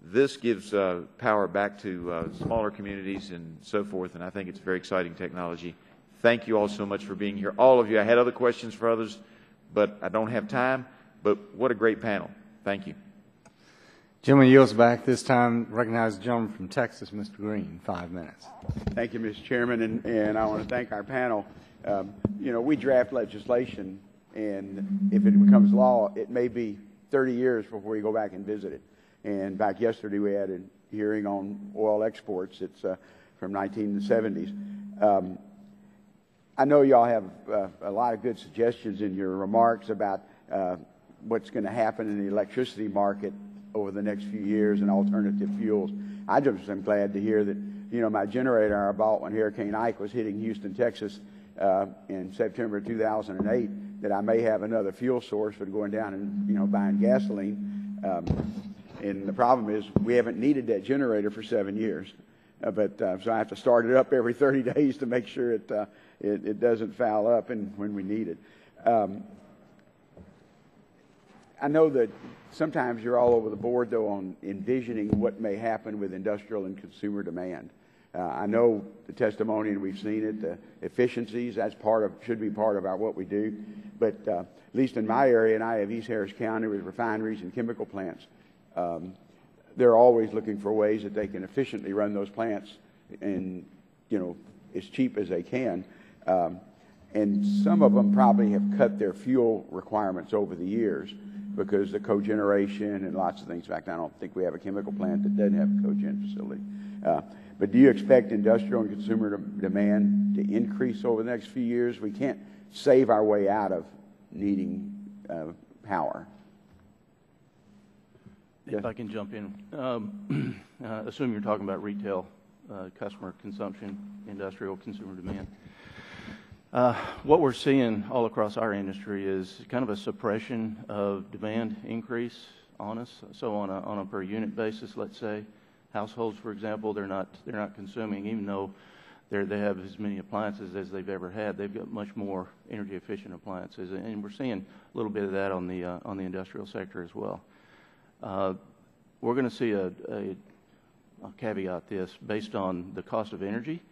This gives power back to smaller communities and so forth, and I think it's very exciting technology. Thank you all so much for being here. All of you. I had other questions for others, but I don't have time. But what a great panel. Thank you. Gentleman yields back. This time, recognize the gentleman from Texas, Mr. Green, 5 minutes. Thank you, Mr. Chairman, and I want to thank our panel. We draft legislation, and if it becomes law, it may be 30 years before we go back and visit it. And back yesterday, we had a hearing on oil exports. It's from 1970s. I know y'all have a lot of good suggestions in your remarks about what's going to happen in the electricity market over the next few years and alternative fuels. I just am glad to hear that, my generator I bought when Hurricane Ike was hitting Houston, Texas in September 2008, that I may have another fuel source for going down and, buying gasoline. And the problem is we haven't needed that generator for 7 years. So I have to start it up every 30 days to make sure it doesn't foul up when we need it. I know that sometimes you're all over the board, though, on envisioning what may happen with industrial and consumer demand. I know the testimony, and we've seen it, the efficiencies, should be part of what we do. But at least in my area, and I have East Harris County with refineries and chemical plants, they're always looking for ways that they can efficiently run those plants and, as cheap as they can. And some of them probably have cut their fuel requirements over the years because of cogeneration and lots of things. In fact, I don't think we have a chemical plant that doesn't have a cogen facility. But do you expect industrial and consumer demand to increase over the next few years? We can't save our way out of needing power. If I can jump in. Assume you're talking about retail customer consumption, industrial consumer demand. What we're seeing all across our industry is kind of a suppression of demand increase on us. So on a per unit basis, let's say, households, for example, they're not consuming, even though they have as many appliances as they've ever had. They've got much more energy efficient appliances, and we're seeing a little bit of that on the industrial sector as well. We're going to see I'll caveat this, based on the cost of energy.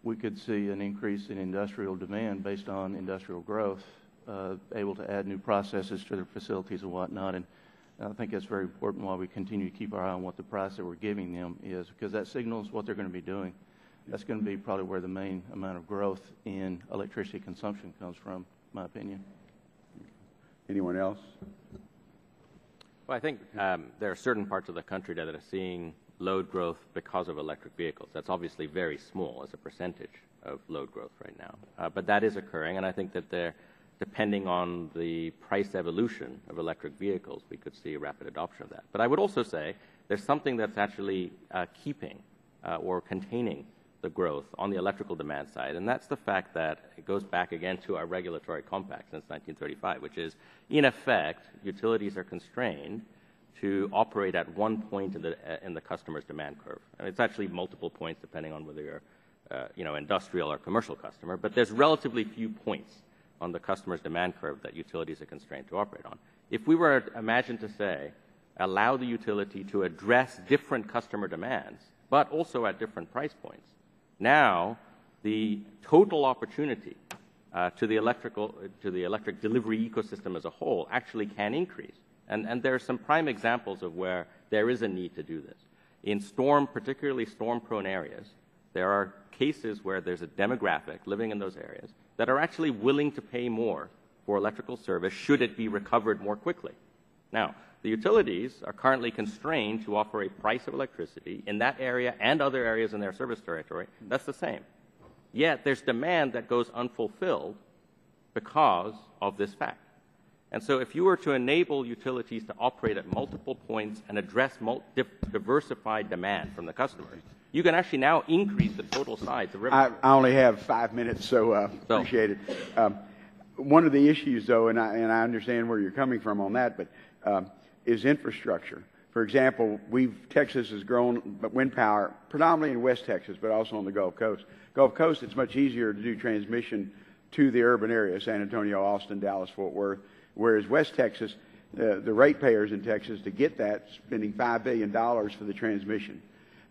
We could see an increase in industrial demand based on industrial growth, able to add new processes to their facilities and whatnot. And I think that's very important why we continue to keep our eye on what the price that we're giving them is, because that signals what they're going to be doing. That's going to be probably where the main amount of growth in electricity consumption comes from, in my opinion. Anyone else? Well, I think there are certain parts of the country that are seeing load growth because of electric vehicles. That's obviously very small as a percentage of load growth right now. But that is occurring, and I think that depending on the price evolution of electric vehicles, we could see a rapid adoption of that. But I would also say there's something that's actually keeping or containing the growth on the electrical demand side, and that's the fact that it goes back again to our regulatory compact since 1935, which is, in effect, utilities are constrained to operate at one point in the customer's demand curve. And it's actually multiple points depending on whether you're industrial or commercial customer, but there's relatively few points on the customer's demand curve that utilities are constrained to operate on. If we were imagined to say, allow the utility to address different customer demands, but also at different price points, now the total opportunity to the electric delivery ecosystem as a whole actually can increase. And there are some prime examples of where there is a need to do this. In particularly storm-prone areas, there are cases where there's a demographic living in those areas that are actually willing to pay more for electrical service should it be recovered more quickly. Now, the utilities are currently constrained to offer a price of electricity in that area and other areas in their service territory that's the same. Yet there's demand that goes unfulfilled because of this fact. And so if you were to enable utilities to operate at multiple points and address diversified demand from the customers, you can actually now increase the total size of river. I only have 5 minutes, so appreciate it. One of the issues, though, and I understand where you're coming from on that, but is infrastructure. For example, Texas has grown wind power predominantly in West Texas, but also on the Gulf Coast. Gulf Coast, it's much easier to do transmission to the urban area, San Antonio, Austin, Dallas, Fort Worth. Whereas West Texas, the ratepayers in Texas to get that, spending $5 billion for the transmission.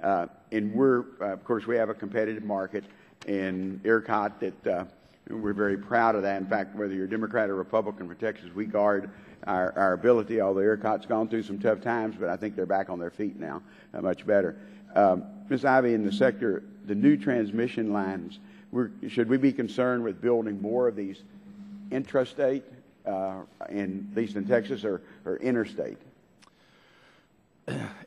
And we're, of course, we have a competitive market in ERCOT that we're very proud of that. In fact, whether you're Democrat or Republican for Texas, we guard our ability, although ERCOT's gone through some tough times, but I think they're back on their feet now, much better. Ms. Ivey, in the sector, the new transmission lines, should we be concerned with building more of these intrastate, at least in Texas, or interstate?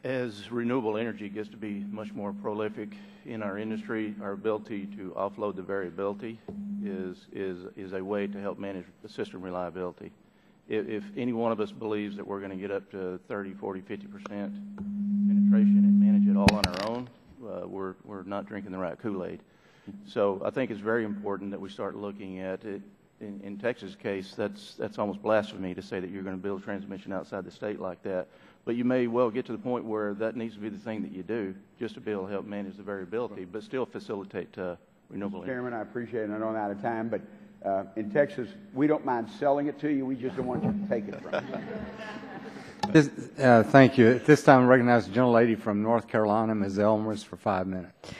As renewable energy gets to be much more prolific in our industry, our ability to offload the variability is a way to help manage the system reliability. If any one of us believes that we're going to get up to 30, 40, 50% penetration and manage it all on our own, we're not drinking the right Kool-Aid. So I think it's very important that we start looking at it. In Texas' case, that's almost blasphemy to say that you're going to build transmission outside the state like that. But you may well get to the point where that needs to be the thing that you do, just to be able to help manage the variability, but still facilitate renewable energy. Chairman, I appreciate it. I know I'm out of time, but in Texas, we don't mind selling it to you. We just don't want you to take it from us. Thank you. At this time, I recognize the gentlelady from North Carolina, Ms. Elmers, for 5 minutes.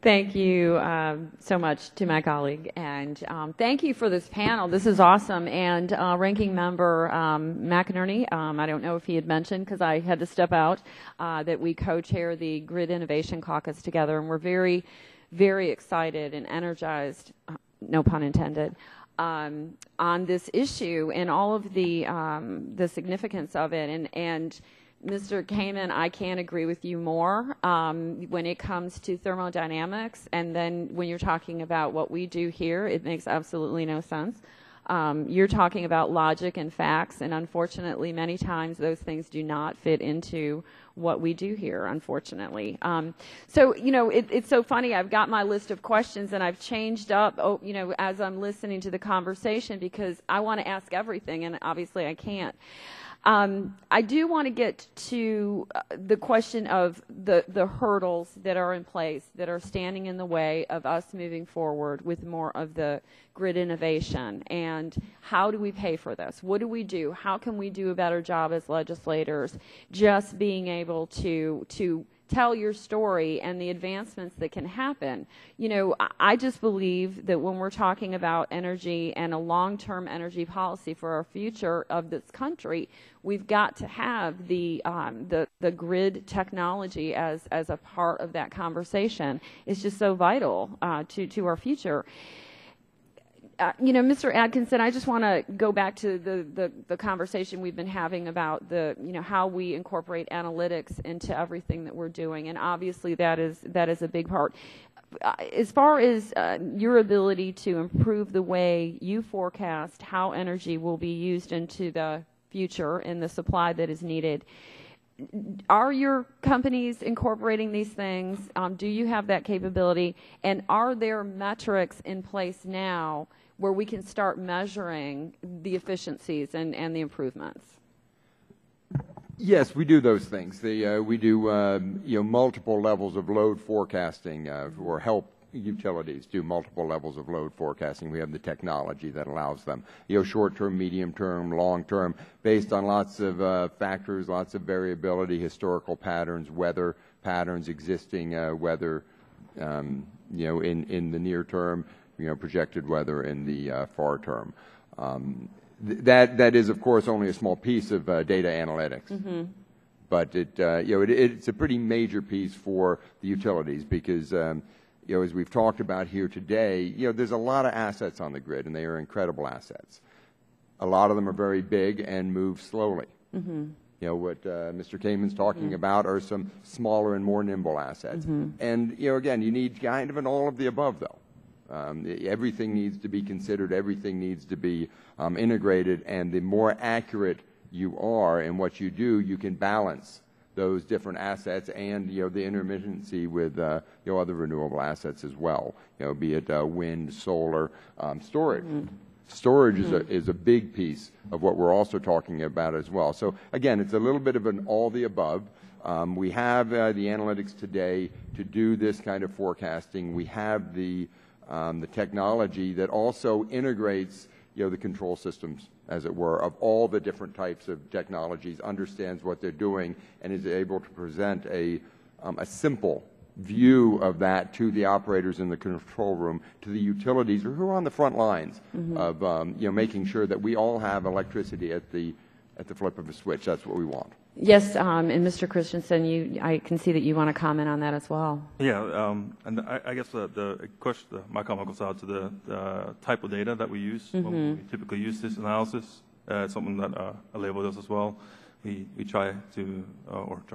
Thank you so much to my colleague, and thank you for this panel. This is awesome. And Ranking Member McInerney, I don't know if he had mentioned, because I had to step out, that we co-chair the Grid Innovation Caucus together, and we're very, very excited and energized, no pun intended, on this issue and all of the significance of it. And Mr. Kamen, I can't agree with you more when it comes to thermodynamics, and then when you're talking about what we do here, it makes absolutely no sense. You're talking about logic and facts, and unfortunately, many times those things do not fit into what we do here, unfortunately. So, you know, it's so funny. I've got my list of questions, and I've changed up, you know, as I'm listening to the conversation, because I want to ask everything, and obviously I can't. I do want to get to the question of the hurdles that are in place that are standing in the way of us moving forward with more of the grid innovation, and how do we pay for this? What do we do? How can we do a better job as legislators just being able to tell your story and the advancements that can happen? You know, I just believe that when we're talking about energy and a long-term energy policy for our future of this country, we've got to have the grid technology as a part of that conversation. It's just so vital to our future. You know, Mr. Atkinson, I just want to go back to the conversation we've been having about how we incorporate analytics into everything that we're doing, and obviously that is a big part. As far as your ability to improve the way you forecast how energy will be used into the future and the supply that is needed, are your companies incorporating these things? Do you have that capability? And are there metrics in place now where we can start measuring the efficiencies and the improvements? Yes, we do those things. We do multiple levels of load forecasting or help utilities do multiple levels of load forecasting. We have the technology that allows them, short-term, medium-term, long-term, based on lots of factors, lots of variability, historical patterns, weather patterns, existing weather, in the near term, projected weather in the far term. That is, of course, only a small piece of data analytics. Mm-hmm. But it's a pretty major piece for the utilities because, as we've talked about here today, there's a lot of assets on the grid, and they are incredible assets. A lot of them are very big and move slowly. Mm-hmm. What Mr. Kamen's talking about are some smaller and more nimble assets. Mm-hmm. And, again, you need kind of an all of the above, though. Everything needs to be considered. Everything needs to be integrated. And the more accurate you are in what you do, you can balance those different assets and, the intermittency with, other renewable assets as well, be it wind, solar, storage. Mm-hmm. Storage is a big piece of what we're also talking about as well. So, again, it's a little bit of an all the above. We have the analytics today to do this kind of forecasting. We have the technology that also integrates the control systems, as it were, of all the different types of technologies, understands what they're doing, and is able to present a simple view of that to the operators in the control room, to the utilities, or who are on the front lines of making sure that we all have electricity at the flip of a switch. That's what we want. Yes, and Mr. Christensen, I can see that you want to comment on that as well. Yeah, and I guess the question, my comment goes out to the type of data that we use when we typically use this analysis. It's something that Alevo does as well. We try to,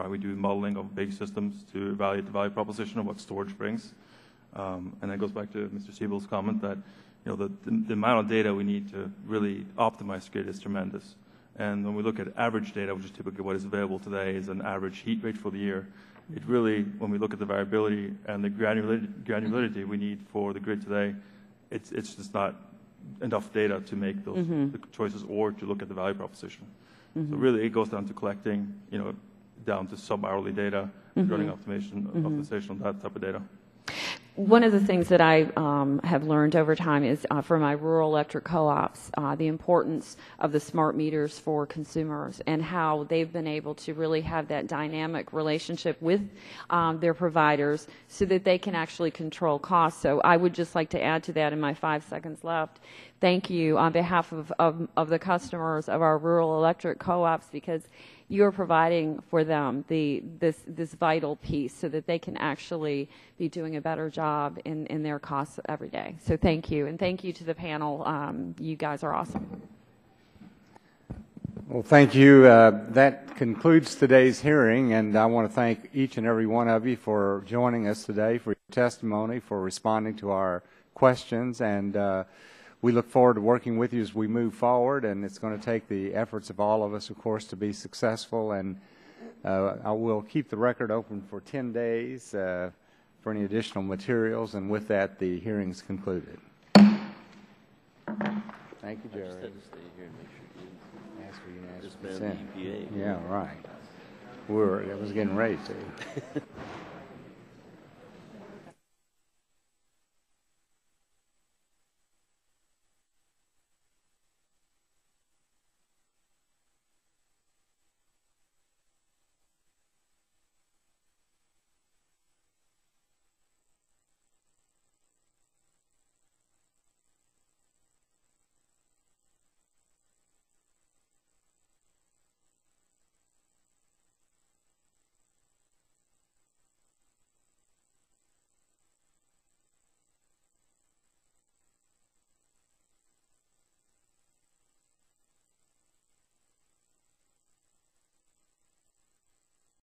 we do modeling of big systems to evaluate the value proposition of what storage brings. And that goes back to Mr. Siebel's comment that, the amount of data we need to really optimize grid is tremendous. And when we look at average data, which is typically what is available today, is an average heat rate for the year. It really, when we look at the variability and the granularity we need for the grid today, it's just not enough data to make those choices or to look at the value proposition. So really, it goes down to collecting, down to sub-hourly data, running optimization on that type of data. One of the things that I have learned over time is for my rural electric co-ops, the importance of the smart meters for consumers and how they've been able to really have that dynamic relationship with their providers so that they can actually control costs. So I would just like to add to that in my 5 seconds left. Thank you on behalf of the customers of our rural electric co-ops, because you're providing for them this vital piece so that they can actually be doing a better job in their costs every day. So thank you, and thank you to the panel. You guys are awesome. Well, thank you. That concludes today's hearing, and I want to thank each and every one of you for joining us today, for your testimony, for responding to our questions, and we look forward to working with you as we move forward, and it's going to take the efforts of all of us, of course, to be successful. And I will keep the record open for 10 days for any additional materials, and with that, the hearing is concluded. Thank you, Jerry. I just had to stay here and make sure you ask for unanimous disband consent. the EPA. Yeah, right. It was getting ready to.